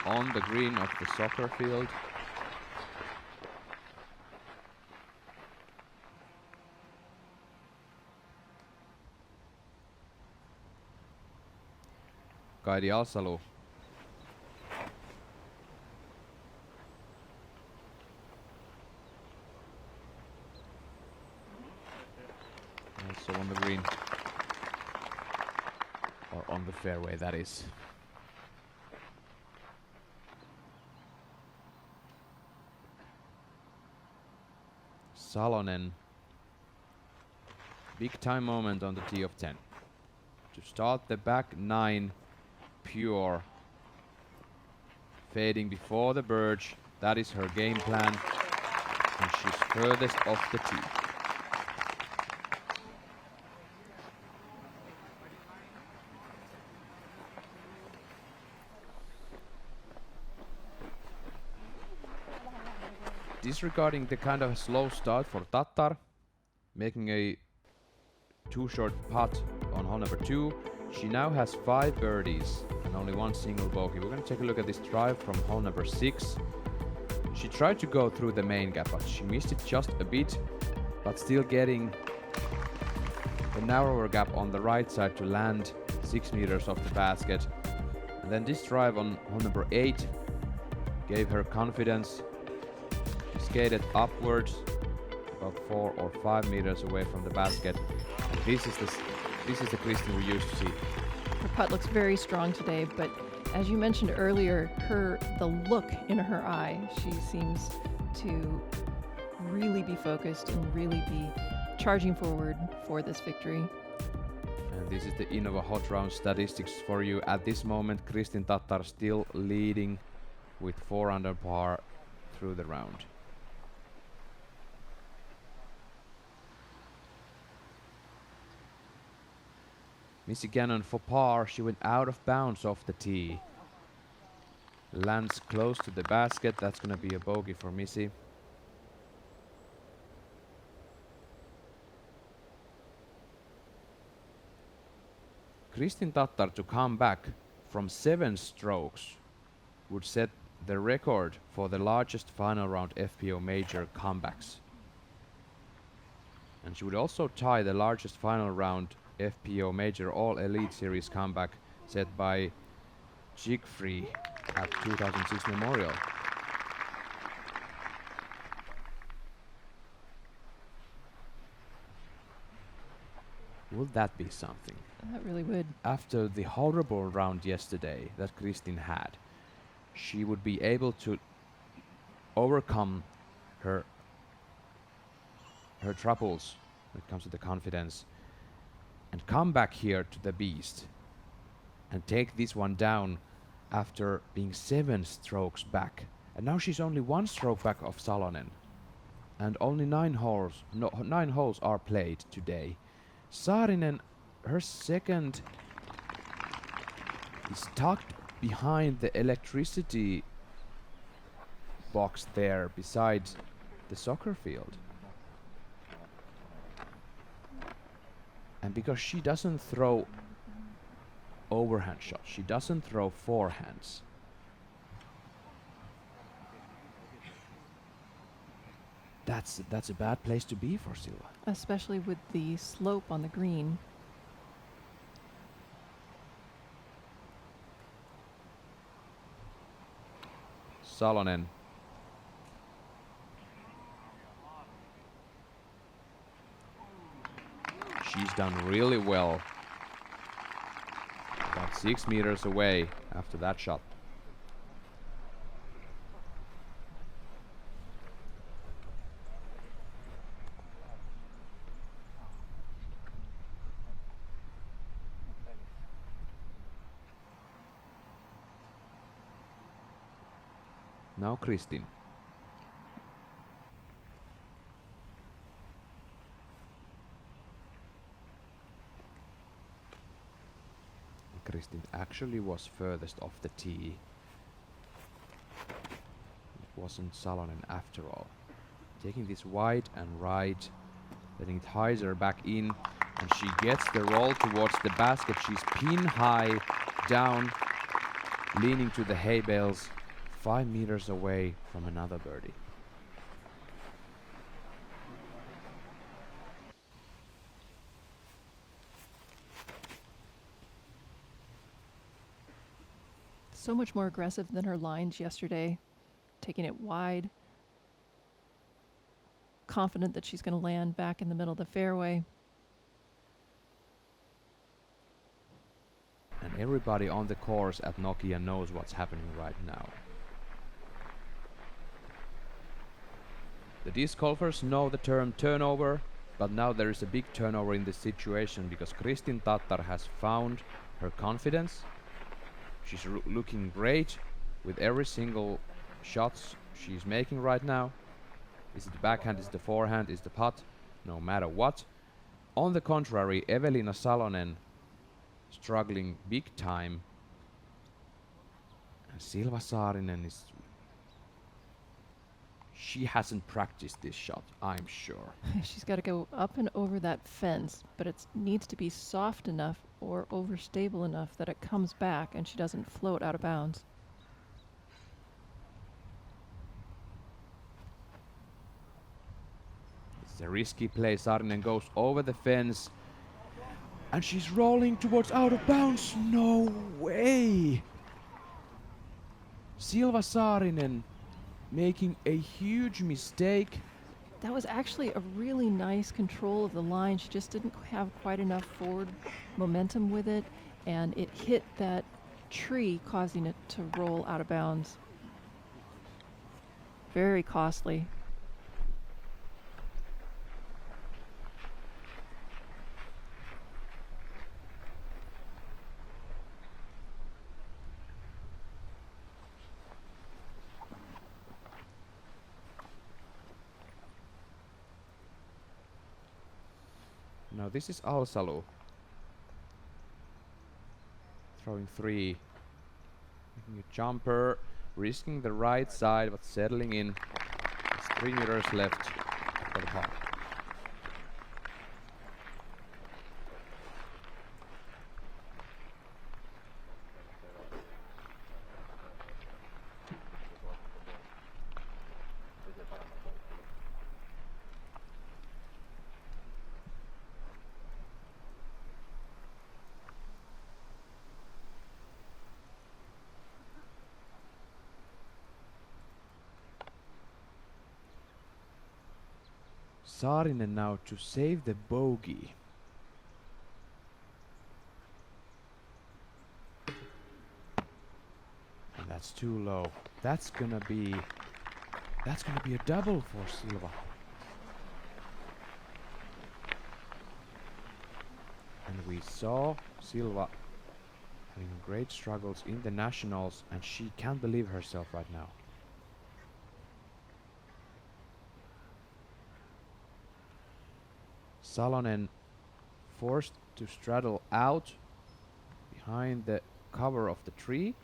on the green of the soccer field. Kaidi Alsalo. Also on the green. Or on the fairway, that is. Salonen. Big time moment on the tee of 10. To start the back 9 pure. Fading before the birch. That is her game plan. And she's furthest off the tee. Disregarding the kind of slow start for Tattar, making a 2 short putt on hole number 2. She now has 5 birdies and only 1 single bogey. We're going to take a look at this drive from hole number 6. She tried to go through the main gap, but she missed it just a bit, but still getting the narrower gap on the right side to land 6 meters off the basket. And then this drive on hole number 8 gave her confidence. She skated upwards about 4 or 5 meters away from the basket. And this is the Kristin we used to see. Her putt looks very strong today, but as you mentioned earlier, the look in her eye, she seems to really be focused and really be charging forward for this victory. And this is the Innova Hot Round statistics for you. At this moment, Kristin Tattar still leading with 4 under par through the round. Missy Gannon for par. She went out of bounds off the tee. Lands close to the basket. That's going to be a bogey for Missy. Kristin Tattar to come back from 7 strokes would set the record for the largest final round FPO major comebacks. And she would also tie the largest final round FPO major All Elite Series comeback set by Jigfree at 2006 Memorial. Would that be something? That really would. After the horrible round yesterday that Kristin had, she would be able to overcome her troubles when it comes to the confidence and come back here to the beast and take this one down after being 7 strokes back. And now she's only 1 stroke back of Salonen. And only 9 holes are played today. Saarinen, her second is tucked behind the electricity box there beside the soccer field. And because she doesn't throw overhand shots, she doesn't throw forehands. That's a bad place to be for Silva. Especially with the slope on the green. Salonen. She's done really well. About 6 meters away after that shot. Now Kristin. Kristin actually was furthest off the tee. It wasn't Salonen after all. Taking this wide and right, letting it hyzer back in, and she gets the roll towards the basket. She's pin high down, leaning to the hay bales, 5 meters away from another birdie. So much more aggressive than her lines yesterday, taking it wide. Confident that she's going to land back in the middle of the fairway. And everybody on the course at Nokia knows what's happening right now. The disc golfers know the term turnover, but now there is a big turnover in this situation because Kristin Tattar has found her confidence. She's looking great with every single shots she's making right now. Is it the backhand, is it the forehand, is the putt? No matter what. On the contrary, Evelina Salonen struggling big time. And Silva Saarinen is... She hasn't practiced this shot, I'm sure. She's got to go up and over that fence, but it needs to be soft enough or overstable enough that it comes back and she doesn't float out of bounds. It's a risky play. Saarinen goes over the fence and she's rolling towards out of bounds. No way! Silva Saarinen making a huge mistake. That was actually a really nice control of the line. She just didn't have quite enough forward momentum with it, and it hit that tree, causing it to roll out of bounds. Very costly. Now this is Alsalu. Throwing 3. Making a jumper. Risking the right side but settling in. It's 3 meters left for the par. Saarinen now to save the bogey. That's too low. That's gonna be a double for Silva. And we saw Silva having great struggles in the nationals, and she can't believe herself right now. Salonen forced to straddle out behind the cover of the tree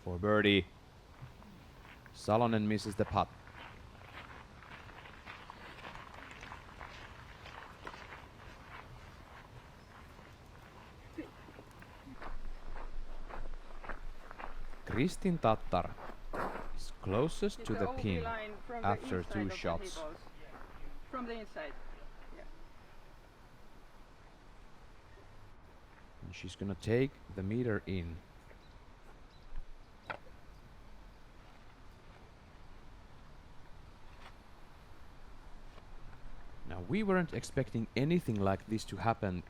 for birdie. Salonen misses the putt. Kristin Tattar is closest to the pin after 2 shots. From the inside. Yeah. And she's gonna take the meter in. Now we weren't expecting anything like this to happen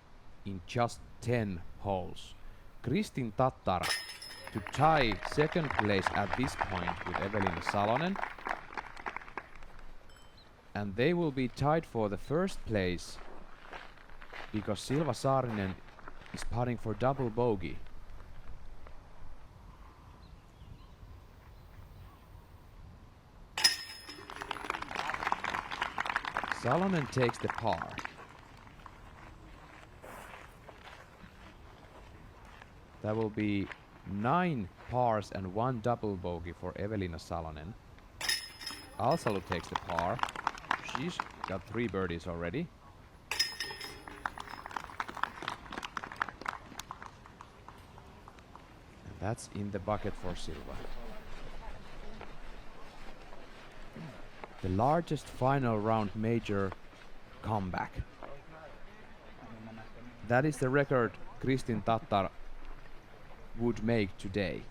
in just 10 holes. Kristin Tattar to tie second place at this point with Evelina Salonen. And they will be tied for the first place because Silva Saarinen is putting for double bogey. Salonen takes the par. That will be 9 pars and 1 double bogey for Evelina Salonen. Alsalo takes the par. She's got 3 birdies already. And that's in the bucket for Silva. The largest final round major comeback. That is the record Kristin Tattar would make today.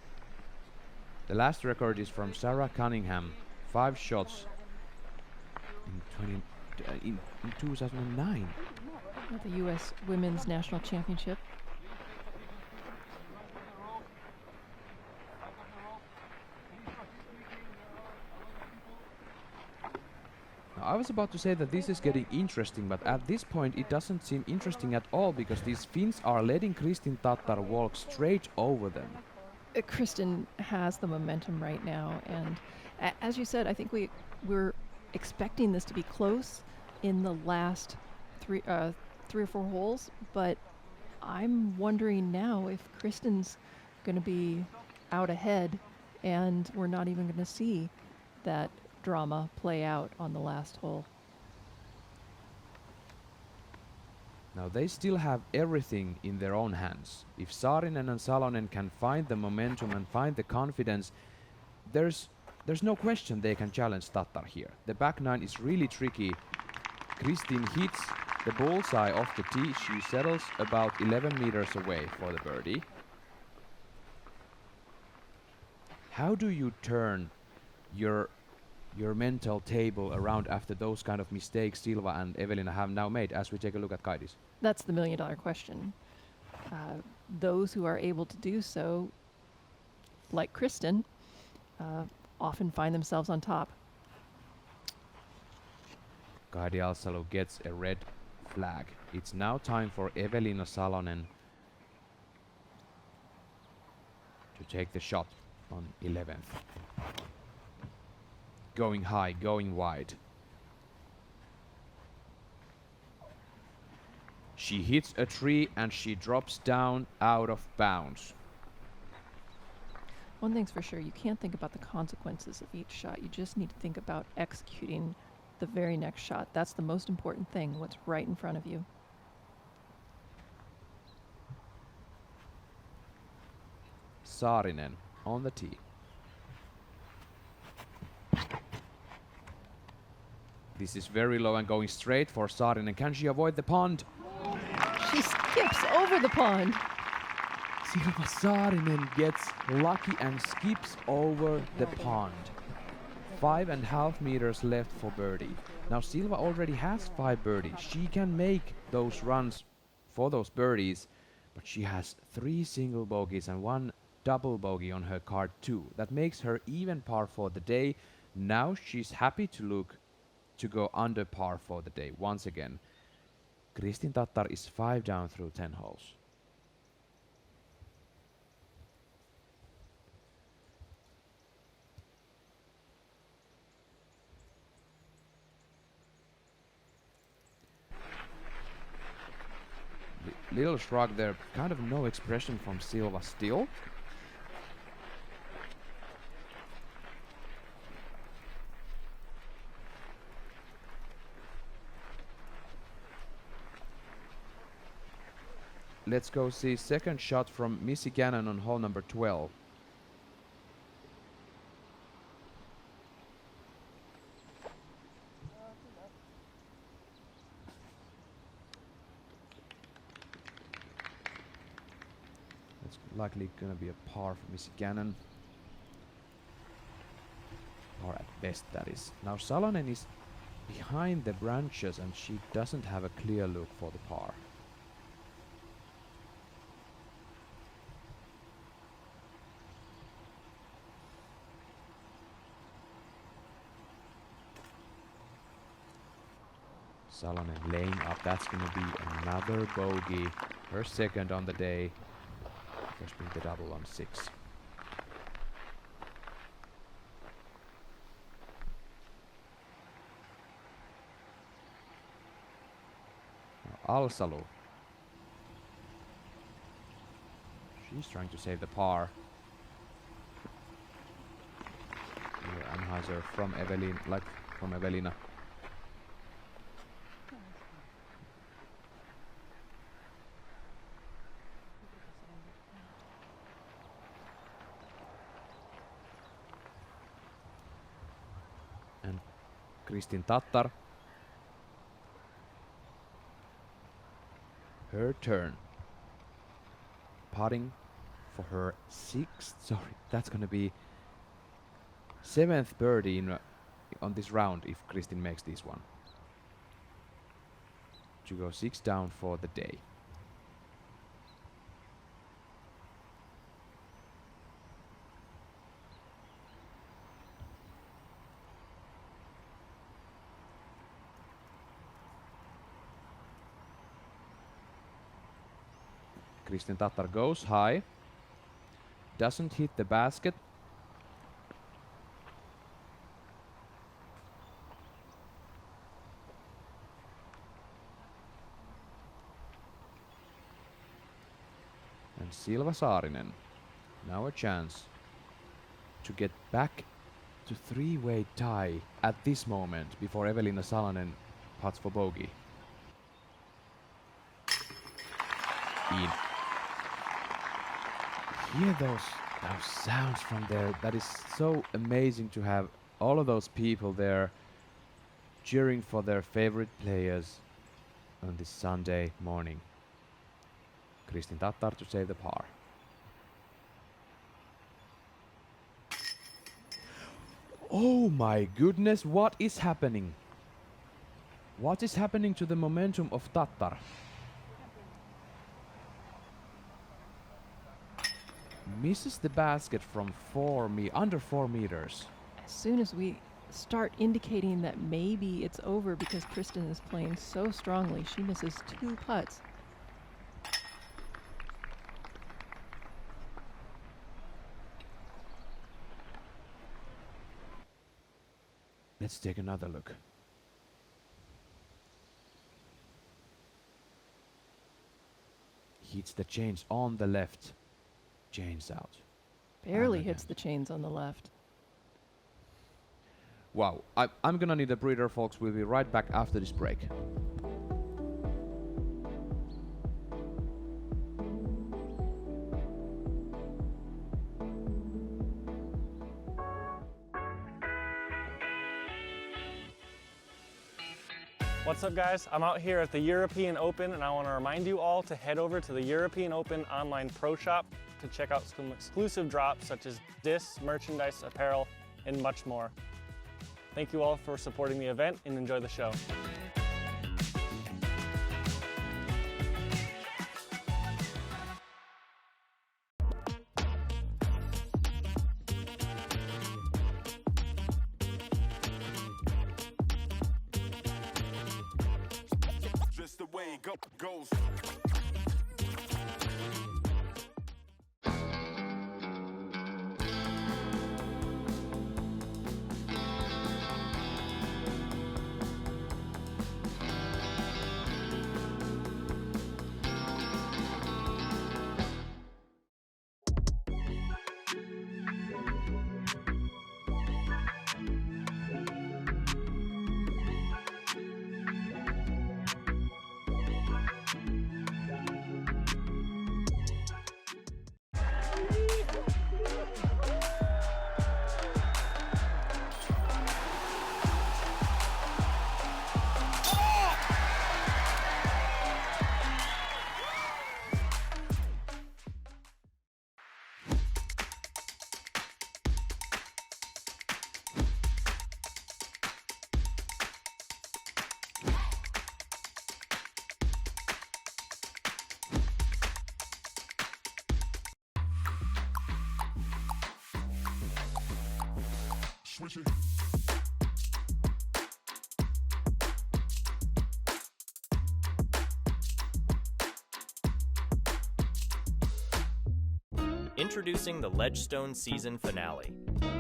The last record is from Sarah Cunningham, 5 shots in 2009. At the U.S. Women's National Championship. Now, I was about to say that this is getting interesting, but at this point it doesn't seem interesting at all because these Finns are letting Kristin Tattar walk straight over them. Kristin has the momentum right now, and as you said, I think we're expecting this to be close in the last 3 or 4 holes, but I'm wondering now if Kristin's going to be out ahead and we're not even going to see that drama play out on the last hole. Now they still have everything in their own hands. If Saarinen and Salonen can find the momentum and find the confidence, there's no question they can challenge Tattar here. The back 9 is really tricky. Kristin hits the bullseye off the tee. She settles about 11 meters away for the birdie. How do you turn your mental table around after those kind of mistakes Silva and Evelina have now made as we take a look at Kaidis? That's the million-dollar question. Those who are able to do so, like Kristin, often find themselves on top. Kaidi Alsalo gets a red flag. It's now time for Evelina Salonen to take the shot on 11th. Going high, going wide. She hits a tree and she drops down out of bounds. One thing's for sure, you can't think about the consequences of each shot. You just need to think about executing the very next shot. That's the most important thing, what's right in front of you. Saarinen on the tee. This is very low and going straight for Saarinen. Can she avoid the pond? She skips over the pond. Silva Saarinen gets lucky and skips over the pond. 5.5 meters left for birdie. Now Silva already has 5 birdies. She can make those runs for those birdies, But she has 3 single bogeys and 1 double bogey on her card too. That makes her even par for the day. Now she's happy to go under par for the day once again. Kristin Tattar is 5 down through 10 holes. Little shrug there, kind of no expression from Silva still. Let's go see second shot from Missy Gannon on hole number 12. That's likely gonna be a par for Missy Gannon. Or at best, that is. Now Salonen is behind the branches and she doesn't have a clear look for the par. Salonen laying up, that's gonna be another bogey. Her second on the day. First being the double on 6. Now Alsalu. She's trying to save the par. Here Anheuser from Evelina. Kristin Tattar. Her turn. Putting for her 6th, that's gonna be 7th birdie on this round if Kristin makes this one. To go 6 down for the day. Kristin Tattar goes high, doesn't hit the basket. And Silva Saarinen, now a chance to get back to 3-way tie at this moment before Evelina Salonen putts for bogey. In. Hear those sounds from there. That is so amazing to have all of those people there cheering for their favorite players on this Sunday morning. Kristin Tattar to save the par. Oh my goodness, what is happening? What is happening to the momentum of Tattar? Misses the basket from under 4 meters. As soon as we start indicating that maybe it's over because Kristin is playing so strongly, she misses 2 putts. Let's take another look. Hits the chains on the left. Chains out. Barely hits the chains on the left. Wow, I'm gonna need a breather, folks. We'll be right back after this break. What's up, guys? I'm out here at the European Open, and I want to remind you all to head over to the European Open online pro shop to check out some exclusive drops such as discs, merchandise, apparel, and much more. Thank you all for supporting the event, and enjoy the show. goes. Switch it. Introducing the Ledgestone season finale.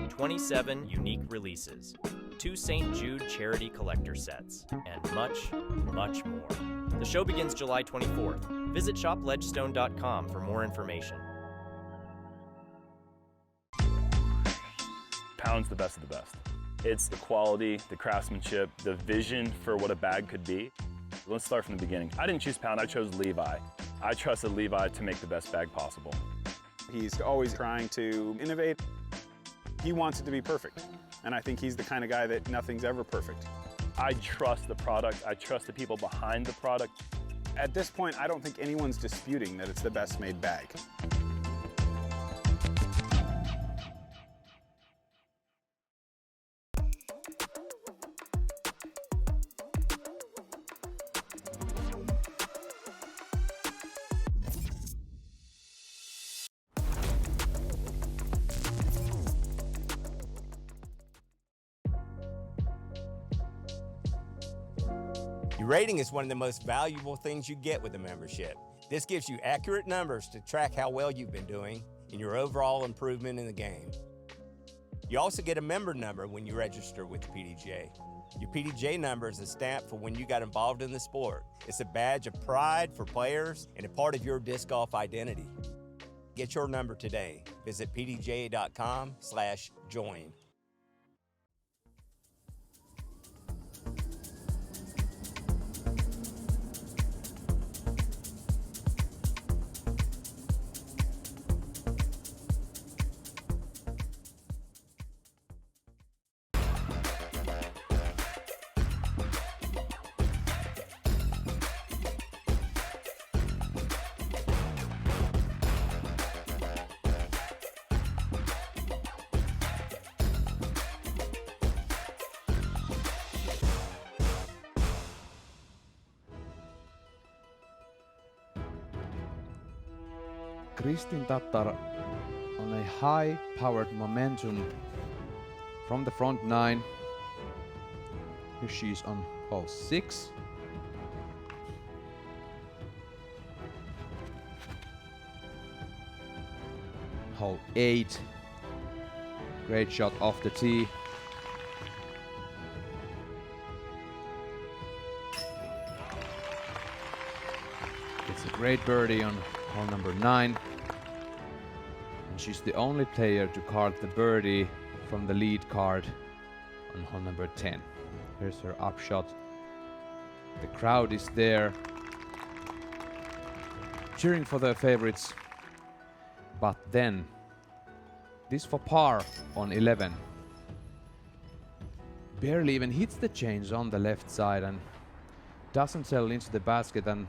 27 unique releases, 2 St. Jude charity collector sets, and much, much more. The show begins July 24th. Visit shopledgestone.com for more information. Pound's the best of the best. It's the quality, the craftsmanship, the vision for what a bag could be. Let's start from the beginning. I didn't choose Pound, I chose Levi. I trusted Levi to make the best bag possible. He's always trying to innovate. He wants it to be perfect. And I think he's the kind of guy that nothing's ever perfect. I trust the product, I trust the people behind the product. At this point, I don't think anyone's disputing that it's the best made bag. Your rating is one of the most valuable things you get with a membership. This gives you accurate numbers to track how well you've been doing and your overall improvement in the game. You also get a member number when you register with the PDGA. Your PDGA number is a stamp for when you got involved in the sport. It's a badge of pride for players and a part of your disc golf identity. Get your number today. Visit pdga.com/join. Kristin Tattar on a high-powered momentum from the front 9. Here she's on hole 6. Hole 8. Great shot off the tee. It's a great birdie on hole number 9. And she's the only player to card the birdie from the lead card on hole number 10. Here's her upshot. The crowd is there cheering for their favorites. But then this for par on 11. Barely even hits the chains on the left side and doesn't settle into the basket. And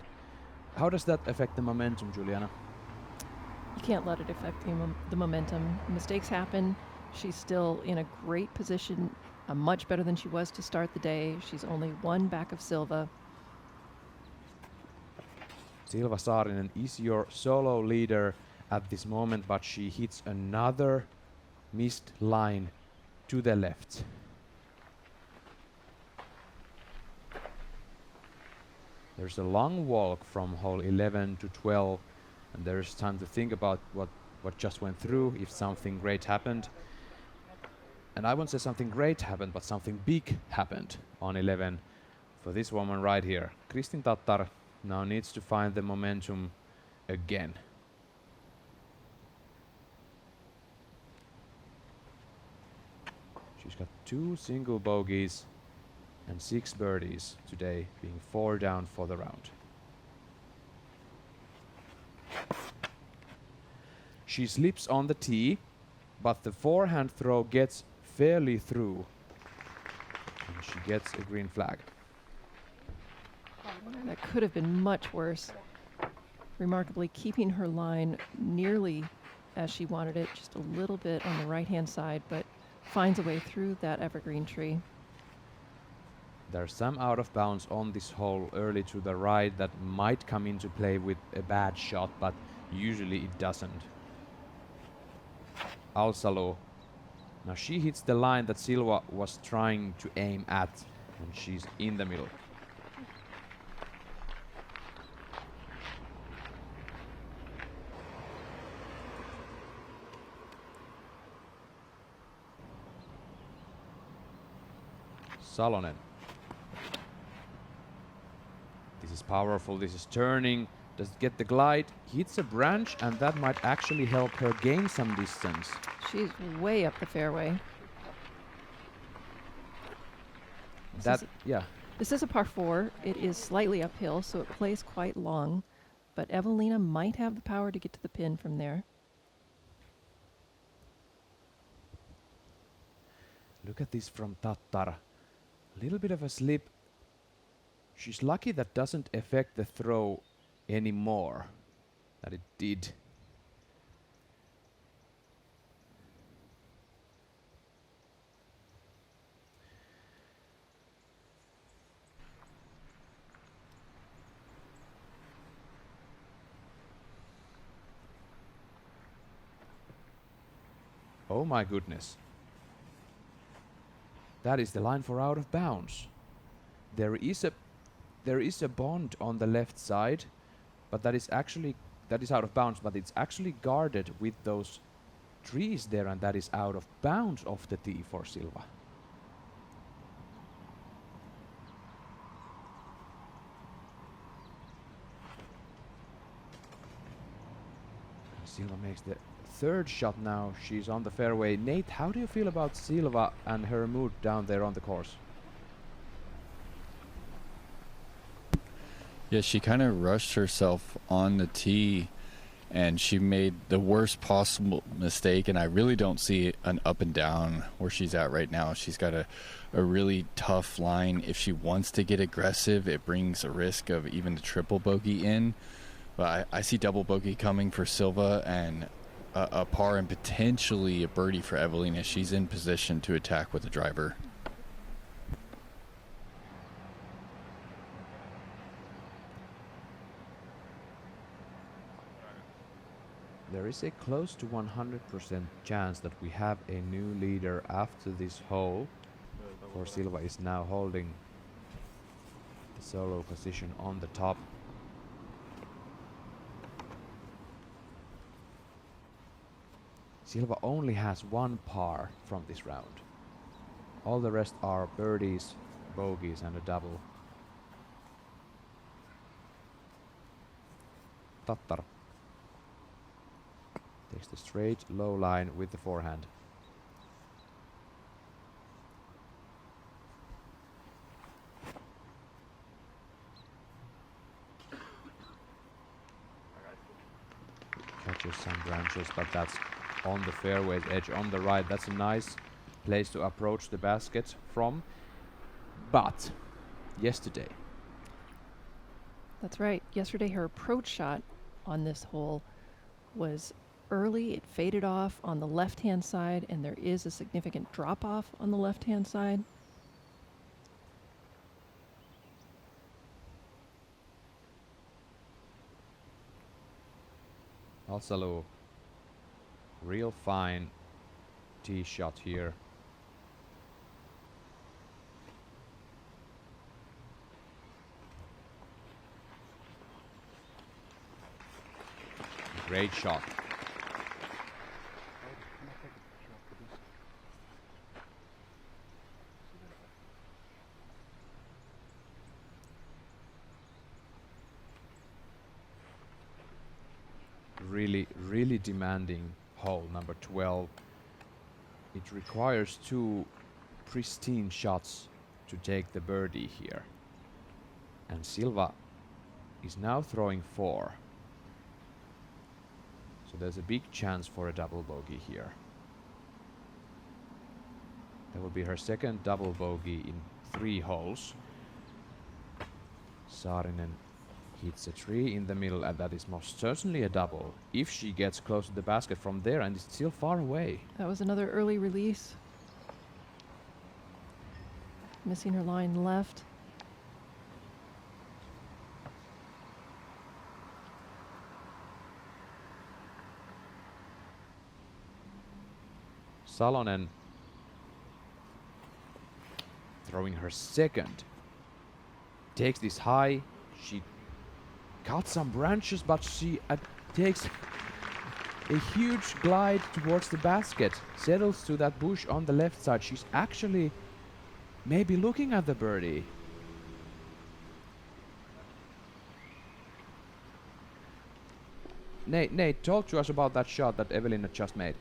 how does that affect the momentum, Juliana? You can't let it affect the momentum. Mistakes happen. She's still in a great position, much better than she was to start the day. She's only 1 back of Silva. Silva Saarinen is your solo leader at this moment, but she hits another missed line to the left. There's a long walk from hole 11 to 12, and there's time to think about what just went through, if something great happened. And I won't say something great happened, but something big happened on 11 for this woman right here. Kristin Tattar now needs to find the momentum again. She's got 2 single bogeys and 6 birdies today, being 4 down for the round. She slips on the tee, but the forehand throw gets fairly through, and she gets a green flag. That could have been much worse. Remarkably, keeping her line nearly as she wanted it, just a little bit on the right-hand side, but finds a way through that evergreen tree. There's some out of bounds on this hole early to the right that might come into play with a bad shot, but usually it doesn't. Alsalo. Now she hits the line that Silva was trying to aim at, and she's in the middle. Salonen. This is powerful, this is turning, does it get the glide, hits a branch, and that might actually help her gain some distance. She's way up the fairway. This is a par 4. It is slightly uphill, so it plays quite long, but Evelina might have the power to get to the pin from there. Look at this from Tattar. A little bit of a slip. She's lucky that doesn't affect the throw anymore that it did. Oh my goodness. That is the line for out of bounds. There is a bond on the left side, but that is out of bounds, but it's actually guarded with those trees there, and that is out of bounds off the tee for Silva. Silva makes the 3rd shot now. She's on the fairway. Nate, how do you feel about Silva and her mood down there on the course? Yeah, she kind of rushed herself on the tee, and she made the worst possible mistake, and I really don't see an up and down where she's at right now. She's got a really tough line. If she wants to get aggressive, it brings a risk of even a triple bogey in. But I see double bogey coming for Silva, and a par and potentially a birdie for Evelina. She's in position to attack with the driver. There is a close to 100% chance that we have a new leader after this hole, for Silva is now holding the solo position on the top. Silva only has 1 par from this round. All the rest are birdies, bogeys, and a double. Tattar takes the straight low line with the forehand. Catches some branches, but that's on the fairway edge on the right. That's a nice place to approach the basket from. But yesterday. That's right. Yesterday her approach shot on this hole was early. It faded off on the left-hand side, and there is a significant drop-off on the left-hand side. Also, real fine tee shot here. Great shot. Really demanding hole number 12. It requires 2 pristine shots to take the birdie here. And Silva is now throwing 4. So there's a big chance for a double bogey here. That will be her second double bogey in 3 holes. Saarinen hits a tree in the middle, and that is most certainly a double if she gets close to the basket from there, and it's still far away. That was another early release. Missing her line left. Salonen throwing her second. Takes this high. She cut some branches, but she takes a huge glide towards the basket. Settles to that bush on the left side. She's actually maybe looking at the birdie. Nate, talk to us about that shot that Evelina just made.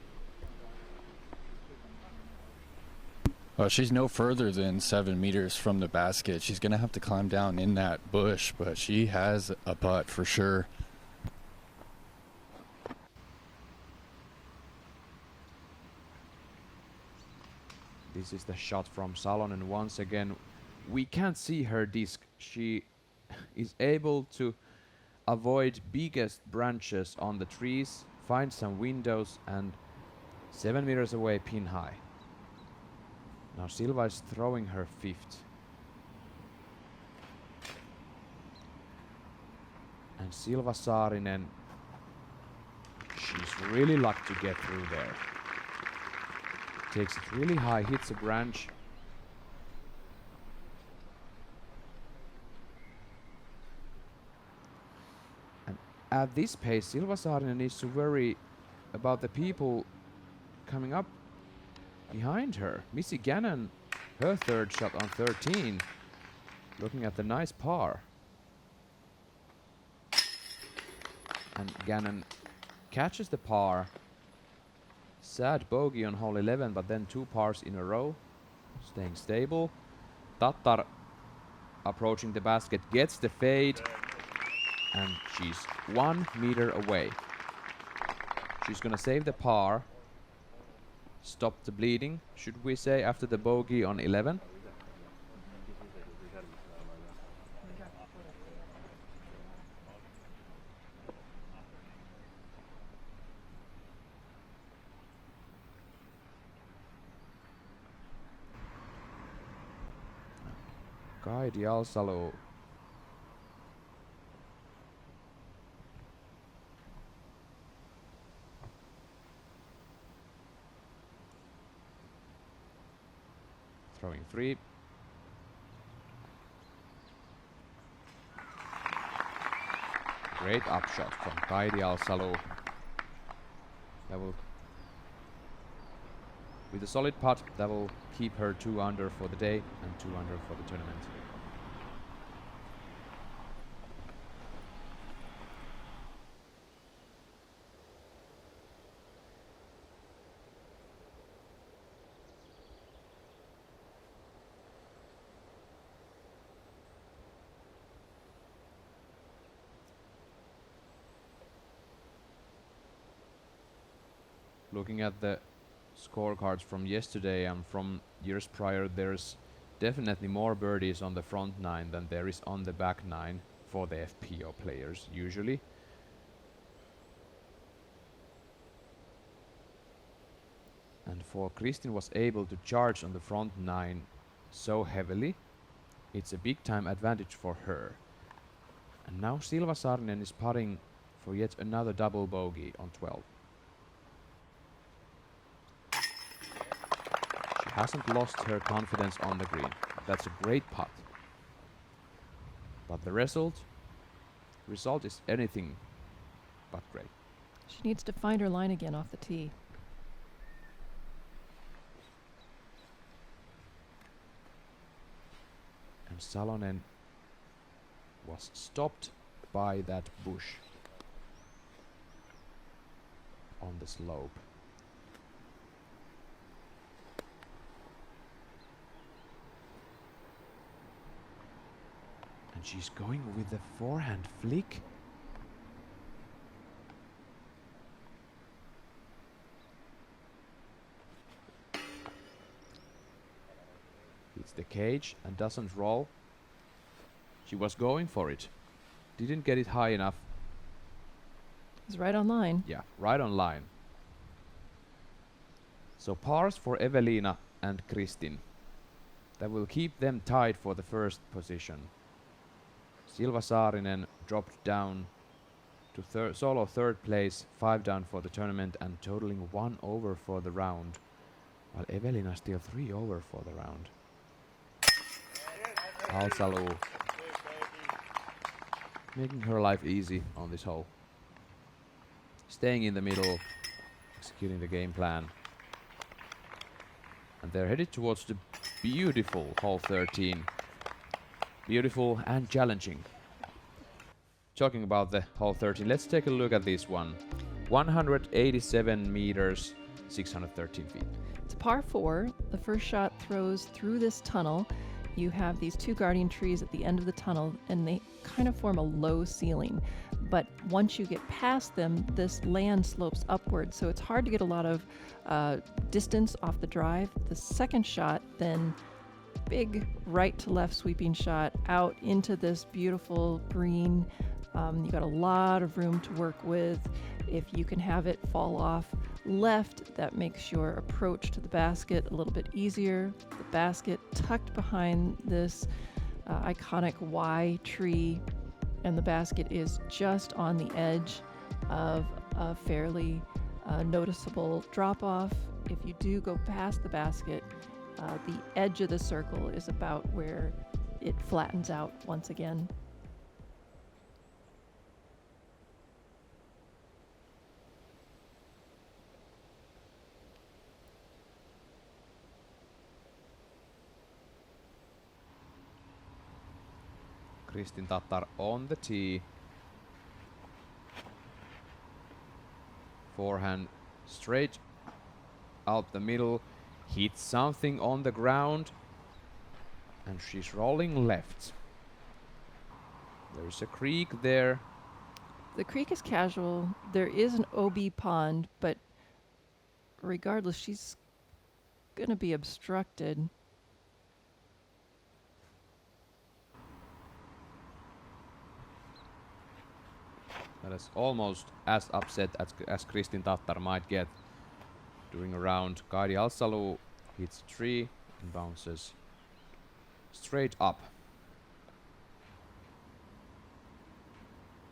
Well, she's no further than 7 meters from the basket. She's going to have to climb down in that bush, but she has a putt for sure. This is the shot from Salonen once again. We can't see her disc. She is able to avoid biggest branches on the trees, find some windows, and 7 meters away, pin high. Now Silva is throwing her 5th. And Silva Saarinen, she's really lucky to get through there. Takes it really high, hits a branch. And at this pace, Silva Saarinen needs to worry about the people coming up behind her. Missy Gannon, her 3rd shot on 13. Looking at the nice par. And Gannon catches the par. Sad bogey on hole 11, but then 2 pars in a row. Staying stable. Tattar approaching the basket, gets the fade. And she's 1 meter away. She's gonna save the par. Stop the bleeding, should we say, after the bogey on 11. Kai Dialsalo throwing 3. Great upshot from Kai Dialsalo. That will, with a solid putt, that will keep her 2 under for the day and 2 under for the tournament. Looking at the scorecards from yesterday and from years prior, there's definitely more birdies on the front 9 than there is on the back 9 for the FPO players usually. And for Kristin was able to charge on the front 9 so heavily, it's a big time advantage for her. And now Silva Saarinen is putting for yet another double bogey on 12. Hasn't lost her confidence on the green. That's a great putt. But the result is anything but great. She needs to find her line again off the tee. And Salonen was stopped by that bush on the slope. And she's going with the forehand flick. Hits the cage and doesn't roll. She was going for it. Didn't get it high enough. It's right on line. Yeah, right on line. So pars for Evelina and Kristin. That will keep them tied for the first position. Silva Saarinen dropped down to solo third place, 5 down for the tournament and totaling 1 over for the round. While Evelina still 3 over for the round. Alsalu making her life easy on this hole. Staying in the middle, executing the game plan. And they're headed towards the beautiful hole 13. Beautiful and challenging. Talking about the hole 13, let's take a look at this one. 187 meters, 613 feet. It's a par 4. The first shot throws through this tunnel. You have these 2 guardian trees at the end of the tunnel, and they kind of form a low ceiling. But once you get past them, this land slopes upward, so it's hard to get a lot of distance off the drive. The second shot, then big right to left sweeping shot out into this beautiful green. You got a lot of room to work with. If you can have it fall off left, that makes your approach to the basket a little bit easier. The basket tucked behind this iconic Y tree, and the basket is just on the edge of a fairly noticeable drop-off. If you do go past the basket, the edge of the circle is about where it flattens out once again. Kristin Tattar on the tee. Forehand straight out the middle. Hits something on the ground. And she's rolling left. There's a creek there. The creek is casual. There is an OB pond, but regardless, she's going to be obstructed. That is almost as upset as Kristin Tattar might get during a round. Kaidi Alsalu hits a tree and bounces straight up.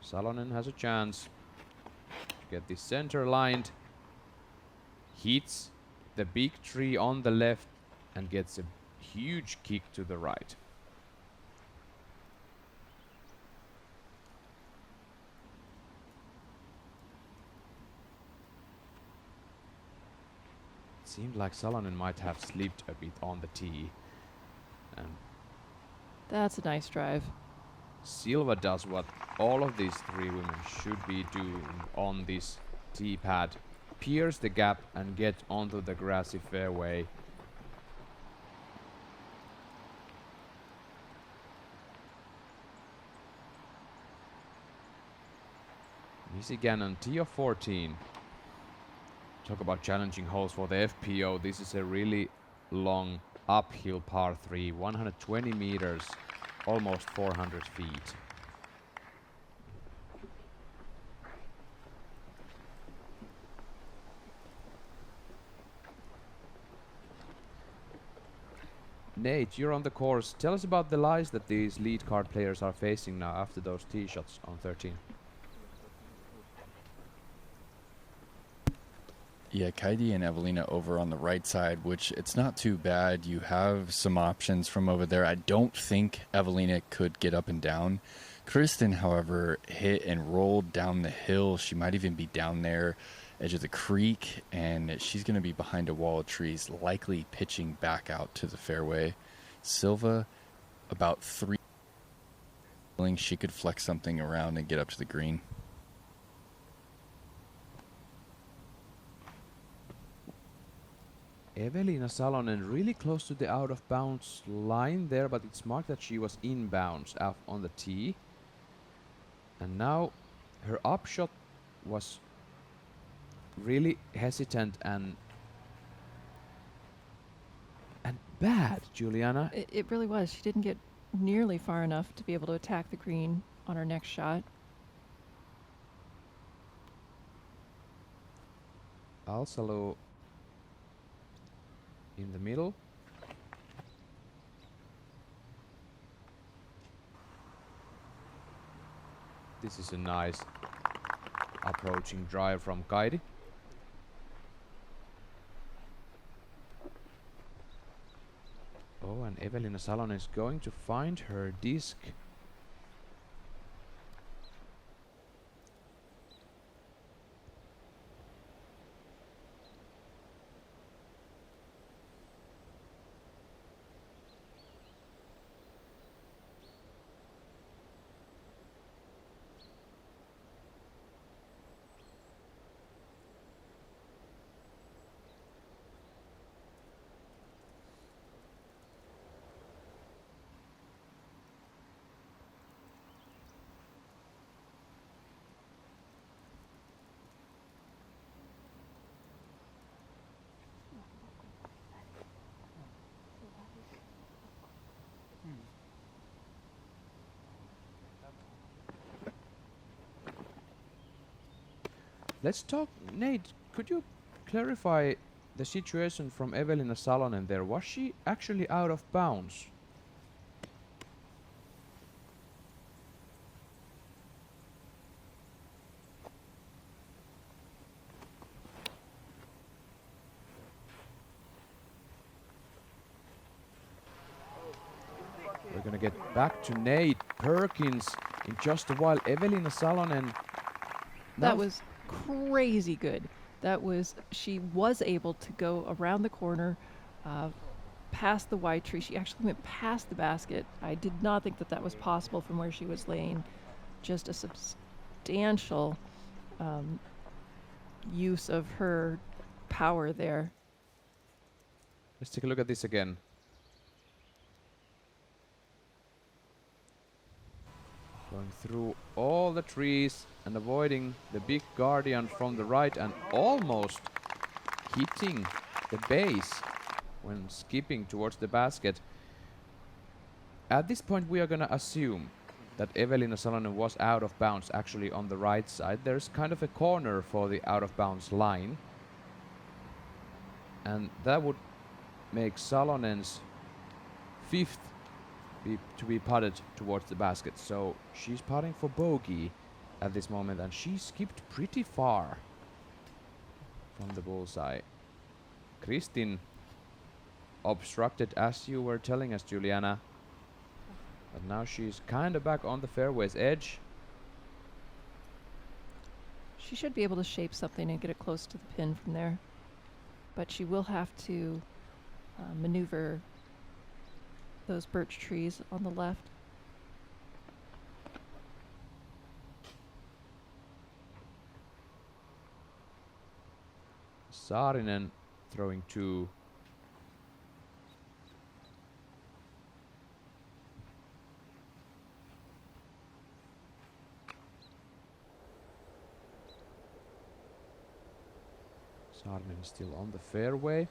Salonen has a chance to get this center lined. Hits the big tree on the left and gets a huge kick to the right. Seemed like Salonen might have slipped a bit on the tee. And that's a nice drive. Silva does what all of these 3 women should be doing on this tee pad. Pierce the gap and get onto the grassy fairway. Missy Gannon, tee of 14. Talk about challenging holes for the FPO. This is a really long uphill par 3, 120 meters, almost 400 feet. Nate, you're on the course. Tell us about the lies that these lead card players are facing now after those tee shots on 13. Yeah, Kaidi and Evelina over on the right side, which it's not too bad. You have some options from over there. I don't think Evelina could get up and down Kristen, however, hit and rolled down the hill. She might even be down there, edge of the creek, and she's going to be behind a wall of trees, likely pitching back out to the fairway. Silva, about 3. She could flex something around and get up to the green. Evelina Salonen really close to the out of bounds line there, but it's marked that she was inbounds out on the tee. And now her upshot was really hesitant and bad, Juliana. It really was. She didn't get nearly far enough to be able to attack the green on her next shot. Alsalo in the middle. This is a nice approaching drive from Kaidi. Oh, and Evelina Salonen is going to find her disc. Let's talk, Nate, could you clarify the situation from Evelina Salonen there? Was she actually out of bounds? We're gonna get back to Nate Perkins in just a while. Evelina Salonen. That was crazy good. She was able to go around the corner, past the white tree. She actually went past the basket. I did not think that was possible from where she was laying. Just a substantial use of her power there. Let's take a look at this again. Going through all the trees and avoiding the big guardian from the right and almost hitting the base when skipping towards the basket. At this point we are going to assume that Evelina Salonen was out of bounds actually on the right side. There's kind of a corner for the out of bounds line. And that would make Salonen's 5th to be putted towards the basket. So she's putting for bogey at this moment, and she skipped pretty far from the bullseye. Kristin obstructed, as you were telling us, Juliana, but now she's kind of back on the fairway's edge. She should be able to shape something and get it close to the pin from there, but she will have to maneuver those birch trees on the left. Saarinen throwing 2. Saarinen is still on the fairway.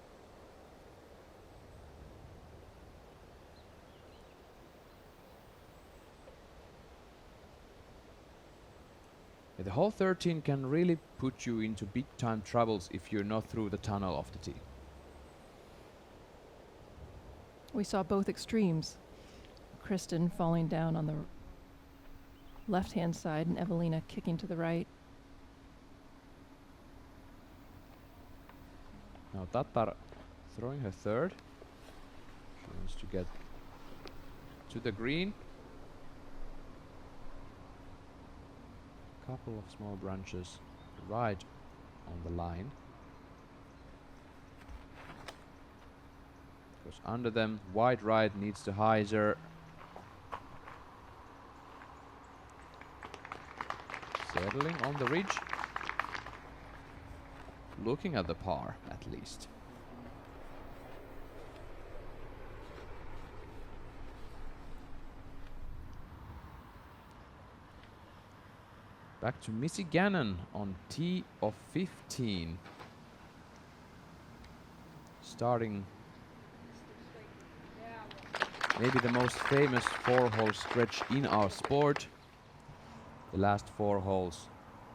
The hole 13 can really put you into big time troubles if you're not through the tunnel of the tee. We saw both extremes. Kristen falling down on the left-hand side and Evelina kicking to the right. Now Tattar throwing her 3rd. She wants to get to the green. couple of small branches right on the line. Goes under them, wide right, needs the hyzer. Settling on the ridge. Looking at the par, at least. Back to Missy Gannon on tee of 15. Starting maybe the most famous 4-hole stretch in our sport. The last 4 holes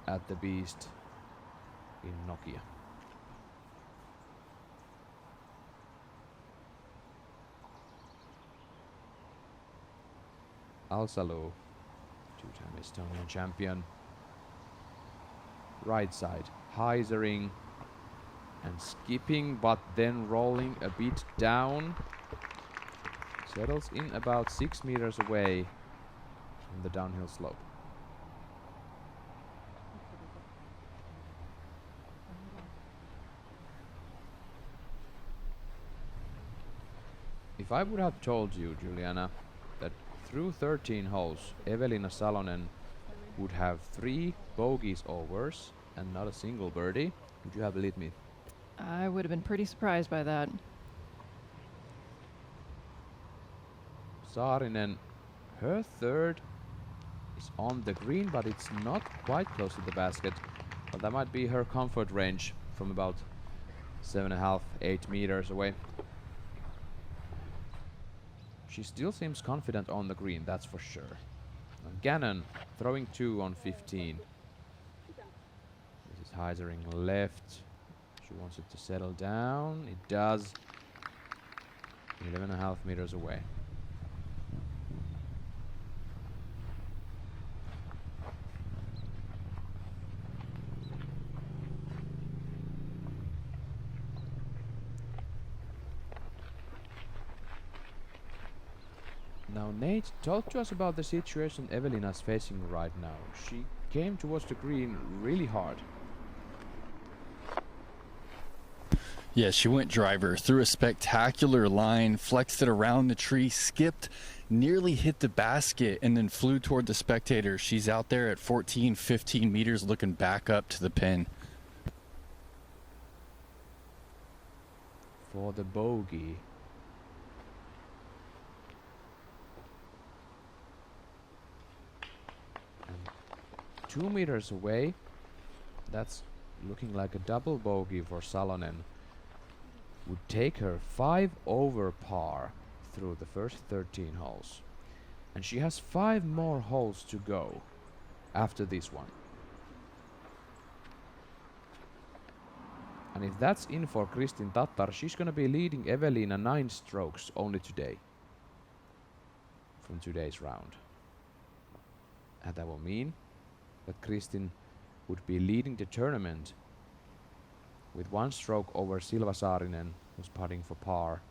at the Beast in Nokia. Alsalu, 2-time Estonian champion. Right side, hyzering and skipping, but then rolling a bit down. Settles in about 6 meters away from the downhill slope. If I would have told you, Juliana, that through 13 holes, Evelina Salonen would have 3 bogeys overs and not a single birdie, would you have believed me? I would have been pretty surprised by that. Saarinen, her third is on the green, but it's not quite close to the basket. But that might be her comfort range from about 7.5, 8 meters away. She still seems confident on the green, that's for sure. And Gannon throwing 2 on 15. This is hyzering left. She wants it to settle down. It does. 11.5 meters away. Now Nate, talk to us about the situation Evelina's facing right now. She came towards the green really hard. Yeah, she went driver, threw a spectacular line, flexed it around the tree, skipped, nearly hit the basket, and then flew toward the spectator. She's out there at 14, 15 meters looking back up to the pin. For the bogey. And 2 meters away, that's looking like a double bogey for Salonen. Would take her 5 over par through the first 13 holes. And she has 5 more holes to go after this one. And if that's in for Kristin Tattar, she's gonna be leading Evelina 9 strokes only today. From today's round. And that will mean that Kristin would be leading the tournament with 1 stroke over Silva Saarinen, who's putting for par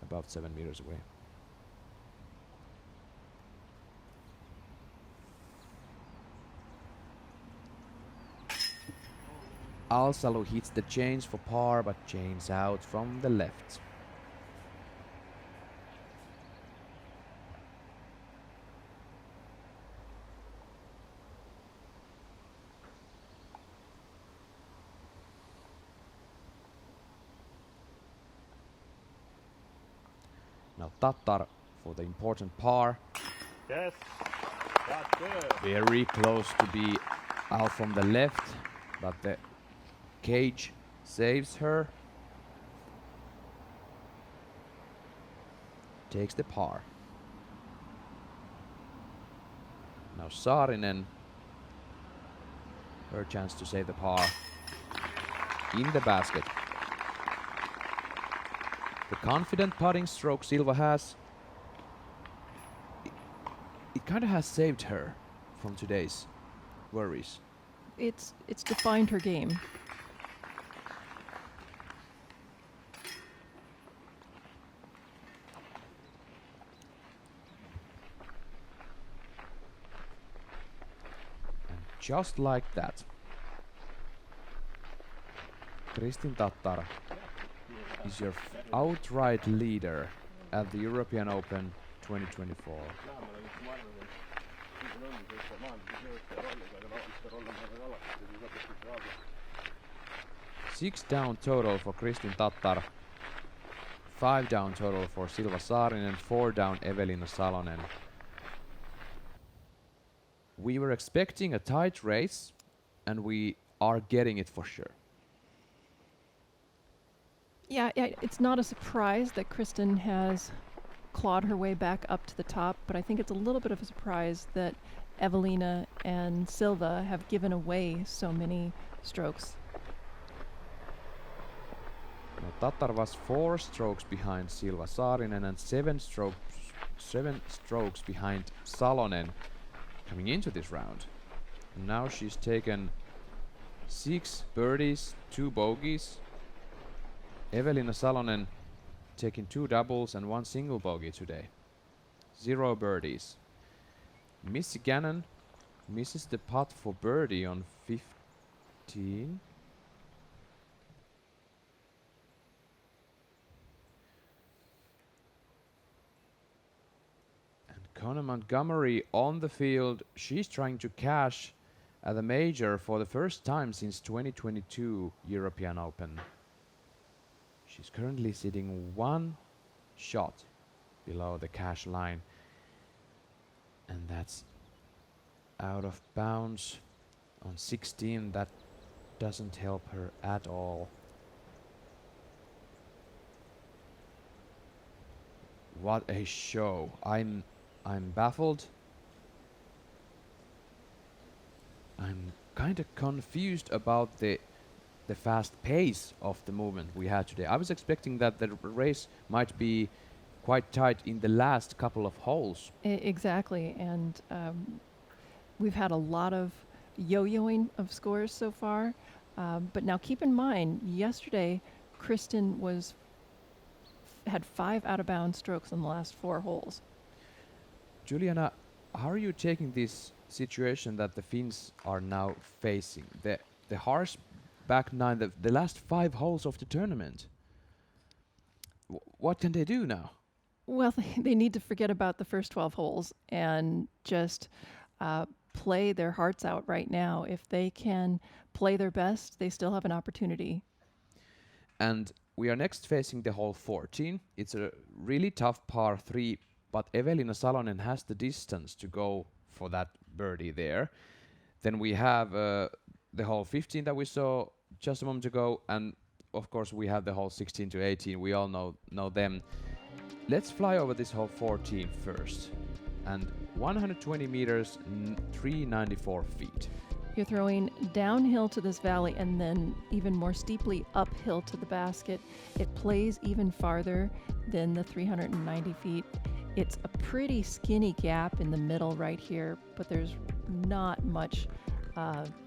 about 7 meters away. Alsalu hits the chains for par, but chains out from the left. Now Tattar for the important par. Yes, that's good. Very close to be out from the left, but the cage saves her. Takes the par. Now Saarinen, her chance to save the par in the basket. The confident putting stroke Silva has, it kind of has saved her from today's worries. It's defined her game. just like that. Kristin Tattar is your outright leader at the European Open 2024. 6 down total for Kristin Tattar, 5 down total for Silva Saarinen, 4 down Evelina Salonen. We were expecting a tight race, and we are getting it for sure. Yeah, it's not a surprise that Kristin has clawed her way back up to the top, but I think it's a little bit of a surprise that Evelina and Silva have given away so many strokes. Now, Tattar was 4 strokes behind Silva Saarinen and 7 strokes behind Salonen coming into this round. And now she's taken 6 birdies, 2 bogeys. Evelina Salonen taking 2 doubles and 1 single bogey today. 0 birdies. Missy Gannon misses the putt for birdie on 15. Connor Montgomery on the field. She's trying to cash at the major for the first time since 2022 European Open. She's currently sitting 1 shot below the cash line. And that's out of bounds on 16. That doesn't help her at all. What a show. I'm baffled. I'm kind of confused about the fast pace of the movement we had today. I was expecting that the race might be quite tight in the last couple of holes. Exactly, and we've had a lot of yo-yoing of scores so far. But now keep in mind, yesterday Kristin had 5 out-of-bounds strokes in the last 4 holes. Juliana, how are you taking this situation that the Finns are now facing? The harsh back 9, the last 5 holes of the tournament. What can they do now? Well, they need to forget about the first 12 holes and just play their hearts out right now. If they can play their best, they still have an opportunity. And we are next facing the hole 14. It's a really tough par 3, but Evelina Salonen has the distance to go for that birdie there. Then we have the hole 15 that we saw just a moment ago, and of course we have the hole 16 to 18. We all know them. Let's fly over this hole 14 first. And 120 meters, 394 feet. You're throwing downhill to this valley and then even more steeply uphill to the basket. It plays even farther than the 390 feet. It's a pretty skinny gap in the middle right here, but there's not much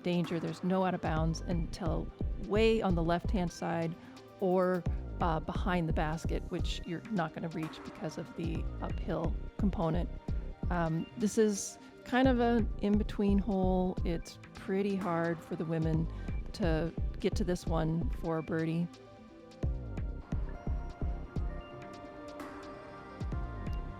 danger. There's no out of bounds until way on the left-hand side or behind the basket, which you're not going to reach because of the uphill component. This is kind of an in-between hole. It's pretty hard for the women to get to this one for a birdie.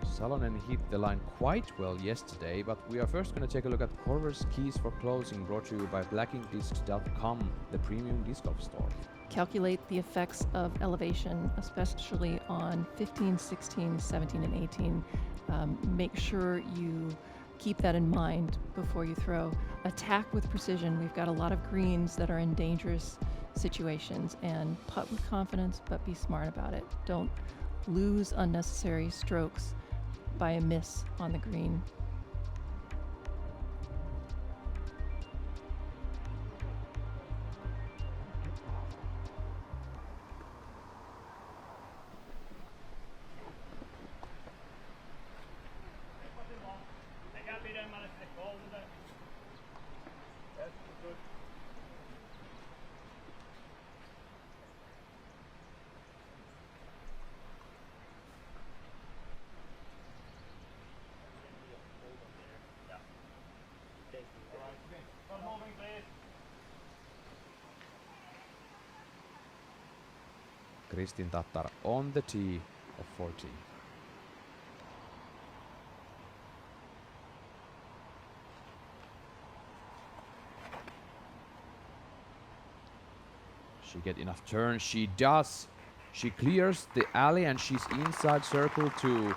Salonen hit the line quite well yesterday, but we are first going to take a look at Corver's keys for closing, brought to you by blackinkdiscs.com, the premium disc golf store. Calculate the effects of elevation, especially on 15, 16, 17, and 18. Make sure you keep that in mind before you throw. Attack with precision. We've got a lot of greens that are in dangerous situations, and putt with confidence, but be smart about it. Don't lose unnecessary strokes by a miss on the green. Kristin Tattar on the tee of 14. She get enough turn? She does. She clears the alley and she's inside circle 2.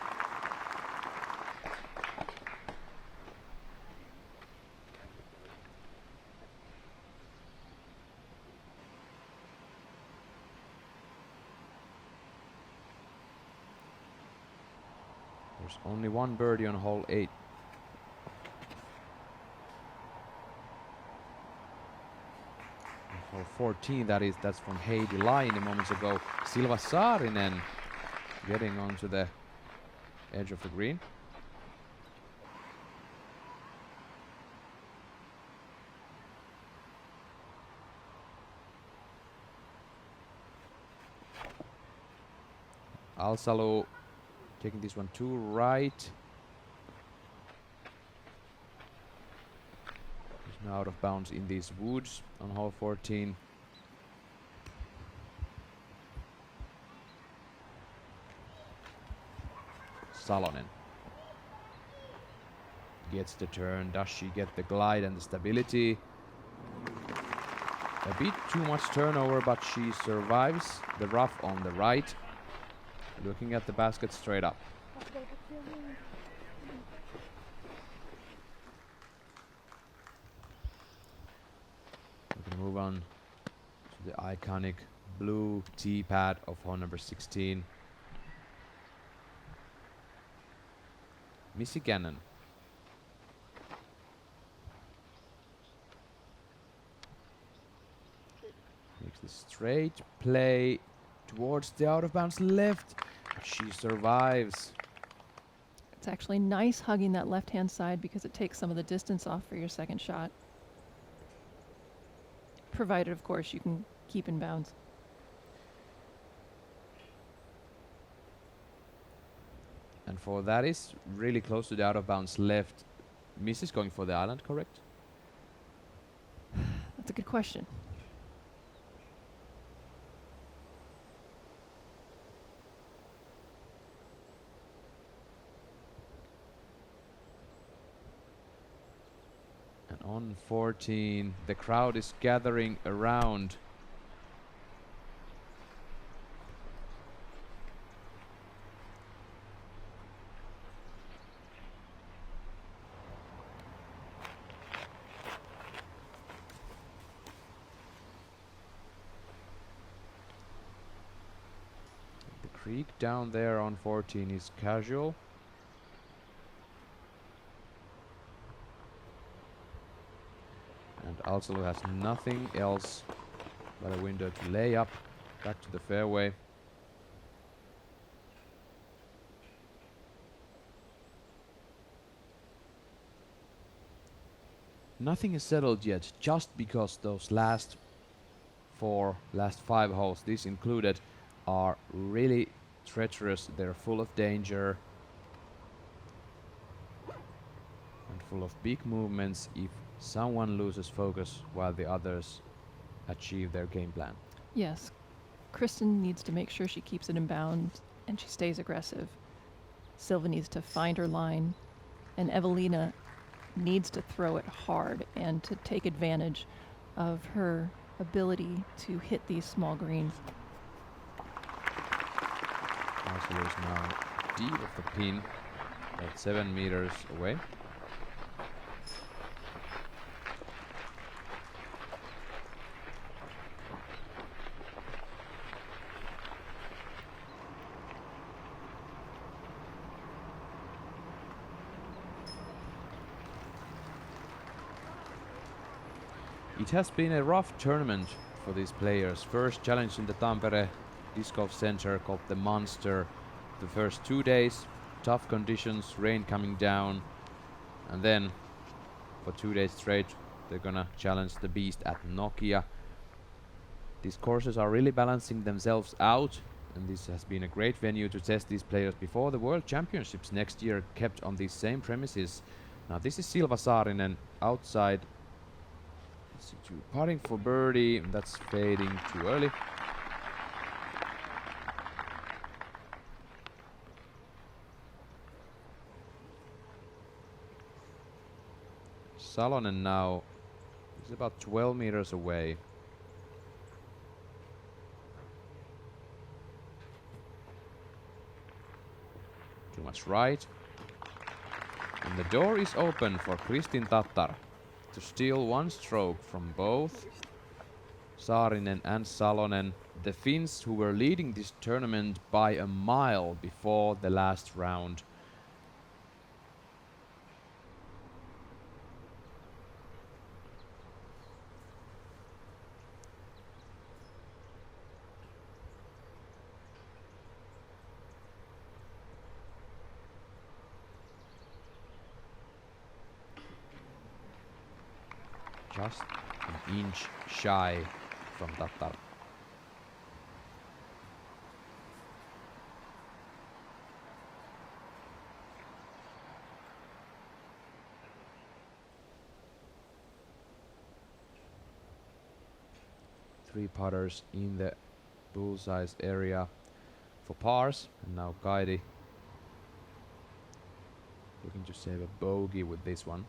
There's only one birdie on hole 8. Hole 14, that's from Heidi Laine moments ago. Silva Saarinen getting onto the edge of the green. Alsalo taking this one to right. He's now out of bounds in these woods on hole 14. Salonen gets the turn. Does she get the glide and the stability? A bit too much turnover, but she survives the rough on the right. Looking at the basket straight up. We can move on to the iconic blue tee pad of hole number 16. Missy Gannon. Makes the straight play towards the out of bounds left. She survives. It's actually nice hugging that left-hand side because it takes some of the distance off for your second shot. Provided, of course, you can keep in bounds. And for that is really close to the out of bounds left. Miss is going for the island, correct? That's a good question. And on 14, the crowd is gathering around. The creek down there on 14 is casual. And Alsalo has nothing else but a window to lay up back to the fairway. Nothing is settled yet, just because those last 5 holes, this included, are really treacherous. They're full of danger and full of big movements if someone loses focus while the others achieve their game plan. Yes, Kristin needs to make sure she keeps it in bounds and she stays aggressive. Silva needs to find her line, and Evelina needs to throw it hard and to take advantage of her ability to hit these small greens. Alsalo is now deep of the pin, about 7 meters away. It has been a rough tournament for these players. First challenge in the Tampere Disc Golf Center called the Monster. The first 2 days, tough conditions, rain coming down, and then for 2 days straight they're gonna challenge the Beast at Nokia. These courses are really balancing themselves out, and this has been a great venue to test these players before the World Championships next year, kept on these same premises. Now this is Silva Saarinen outside. Putting for birdie, that's fading too early. Salonen now is about 12 meters away. Too much right. And the door is open for Kristin Tattar to steal one stroke from both Saarinen and Salonen, the Finns who were leading this tournament by a mile before the last round. Just an inch shy from Tattar. Three putters in the bullseye area for pars, and now Kaidi looking to save a bogey with this one.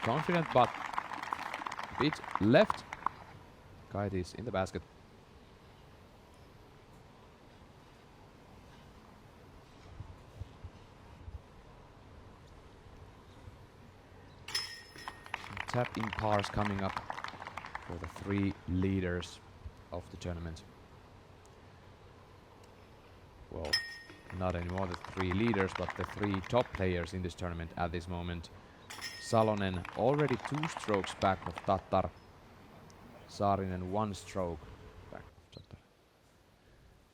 Confident, but a bit left. Kaidi is in the basket. Some tap in pars coming up for the three leaders of the tournament. Well, not anymore the three leaders, but the three top players in this tournament at this moment. Salonen already 2 strokes back of Tattar. Saarinen 1 stroke back of Tattar.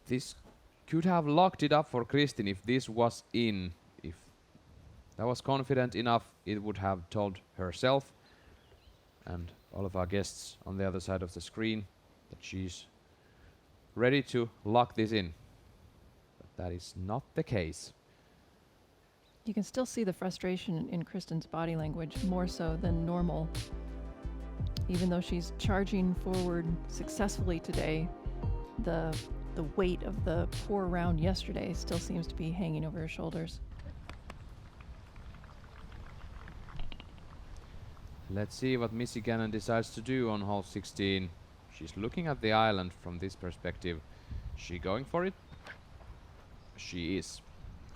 This could have locked it up for Kristin if this was in. If that was confident enough, it would have told herself and all of our guests on the other side of the screen that she's ready to lock this in. But that is not the case. You can still see the frustration in Kristin's body language, more so than normal. Even though she's charging forward successfully today, the weight of the poor round yesterday still seems to be hanging over her shoulders. Let's see what Missy Gannon decides to do on hole 16. She's looking at the island from this perspective. She going for it? She is.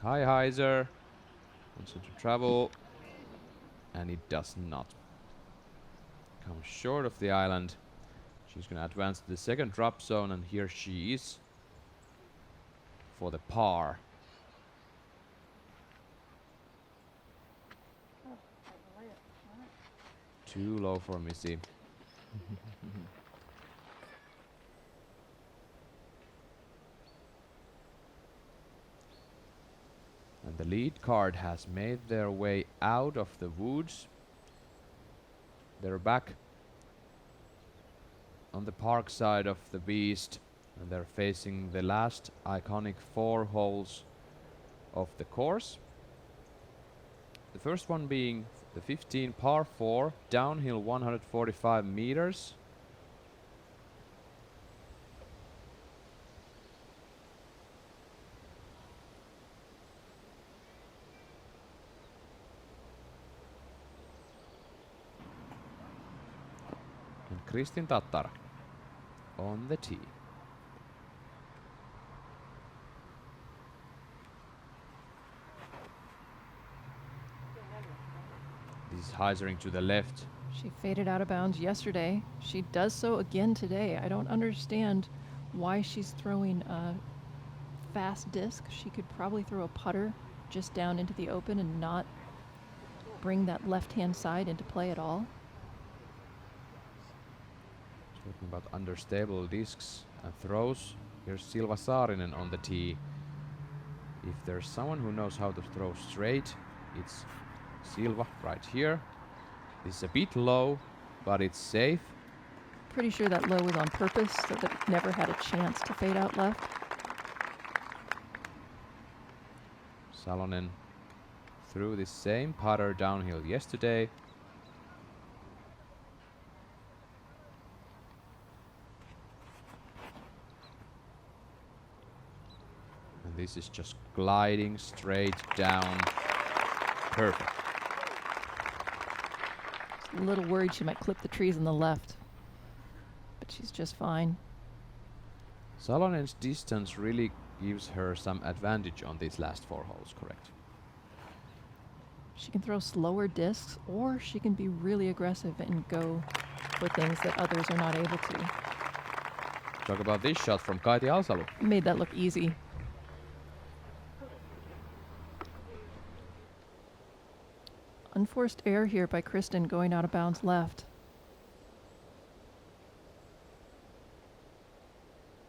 Hi, Heiser. Wants her to travel, and it does not. Comes short of the island. She's going to advance to the second drop zone, and here she is for the par. Too low for Missy. And the lead card has made their way out of the woods. They're back on the park side of the beast, and they're facing the last iconic 4 holes of the course. The first one being the 15 par 4, downhill 145 meters. Kristin Tattar on the tee. This is Heisering to the left. She faded out of bounds yesterday. She does so again today. I don't understand why she's throwing a fast disc. She could probably throw a putter just down into the open and not bring that left-hand side into play at all. Talking about understable discs and throws, here's Silva Saarinen on the tee. If there's someone who knows how to throw straight, it's Silva right here. This is a bit low, but it's safe. Pretty sure that low was on purpose so that it never had a chance to fade out left. Salonen threw the same putter downhill yesterday. this is just gliding straight down. Perfect. Just a little worried she might clip the trees on the left, but she's just fine. Salonen's distance really gives her some advantage on these last 4 holes, correct? She can throw slower discs, or she can be really aggressive and go for things that others are not able to. Talk about this shot from Kaiti Alsalu. Made that look easy. Unforced error here by Kristen going out of bounds left.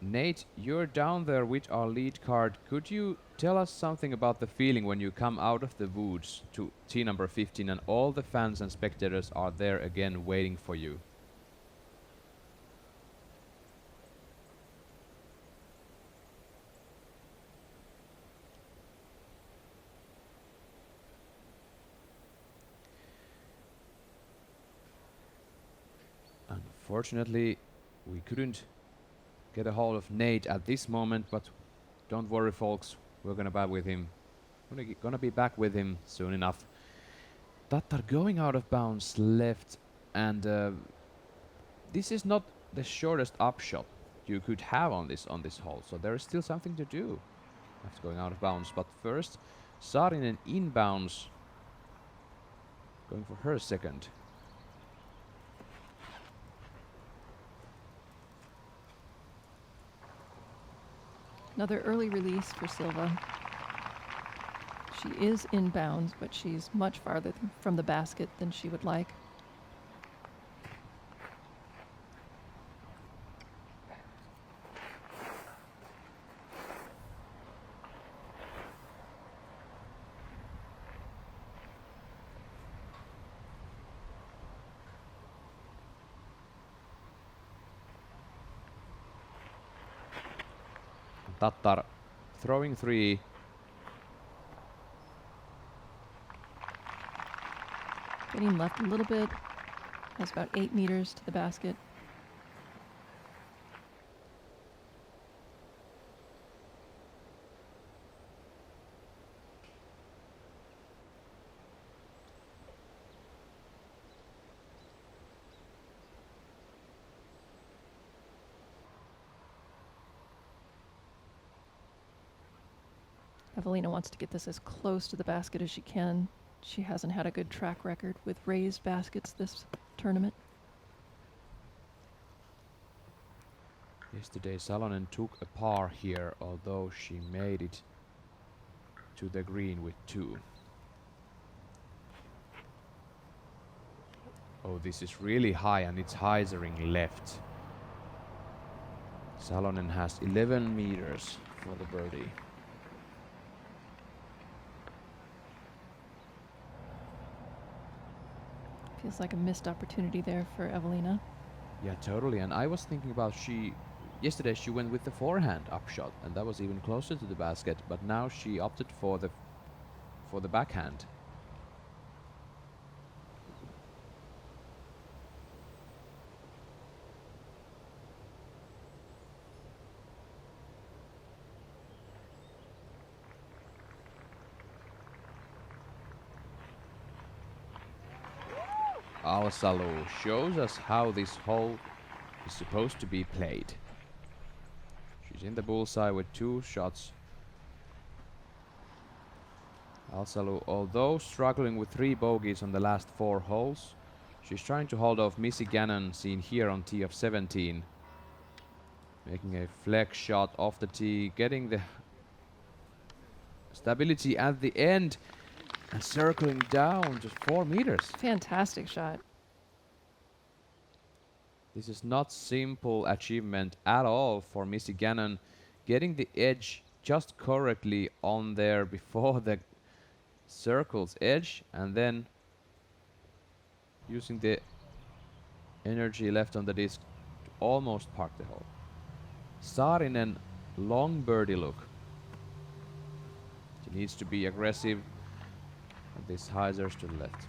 Nate, you're down there with our lead card. Could you tell us something about the feeling when you come out of the woods to tee number 15 and all the fans and spectators are there again waiting for you? Unfortunately, we couldn't get a hold of Nate at this moment, but don't worry, folks. We're gonna gonna be back with him soon enough. Tattar going out of bounds left, and this is not the shortest upshot you could have on this hole, so there is still something to do after going out of bounds. But first, Saarinen inbounds, going for her second. Another early release for Silva. She is inbounds, but she's much farther from the basket than she would like. Tattar throwing 3. Getting left a little bit. Has about 8 meters to the basket. Evelina wants to get this as close to the basket as she can. She hasn't had a good track record with raised baskets this tournament. Yesterday Salonen took a par here, although she made it to the green with 2. Oh, this is really high and it's hyzering left. Salonen has 11 meters for the birdie. Feels like a missed opportunity there for Evelina. Yeah, totally. And I was thinking about yesterday she went with the forehand upshot, and that was even closer to the basket. But now she opted for the backhand. Alsalu shows us how this hole is supposed to be played. She's in the bullseye with 2 shots. Alsalu, although struggling with 3 bogeys on the last 4 holes, she's trying to hold off Missy Gannon, seen here on tee of 17. Making a flex shot off the tee, getting the stability at the end, and circling down just 4 meters. Fantastic shot. This is not simple achievement at all for Missy Gannon. Getting the edge just correctly on there before the circle's edge, and then using the energy left on the disc to almost park the hole. Saarinen, long birdie look. She needs to be aggressive. And this hyzers to the left.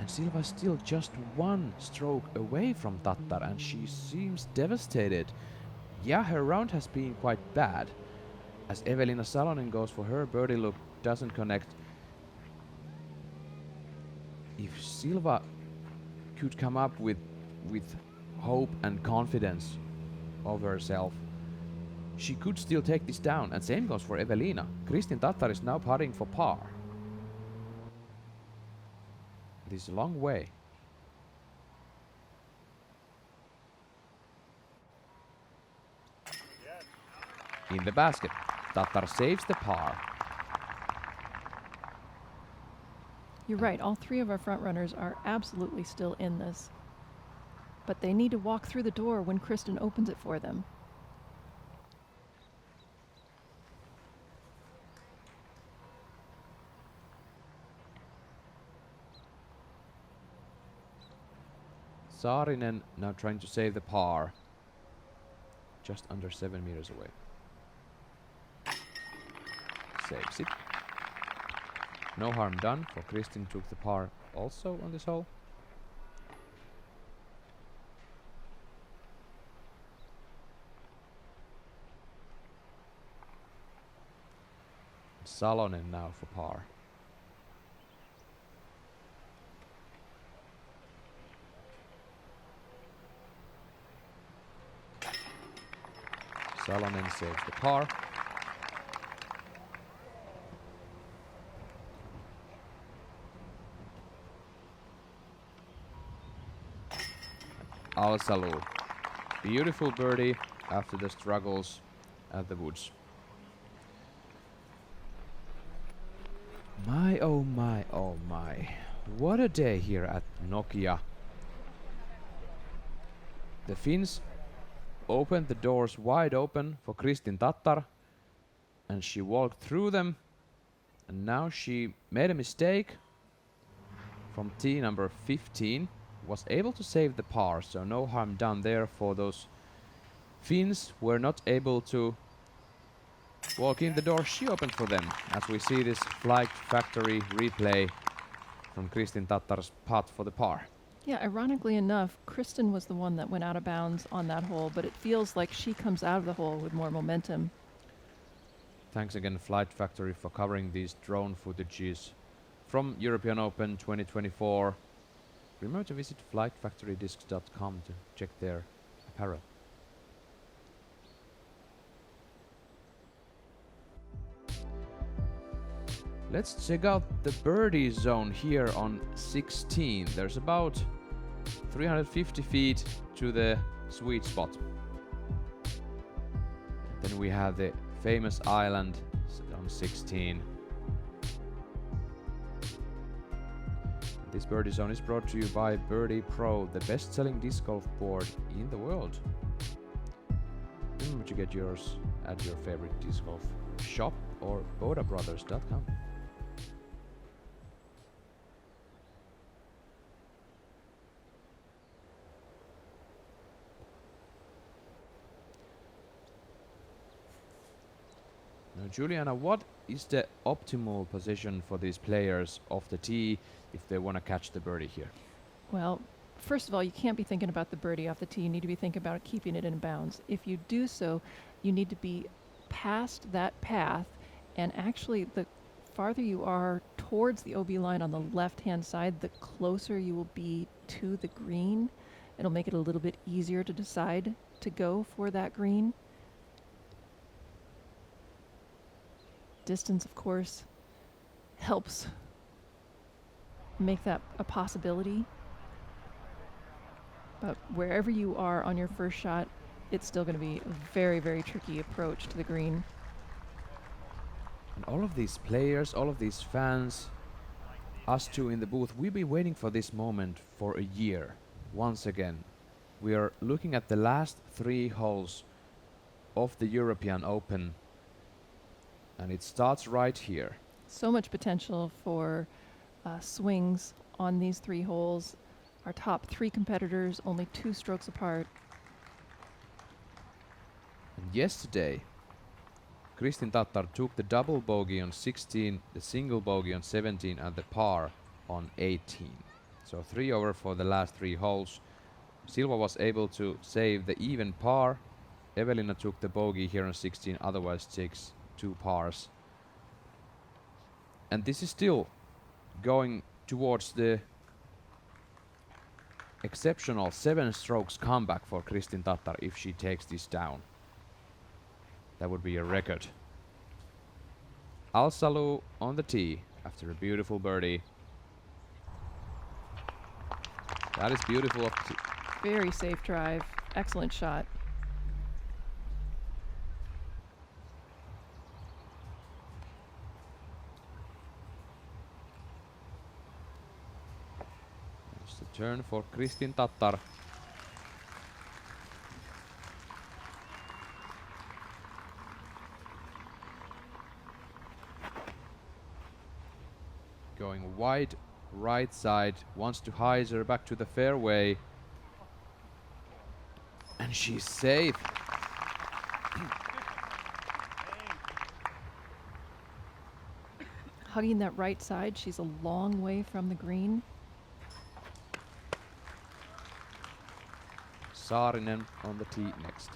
And Silva is still just one stroke away from Tattar, and she seems devastated. Yeah, her round has been quite bad. As Evelina Salonen goes for her birdie look, doesn't connect. If Silva could come up with hope and confidence of herself, she could still take this down, and same goes for Evelina. Kristin Tattar is now putting for par. This is a long way. In the basket, Tattar saves the par. You're right, all three of our front runners are absolutely still in this. But they need to walk through the door when Kristin opens it for them. Saarinen now trying to save the par. Just under 7 meters away. Saves it. No harm done, for Kristin took the par also on this hole. Salonen now for par. Salonen saves the par. Al-Salou. Beautiful birdie after the struggles at the woods. My oh my oh my. What a day here at Nokia. The Finns opened the doors wide open for Kristin Tattar, and she walked through them, and now she made a mistake from tee number 15, was able to save the par, so no harm done there for those Finns were not able to walk in the door she opened for them, as we see this Flight Factory replay from Kristin Tattar's putt for the par. Yeah, ironically enough, Kristin was the one that went out of bounds on that hole, but it feels like she comes out of the hole with more momentum. Thanks again Flight Factory for covering these drone footages from European Open 2024. Remember to visit flightfactorydiscs.com to check their apparel. Let's check out the birdie zone here on 16. There's about 350 feet to the sweet spot. Then we have the famous island on 16. This birdie zone is brought to you by Birdie Pro, the best-selling disc golf board in the world. Remember to get yours at your favorite disc golf shop or bodabrothers.com. Now, Juliana, what is the optimal position for these players off the tee if they want to catch the birdie here? Well, first of all, you can't be thinking about the birdie off the tee. You need to be thinking about keeping it in bounds. If you do so, you need to be past that path, and actually the farther you are towards the OB line on the left-hand side, the closer you will be to the green. It'll make it a little bit easier to decide to go for that green. Distance, of course, helps make that a possibility. But wherever you are on your first shot, it's still going to be a very, very tricky approach to the green. And all of these players, all of these fans, us two in the booth, we've been waiting for this moment for a year. Once again, we are looking at the last 3 holes of the European Open, and it starts right here. So much potential for swings on these 3 holes. Our top 3 competitors only 2 strokes apart. And yesterday, Kristin Tattar took the double bogey on 16, the single bogey on 17, and the par on 18. So 3 over for the last 3 holes. Silva was able to save the even par. Evelina took the bogey here on 16, otherwise takes 2 pars. And this is still going towards the exceptional 7 strokes comeback for Kristin Tattar if she takes this down. That would be a record. Al-Salou on the tee after a beautiful birdie. That is beautiful. Very safe drive. Excellent shot. It's the turn for Kristin Tattar. Going wide right side, wants to hyzer back to the fairway. And she's safe. Hugging that right side, she's a long way from the green. Saarinen on the tee next.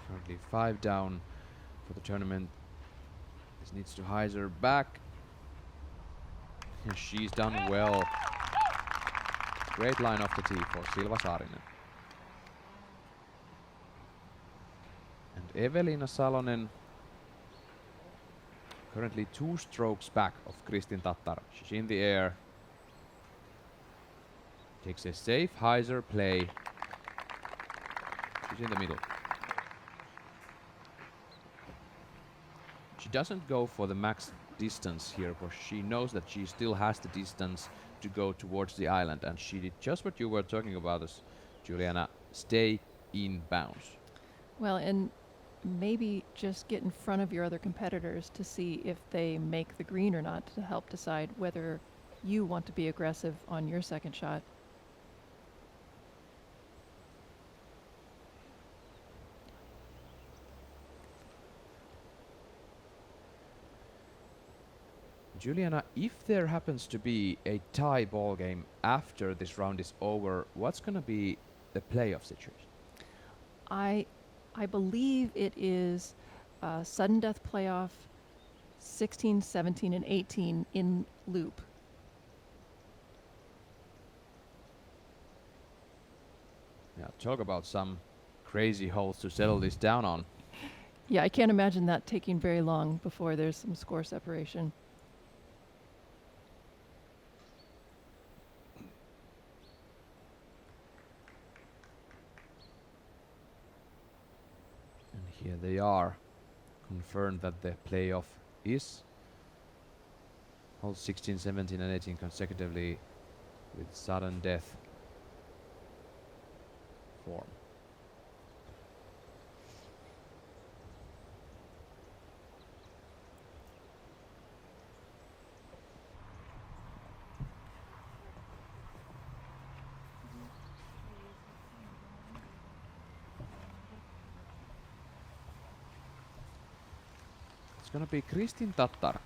Currently 5 down for the tournament. This needs to hyzer back. And she's done well. Great line off the tee for Silva Saarinen. And Evelina Salonen currently 2 strokes back of Kristin Tattar. She's in the air. Takes a safe hyzer play. She's in the middle. She doesn't go for the max distance here, because she knows that she still has the distance to go towards the island, and she did just what you were talking about, us, Juliana, stay in bounds. Well, and maybe just get in front of your other competitors to see if they make the green or not, to help decide whether you want to be aggressive on your second shot. Juliana, if there happens to be a tie ball game after this round is over, what's going to be the playoff situation? I believe it is sudden death playoff 16, 17, and 18 in loop. Yeah, talk about some crazy holes to settle this down on. Yeah, I can't imagine that taking very long before there's some score separation. Here they are, confirmed that the playoff is holes 16, 17 and 18 consecutively with sudden death form. It's gonna be Kristin Tattar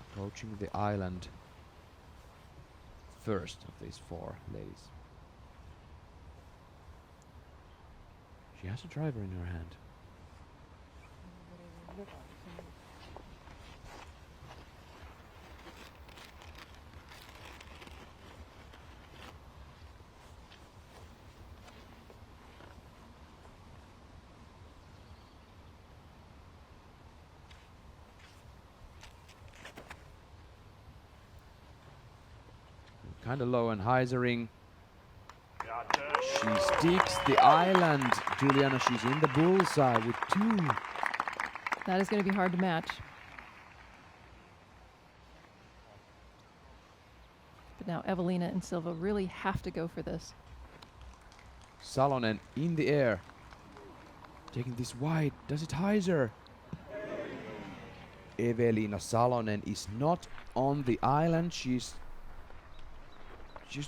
approaching the island first of these 4 ladies. She has a driver in her hand. Kind of low and hyzering. She sticks the island. Juliana, she's in the bullseye with 2. That is going to be hard to match. But now Evelina and Silva really have to go for this. Salonen in the air. Taking this wide. Does it hyzer? Evelina Salonen is not on the island. She's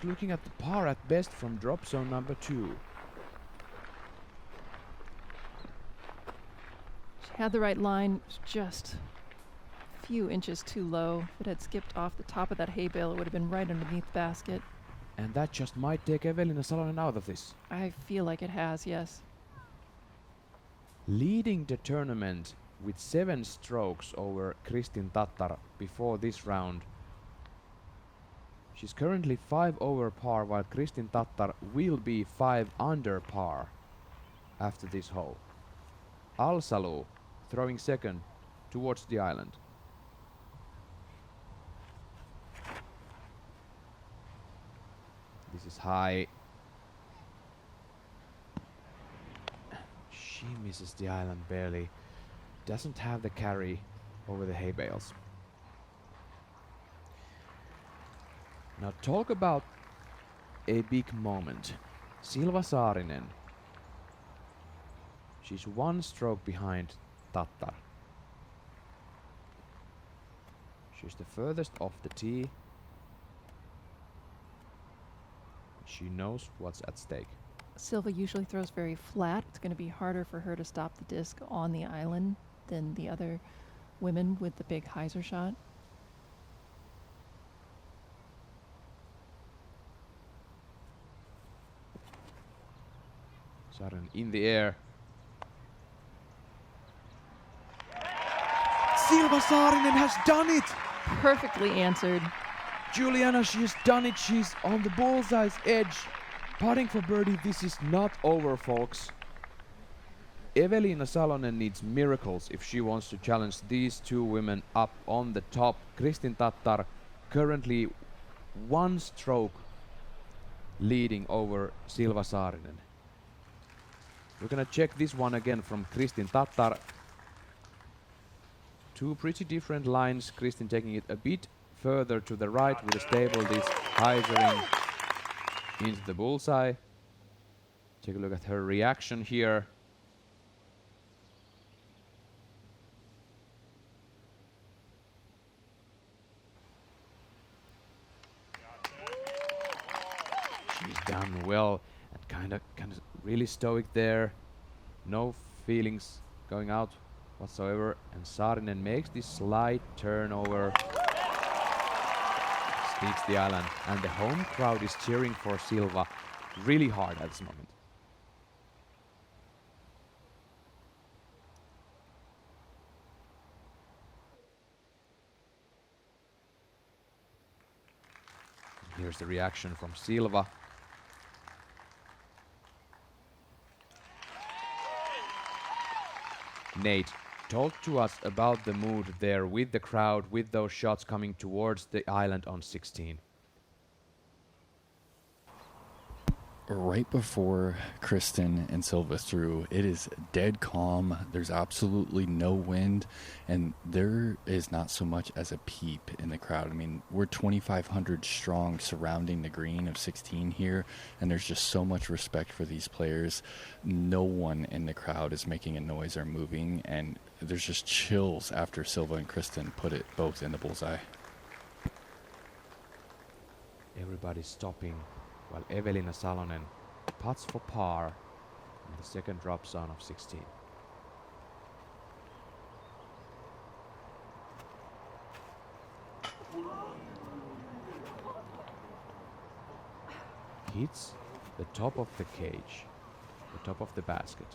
looking at the par at best from drop zone number 2. Had the right line, just a few inches too low. If it had skipped off the top of that hay bale, it would have been right underneath the basket. And that just might take Evelina Salonen out of this. I feel like it has, yes. Leading the tournament with 7 strokes over Kristin Tattar before this round. She's currently 5 over par, while Kristin Tattar will be 5 under par after this hole. Alsalu throwing second towards the island. This is high. She misses the island barely. Doesn't have the carry over the hay bales. Now talk about a big moment. Silva Saarinen. She's 1 stroke behind Tattar. She's the furthest off the tee. She knows what's at stake. Silva usually throws very flat. It's going to be harder for her to stop the disc on the island than the other women with the big hyzer shot. Saarinen in the air. Silva Saarinen has done it! Perfectly answered. Juliana, she has done it. She's on the bullseye's edge. Putting for birdie. This is not over, folks. Evelina Salonen needs miracles if she wants to challenge these 2 women up on the top. Kristin Tattar currently 1 stroke leading over Silva Saarinen. We're gonna check this one again from Kristin Tattar. 2 pretty different lines. Kristin taking it a bit further to the right with a stable disc, hyzering into the bullseye. Take a look at her reaction here. She's done well and kind of really stoic there. No feelings going out whatsoever. And Saarinen makes this slight turnover. Sneaks the island, and the home crowd is cheering for Silva really hard at this moment. Here's the reaction from Silva. Nate, talk to us about the mood there with the crowd, with those shots coming towards the island on 16. Right before Kristin and Silva threw, it is dead calm. There's absolutely no wind, and there is not so much as a peep in the crowd. I mean, we're 2,500 strong surrounding the green of 16 here, and there's just so much respect for these players. No one in the crowd is making a noise or moving, and there's just chills after Silva and Kristin put it both in the bullseye. Everybody's stopping while Evelina Salonen putts for par in the second drop zone of 16. Hits the top of the cage, the top of the basket.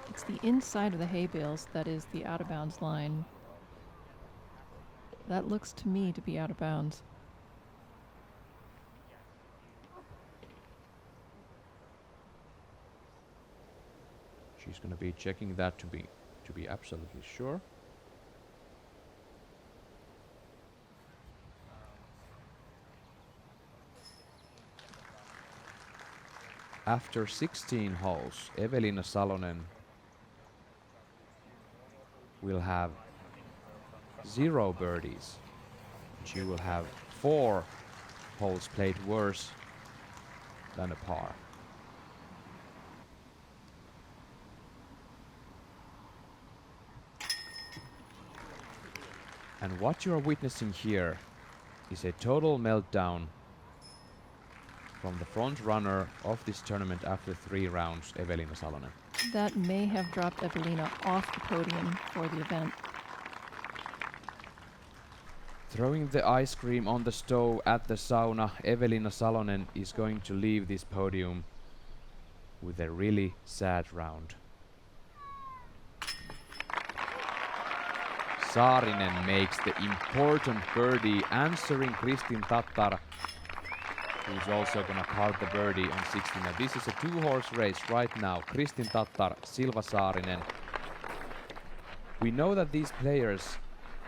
It's the inside of the hay bales that is the out of bounds line. That looks to me to be out of bounds. She's going to be checking that to be absolutely sure. After 16 holes, Evelina Salonen will have 0 birdies. She will have 4 holes played worse than a par. And what you are witnessing here is a total meltdown from the front runner of this tournament after 3 rounds, Evelina Salonen. That may have dropped Evelina off the podium for the event. Throwing the ice cream on the stove at the sauna, Evelina Salonen is going to leave this podium with a really sad round. Saarinen makes the important birdie, answering Kristin Tattar, who's also gonna card the birdie on 16. Now this is a 2-horse race right now. Kristin Tattar, Silva Saarinen. We know that these players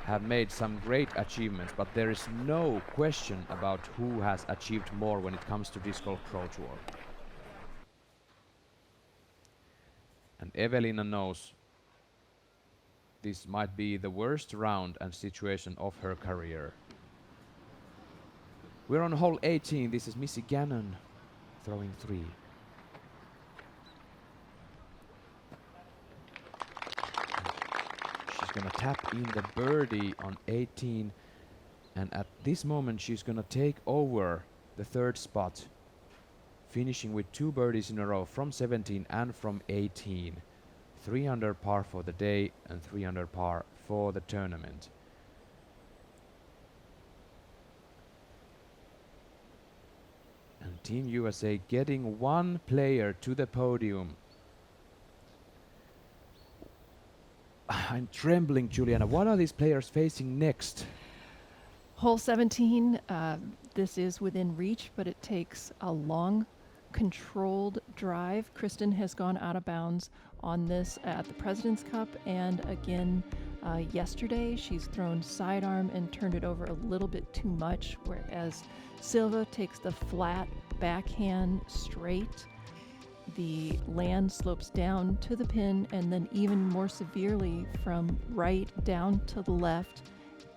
have made some great achievements, but there is no question about who has achieved more when it comes to Disc Golf Pro Tour. And Evelina knows this might be the worst round and situation of her career. We're on hole 18. This is Missy Gannon throwing 3. She's gonna tap in the birdie on 18, and at this moment she's gonna take over the 3rd spot, finishing with 2 birdies in a row from 17 and from 18. 3 under par for the day and 3 under par for the tournament. And Team USA getting 1 player to the podium. I'm trembling, Juliana. What are these players facing next? Hole 17, this is within reach, but it takes a long, controlled drive. Kristen has gone out of bounds on this at the President's Cup, and again yesterday. She's thrown sidearm and turned it over a little bit too much, whereas Silva takes the flat backhand straight. The land slopes down to the pin, and then even more severely from right down to the left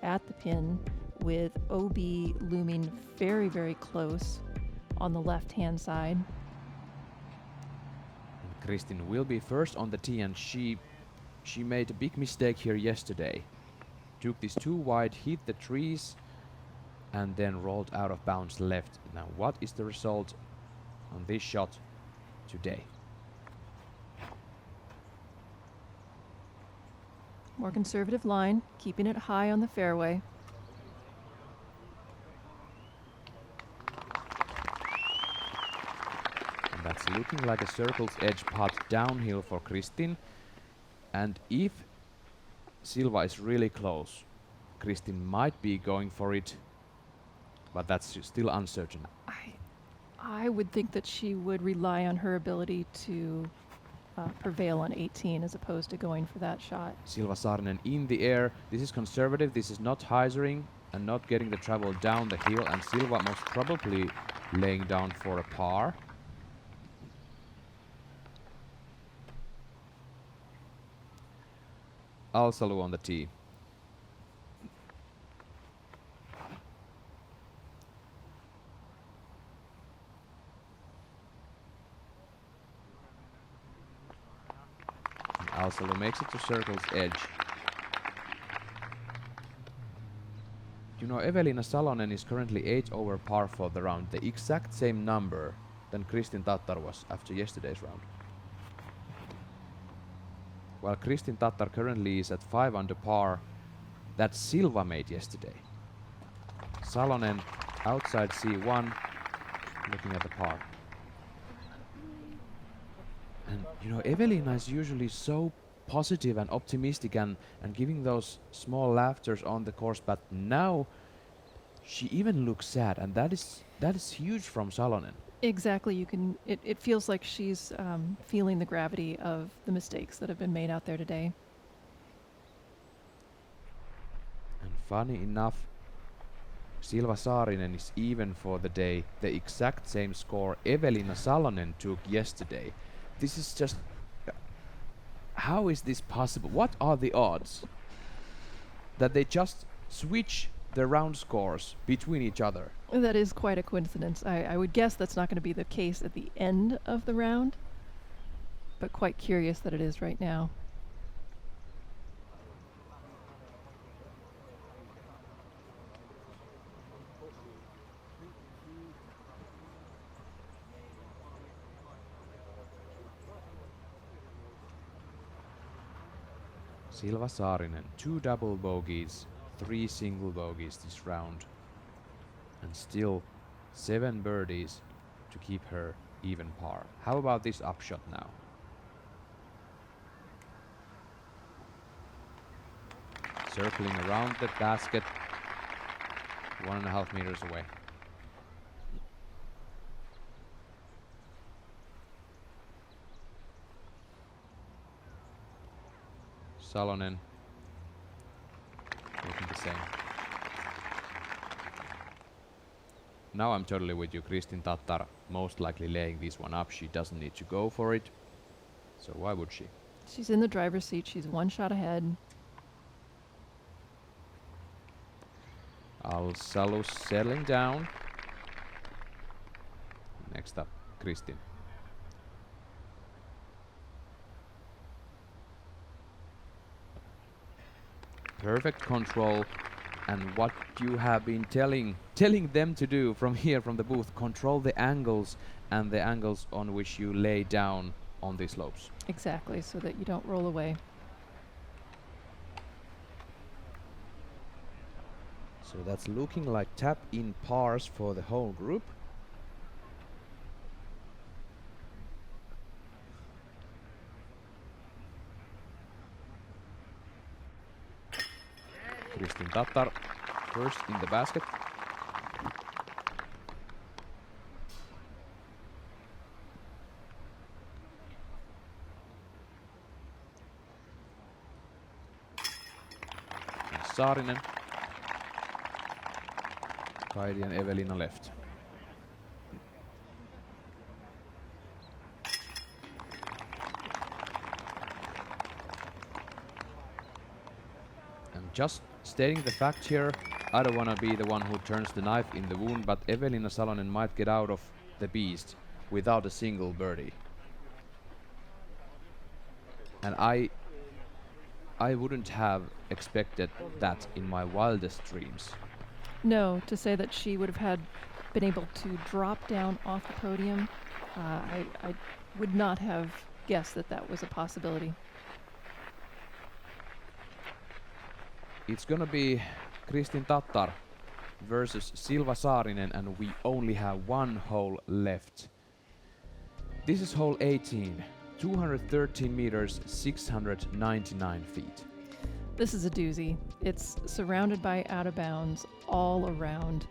at the pin, with OB looming very, very close on the left-hand side. And Kristin will be first on the tee, and she made a big mistake here yesterday. Took this too wide, hit the trees, and then rolled out of bounds left. Now what is the result on this shot today? More conservative line, keeping it high on the fairway. And that's looking like a circle's edge putt downhill for Kristin. And if Silva is really close, Kristin might be going for it, but that's still uncertain. I would think that she would rely on her ability to prevail on 18 as opposed to going for that shot. Silva Saarinen in the air. This is conservative. This is not hyzering and not getting the travel down the hill. And Silva most probably laying down for a par. Alsalu on the tee. Alsalu makes it to circle's edge. You know, Evelina Salonen is currently 8 over par for the round, the exact same number than Kristin Tattar was after yesterday's round. While Kristin Tattar currently is at 5 under par, that Silva made yesterday. Salonen outside C1, looking at the par. And you know, Evelina is usually so positive and optimistic and giving those small laughters on the course, but now she even looks sad, and that is huge from Salonen. Exactly. You can. It feels like she's feeling the gravity of the mistakes that have been made out there today. And funny enough, Silva Saarinen is even for the day, the exact same score Evelina Salonen took yesterday. This is just... how is this possible? What are the odds that they just switch the round scores between each other? That is quite a coincidence. I would guess that's not going to be the case at the end of the round, but quite curious that it is right now. Silva Saarinen, 2 double bogeys, 3 single bogeys this round, and still 7 birdies to keep her even par. How about this upshot now? Circling around the basket, 1.5 meters away. Salonen looking the same. Now I'm totally with you. Kristin Tattar most likely laying this one up. She doesn't need to go for it. So why would she? She's in the driver's seat. She's 1 shot ahead. Al-Salo settling down. Next up, Kristin. Perfect control, and what you have been telling them to do from here, from the booth, control the angles and the angles on which you lay down on these slopes. Exactly, so that you don't roll away. So that's looking like tap in pars for the whole group. Kristin Tattar first in the basket. And Saarinen. Kaidi and Evelina left. I'm just stating the fact here. I don't want to be the one who turns the knife in the wound, but Evelina Salonen might get out of the beast without a single birdie. And I wouldn't have expected that in my wildest dreams. No, to say that she would have been able to drop down off the podium, I would not have guessed that was a possibility. It's gonna be Kristin Tattar versus Silva Saarinen, and we only have 1 hole left. This is hole 18, 213 meters, 699 feet. This is a doozy. It's surrounded by out of bounds all around.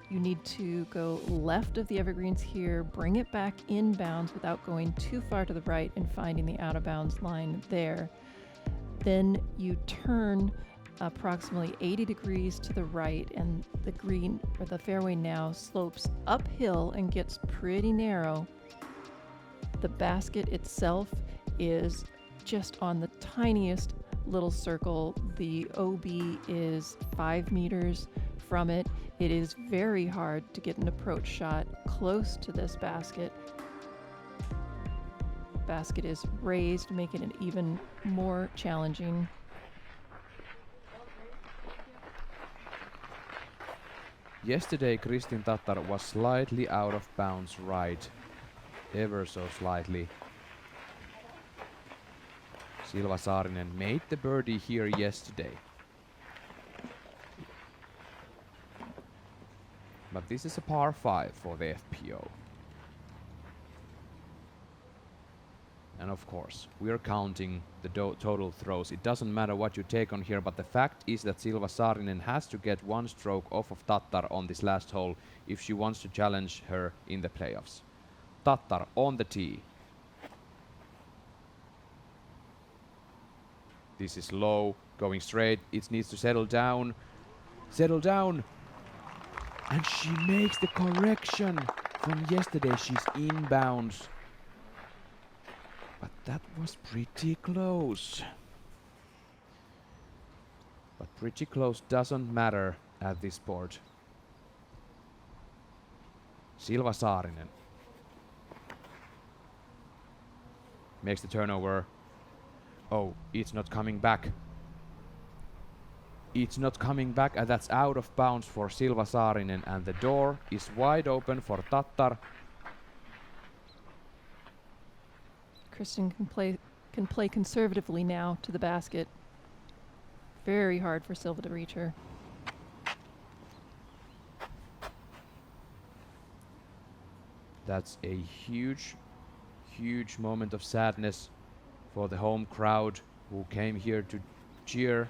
You need to go left of the evergreens here, bring it back inbounds without going too far to the right and finding the out of bounds line there. Then you turn approximately 80 degrees to the right, and the green, or the fairway now, slopes uphill and gets pretty narrow. The basket itself is just on the tiniest little circle. The OB is 5 meters from it. It is very hard to get an approach shot close to this basket. Basket is raised, making it even more challenging. Yesterday, Kristin Tattar was slightly out of bounds right, ever so slightly. Silva Saarinen made the birdie here yesterday. But this is a par 5 for the FPO. And of course, we are counting the total throws. It doesn't matter what you take on here, but the fact is that Silva Saarinen has to get 1 stroke off of Tattar on this last hole if she wants to challenge her in the playoffs. Tattar on the tee. This is low, going straight. It needs to settle down. Settle down! And she makes the correction from yesterday. She's inbounds. But that was pretty close. But pretty close doesn't matter at this sport. Silva Saarinen makes the turnover. Oh, it's not coming back. It's not coming back, and that's out of bounds for Silva Saarinen, and the door is wide open for Tattar. Kristin can play can play conservatively now to the basket. Very hard for Silva to reach her. That's a huge, huge moment of sadness for the home crowd who came here to cheer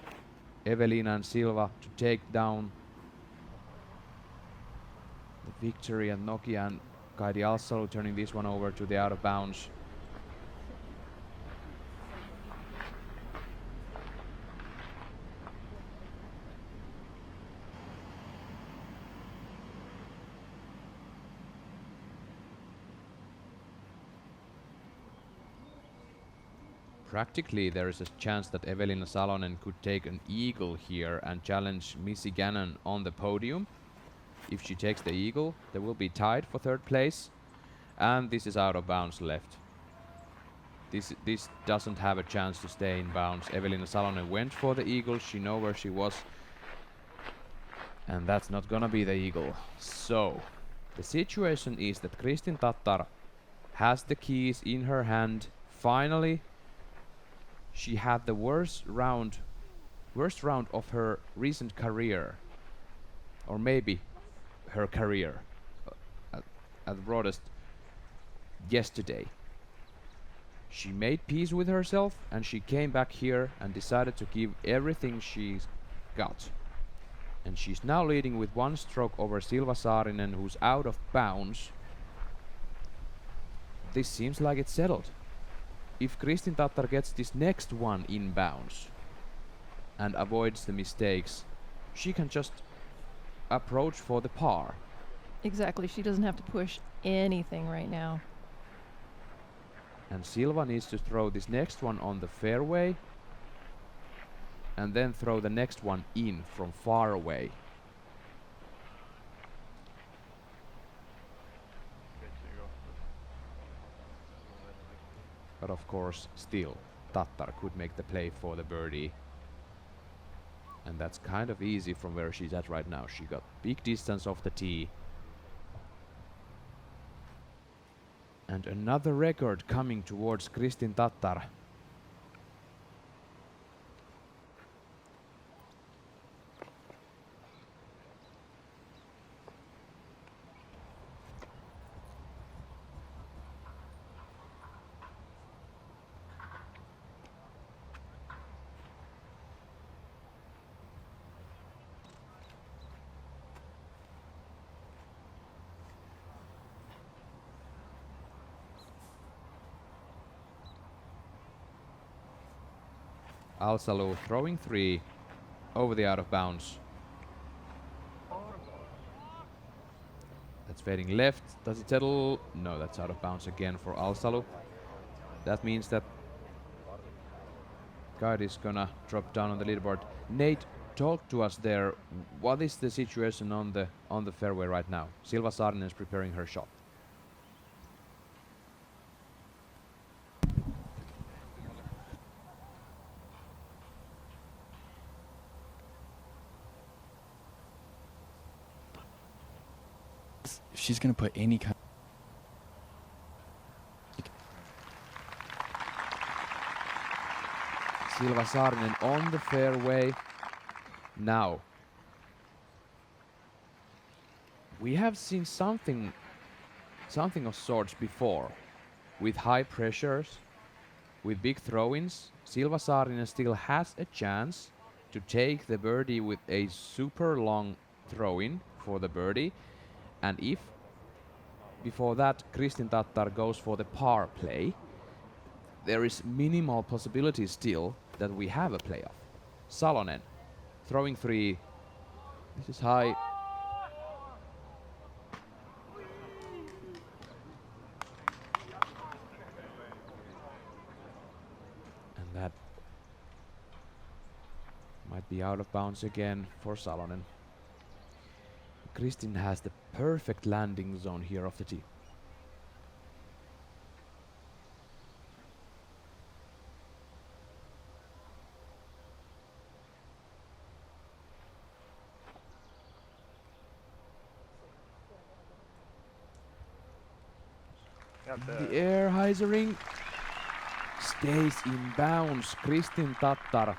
Evelina and Silva to take down the victory, and Nokia and Kaidi Alsalu turning this one over to the out of bounds. Practically, there is a chance that Evelina Salonen could take an eagle here and challenge Missy Gannon on the podium. If she takes the eagle, they will be tied for third place. And this is out of bounds left. This doesn't have a chance to stay in bounds. Evelina Salonen went for the eagle. She knows where she was. And that's not gonna be the eagle. So, the situation is that Kristin Tattar has the keys in her hand. Finally, she had the worst round of her recent career, or maybe her career at the broadest yesterday. She made peace with herself and she came back here and decided to give everything she's got. And she's now leading with one stroke over Silva Saarinen, who's out of bounds. This seems like it's settled. If Kristin Tattar gets this next one in bounds and avoids the mistakes, she can just approach for the par. Exactly, she doesn't have to push anything right now. And Silva needs to throw this next one on the fairway and then throw the next one in from far away. But of course, still, Tattar could make the play for the birdie. And that's kind of easy from where she's at right now. She got big distance off the tee. And another record coming towards Kristin Tattar. Alsalu throwing three over the out of bounds. That's fading left. Does it settle? No, that's out of bounds again for Alsalu. That means that Kaidi is gonna drop down on the leaderboard. Nate, talk to us there. What is the situation on the fairway right now? Silva Saarinen is preparing her shot. She's gonna put any kind. Silva Saarinen on the fairway. Now, we have seen something of sorts before, with high pressures, with big throw-ins. Silva Saarinen still has a chance to take the birdie with a super long throw-in for the birdie. And if before that Kristin Tattar goes for the par play, there is minimal possibility still that we have a playoff. Salonen throwing three. This is high. And that might be out of bounds again for Salonen. Kristin has the perfect landing zone here off the tee. The air hyzering. stays in bounds. Kristin Tattar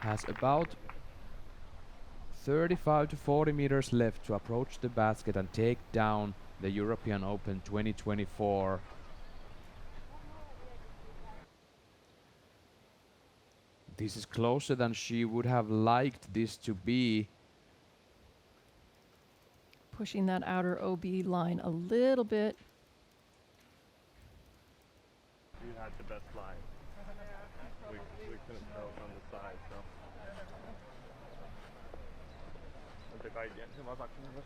has about 35 to 40 meters left to approach the basket and take down the European Open 2024. This is closer than she would have liked this to be. Pushing that outer OB line a little bit. You had the best line. We couldn't tell from the side, so. Vänta igen, hur var backen?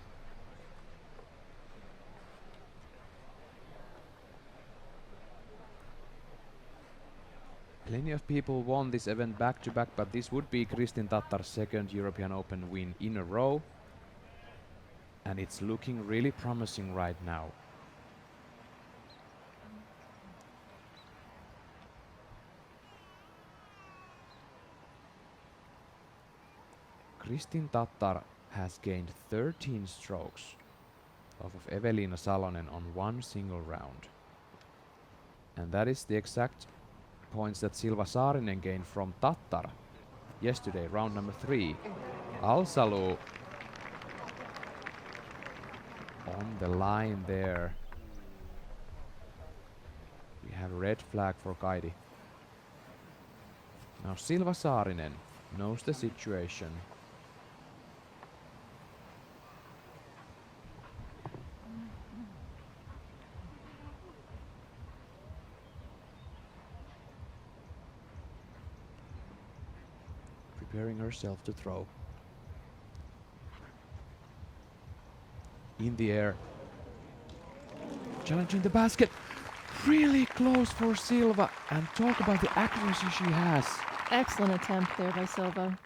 Plenty of people won this event back-to-back, but this would be Kristin Tattar's second European Open win in a row. And it's looking really promising right now. Kristin Tattar has gained 13 strokes off of Evelina Salonen on one single round. And that is the exact points that Silva Saarinen gained from Tattar yesterday, round number 3. Alsalu on the line there. We have a red flag for Kaidi. Now Silva Saarinen knows the situation. Preparing herself to throw. In the air. Challenging the basket. Really close for Silva. And talk about the accuracy she has. Excellent attempt there by Silva.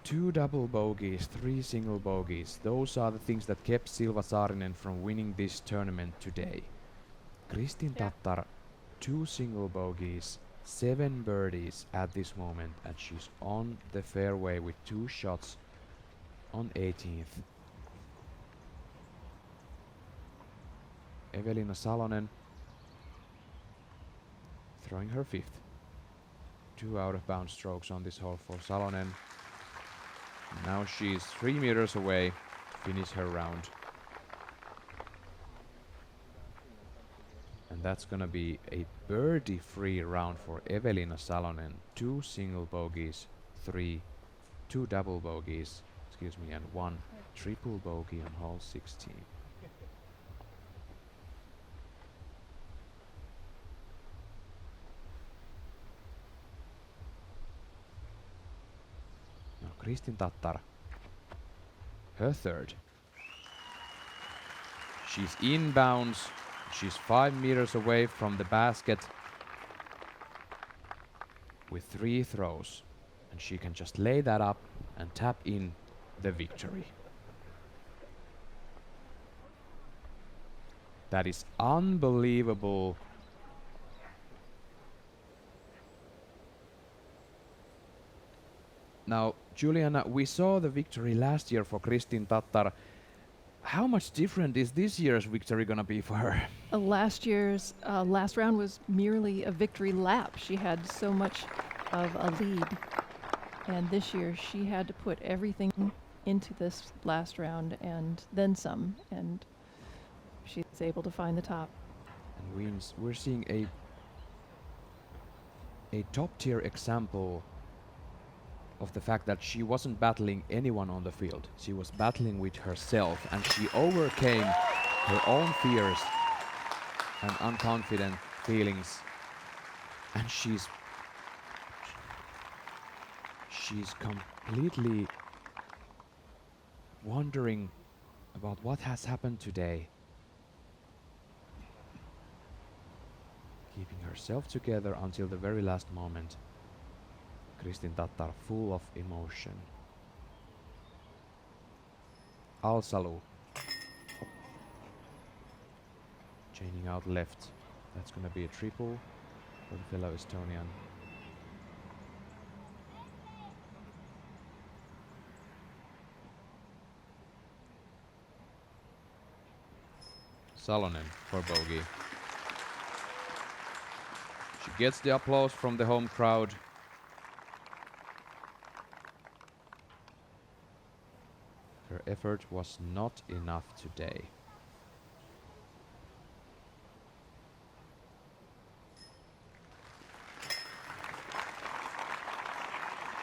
Two double bogeys, 3 single bogeys. Those are the things that kept Silva Saarinen from winning this tournament today. Kristin Tattar, 2 single bogeys, 7 birdies at this moment, and she's on the fairway with 2 shots on 18th. Evelina Salonen throwing her 5th. 2 out of bounds strokes on this hole for Salonen. Now she's 3 meters away to finish her round. And that's gonna be a birdie-free round for Evelina Salonen. 2 single bogeys, 2 double bogeys, and 1 triple bogey on hole 16. Kristin Tattar, her 3rd. She's inbounds. She's 5 meters away from the basket with 3 throws. And she can just lay that up and tap in the victory. That is unbelievable. Now, Juliana, we saw the victory last year for Kristin Tattar. How much different is this year's victory gonna be for her? Last year's last round was merely a victory lap. She had so much of a lead. And this year she had to put everything into this last round and then some. And she's able to find the top. And we're seeing a top-tier example of the fact that she wasn't battling anyone on the field. She was battling with herself, and she overcame her own fears and unconfident feelings. And she's completely wondering about what has happened today. Keeping herself together until the very last moment. Kristin Tattar full of emotion. Alsalu. Chaining out left. That's gonna be a triple for the fellow Estonian. Salonen for bogey. She gets the applause from the home crowd. Her effort was not enough today.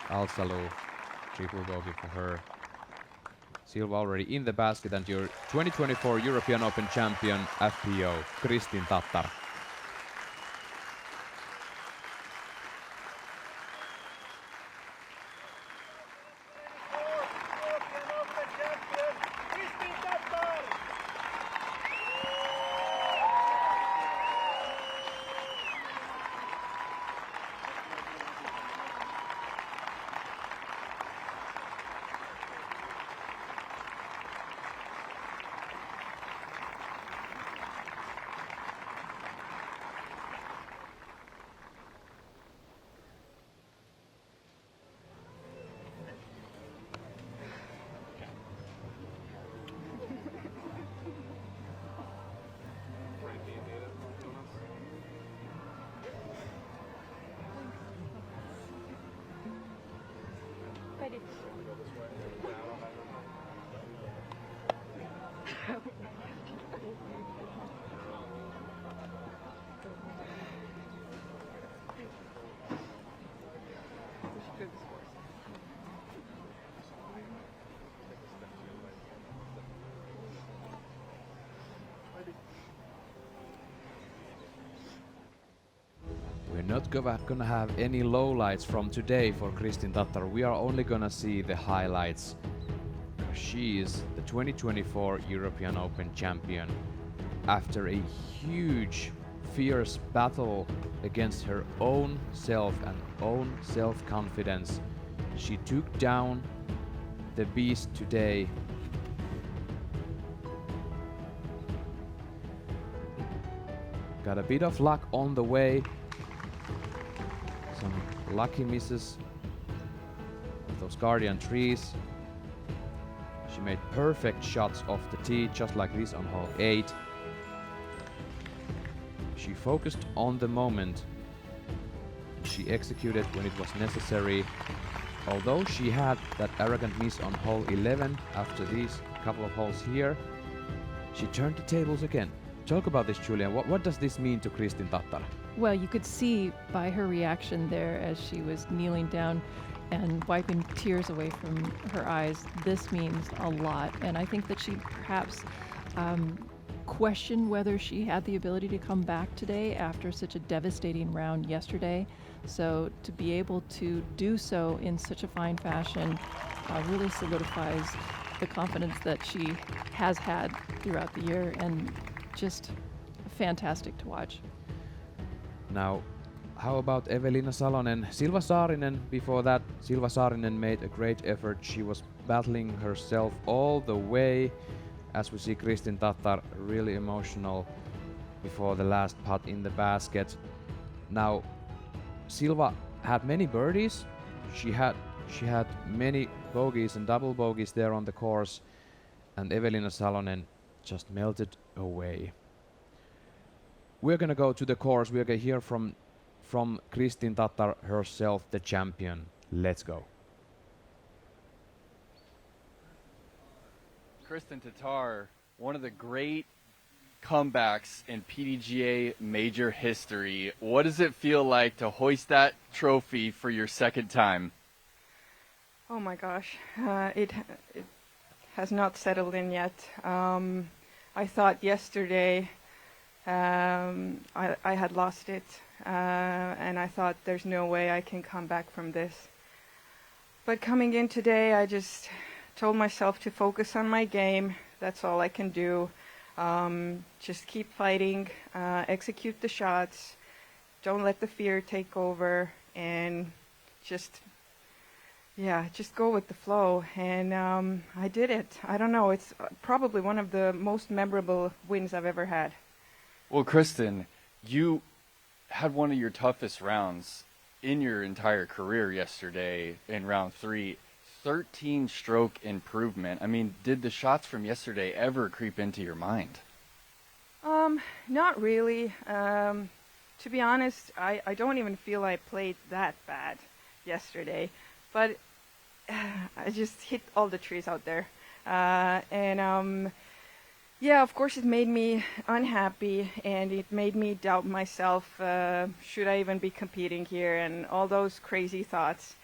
Alsalu, triple bogey for her. Silva already in the basket, and your 2024 European Open champion FPO, Kristin Tattar. We're not gonna have any lowlights from today for Kristin Tattar. We are only gonna see the highlights. She is the 2024 European Open champion. After a huge, fierce battle against her own self and own self-confidence, she took down the beast today. Got a bit of luck on the way. Some lucky misses with those guardian trees. She made perfect shots off the tee, just like this on hole 8. She focused on the moment. She executed when it was necessary. Although she had that arrogant miss on hole 11 after these couple of holes here, she turned the tables again. Talk about this, Julian. What does this mean to Kristin Tattar? Well, you could see by her reaction there as she was kneeling down and wiping tears away from her eyes, this means a lot. And I think that she perhaps questioned whether she had the ability to come back today after such a devastating round yesterday. So to be able to do so in such a fine fashion really solidifies the confidence that she has had throughout the year, and just fantastic to watch. Now, how about Evelina Salonen? Silva Saarinen, before that, Silva Saarinen made a great effort. She was battling herself all the way. As we see Kristin Tattar really emotional before the last putt in the basket. Now, Silva had many birdies. She had many bogeys and double bogeys there on the course, and Evelina Salonen just melted away. We're gonna go to the course. We're gonna hear from Kristin Tattar herself, the champion. Let's go. Kristin Tattar, one of the great comebacks in PDGA major history. What does it feel like to hoist that trophy for your second time? Oh my gosh, it has not settled in yet. I thought yesterday I had lost it, and I thought there's no way I can come back from this. But coming in today, I just told myself to focus on my game. That's all I can do. Just keep fighting, execute the shots, don't let the fear take over, and just go with the flow. And I did it. I don't know, it's probably one of the most memorable wins I've ever had. Well, Kristin, you had one of your toughest rounds in your entire career yesterday in round 3. 13 stroke improvement. I mean, did the shots from yesterday ever creep into your mind? Not really. To be honest, I don't even feel I played that bad yesterday, but I just hit all the trees out there. Yeah, of course it made me unhappy and it made me doubt myself. Should I even be competing here? And all those crazy thoughts.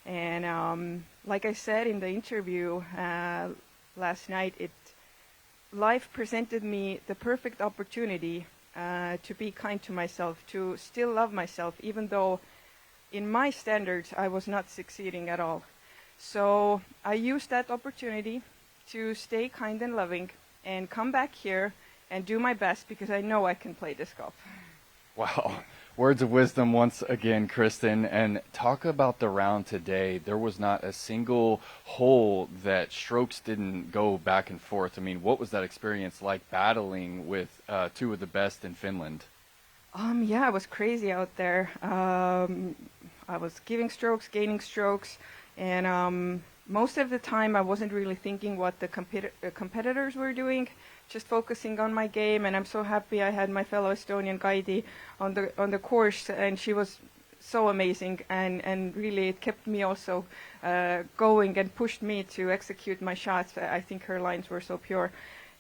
And like I said in the interview last night, life presented me the perfect opportunity to be kind to myself, to still love myself, even though in my standards I was not succeeding at all. So I used that opportunity to stay kind and loving and come back here and do my best because I know I can play disc golf. Wow. Words of wisdom once again, Kristen. And talk about the round today. There was not a single hole that strokes didn't go back and forth. I mean, what was that experience like battling with two of the best in Finland? Yeah, it was crazy out there. I was giving strokes, gaining strokes, and most of the time I wasn't really thinking what the competitors were doing, just focusing on my game. And I'm so happy I had my fellow Estonian Kaidi on the course, and she was so amazing, and really it kept me also going and pushed me to execute my shots. I think her lines were so pure.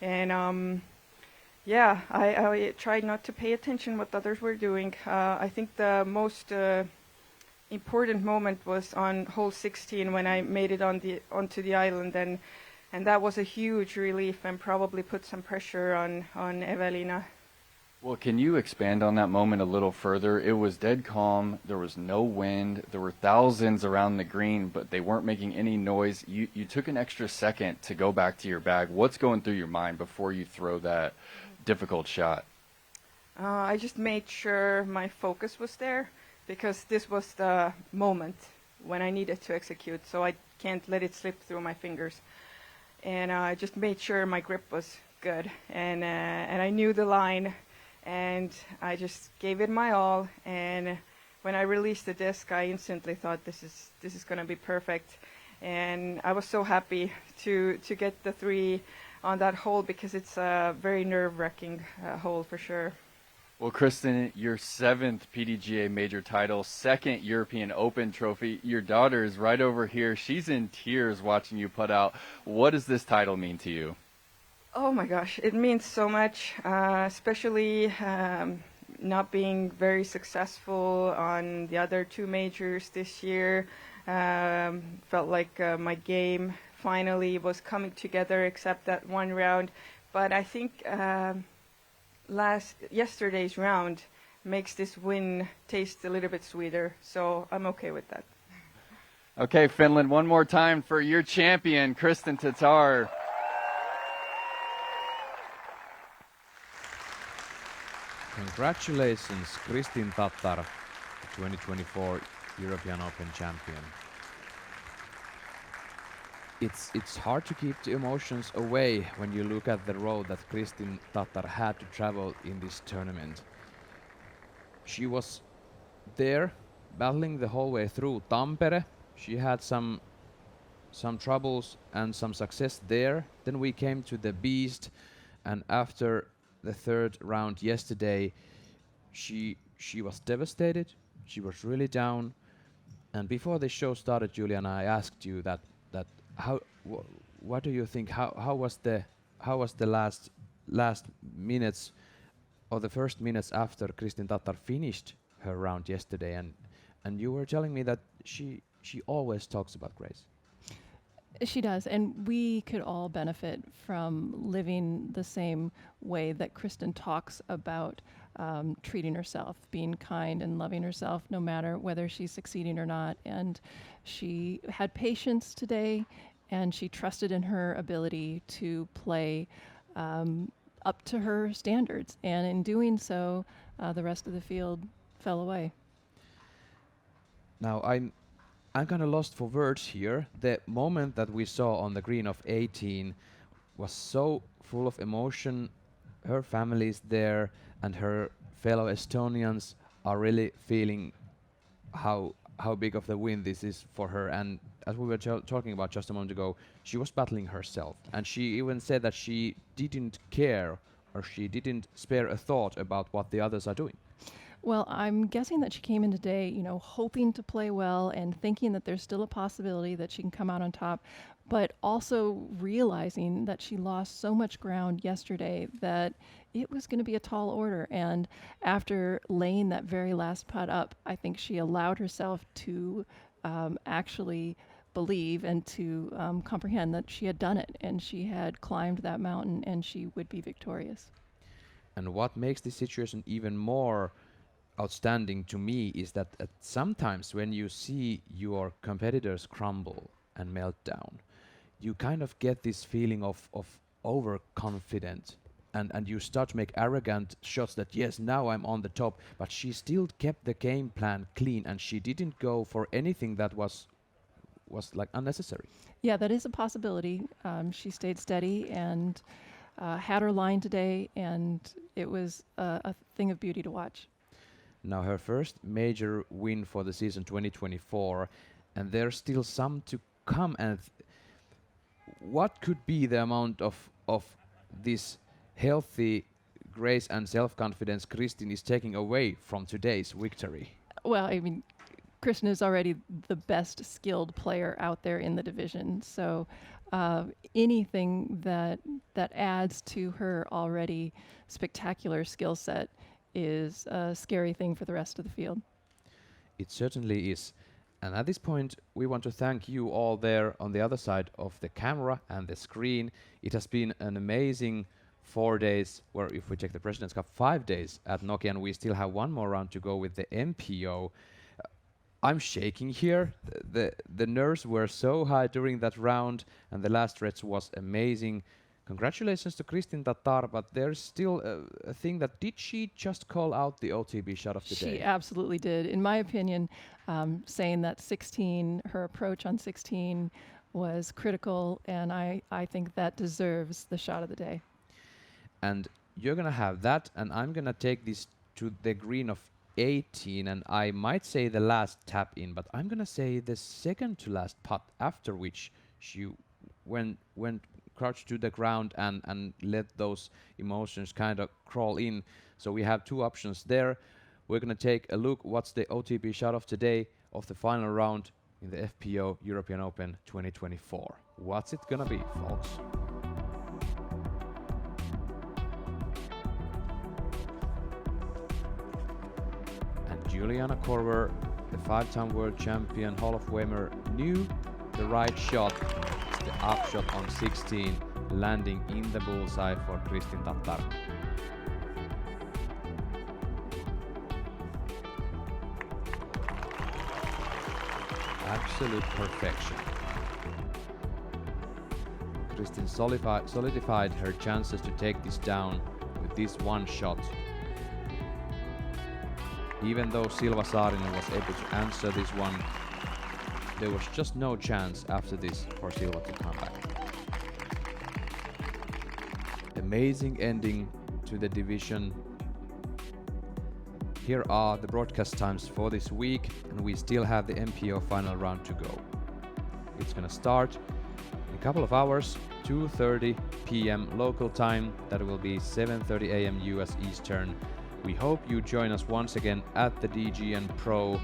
And yeah, I tried not to pay attention what others were doing. I think the most important moment was on hole 16 when I made it onto the island, and that was a huge relief and probably put some pressure on Evelina. Well, can you expand on that moment a little further? It was dead calm. There was no wind. There were thousands around the green, but they weren't making any noise. You took an extra second to go back to your bag. What's going through your mind before you throw that difficult shot? I just made sure my focus was there, because this was the moment when I needed to execute, so I can't let it slip through my fingers. And I just made sure my grip was good, and I knew the line, and I just gave it my all. And when I released the disc, I instantly thought this is going to be perfect. And I was so happy to get the 3 on that hole, because it's a very nerve-wracking hole for sure. Well, Kristen, your 7th PDGA major title, 2nd European Open trophy. Your daughter is right over here. She's in tears watching you putt out. What does this title mean to you? Oh my gosh, it means so much, especially not being very successful on the other 2 majors this year. Felt like my game finally was coming together, except that one round. But I think yesterday's round makes this win taste a little bit sweeter, so I'm okay with that. Okay, Finland, one more time for your champion, Kristen Tattar. Congratulations, Kristin Tattar, 2024 European Open champion. It's hard to keep the emotions away when you look at the road that Kristin Tattar had to travel in this tournament. She was there battling the whole way through Tampere. She had some troubles and some success there. Then we came to the Beast, and after the 3rd round yesterday, she was devastated. She was really down. And before the show started, Juliana, I asked you that what do you think? How was the last minutes or the first minutes after Kristin Tattar finished her round yesterday? And you were telling me that she always talks about grace. She does, and we could all benefit from living the same way that Kristen talks about treating herself, being kind and loving herself, no matter whether she's succeeding or not. And she had patience today, and she trusted in her ability to play up to her standards. And in doing so, the rest of the field fell away. Now I'm kind of lost for words here. The moment that we saw on the green of 18 was so full of emotion. Her family is there, and her fellow Estonians are really feeling how big of the win this is for her. And as we were talking about just a moment ago, she was battling herself, and she even said that she didn't care she didn't spare a thought about what the others are doing? Well, I'm guessing that she came in today, hoping to play well and thinking that there's still a possibility that she can come out on top, but also realizing that she lost so much ground yesterday that it was going to be a tall order. And after laying that very last putt up, I think she allowed herself to actually believe and to comprehend that she had done it and she had climbed that mountain and she would be victorious. And what makes this situation even more outstanding to me is that sometimes when you see your competitors crumble and melt down, you kind of get this feeling of overconfident, and you start to make arrogant shots that yes, now I'm on the top, but she still kept the game plan clean and she didn't go for anything that was like unnecessary. Yeah, that is a possibility. She stayed steady and had her line today, and it was a thing of beauty to watch. Now her first major win for the season 2024, and there's still some to come. And what could be the amount of this healthy grace and self-confidence Kristin is taking away from today's victory? Well, I mean, Kristen is already the best skilled player out there in the division, so anything that adds to her already spectacular skill set is a scary thing for the rest of the field. It certainly is. And at this point, we want to thank you all there on the other side of the camera and the screen. It has been an amazing 4 days, or if we check the President's Cup, 5 days at Nokia, and we still have one more round to go with the MPO. I'm shaking here. The nerves were so high during that round, and the last stretch was amazing. Congratulations to Kristin Tattar, but there's still a thing that did she just call out the OTB shot of the day? She absolutely did. In my opinion, saying that 16, her approach on 16 was critical, and I think that deserves the shot of the day. And you're going to have that, and I'm going to take this to the green of 18, and I might say the last tap in, but I'm going to say the second to last putt, after which she went crouched to the ground and let those emotions kind of crawl in. So we have two options there. We're going to take a look what's the OTB shot of today of the final round in the FPO European Open 2024. What's it going to be, folks? And Juliana Korver, the 5-time world champion Hall of Famer, knew the right shot. The upshot on 16, landing in the bullseye for Kristin Tattar. Absolute perfection. Kristin solidified her chances to take this down with this one shot. Even though Silva Saarinen was able to answer this one, there was just no chance after this for Silva to come back. Amazing ending to the division. Here are the broadcast times for this week, and we still have the MPO final round to go. It's gonna start in a couple of hours, 2:30 p.m. local time. That will be 7:30 a.m. US Eastern. We hope you join us once again at the DGN Pro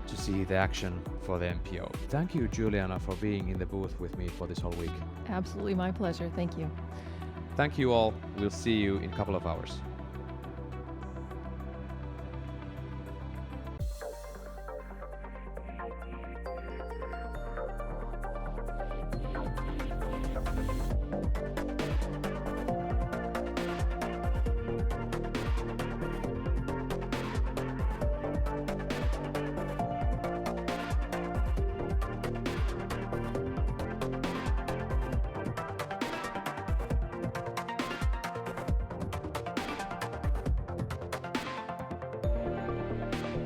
to see the action for the MPO. Thank you, Juliana, for being in the booth with me for this whole week. Absolutely my pleasure. Thank you. Thank you all. We'll see you in a couple of hours.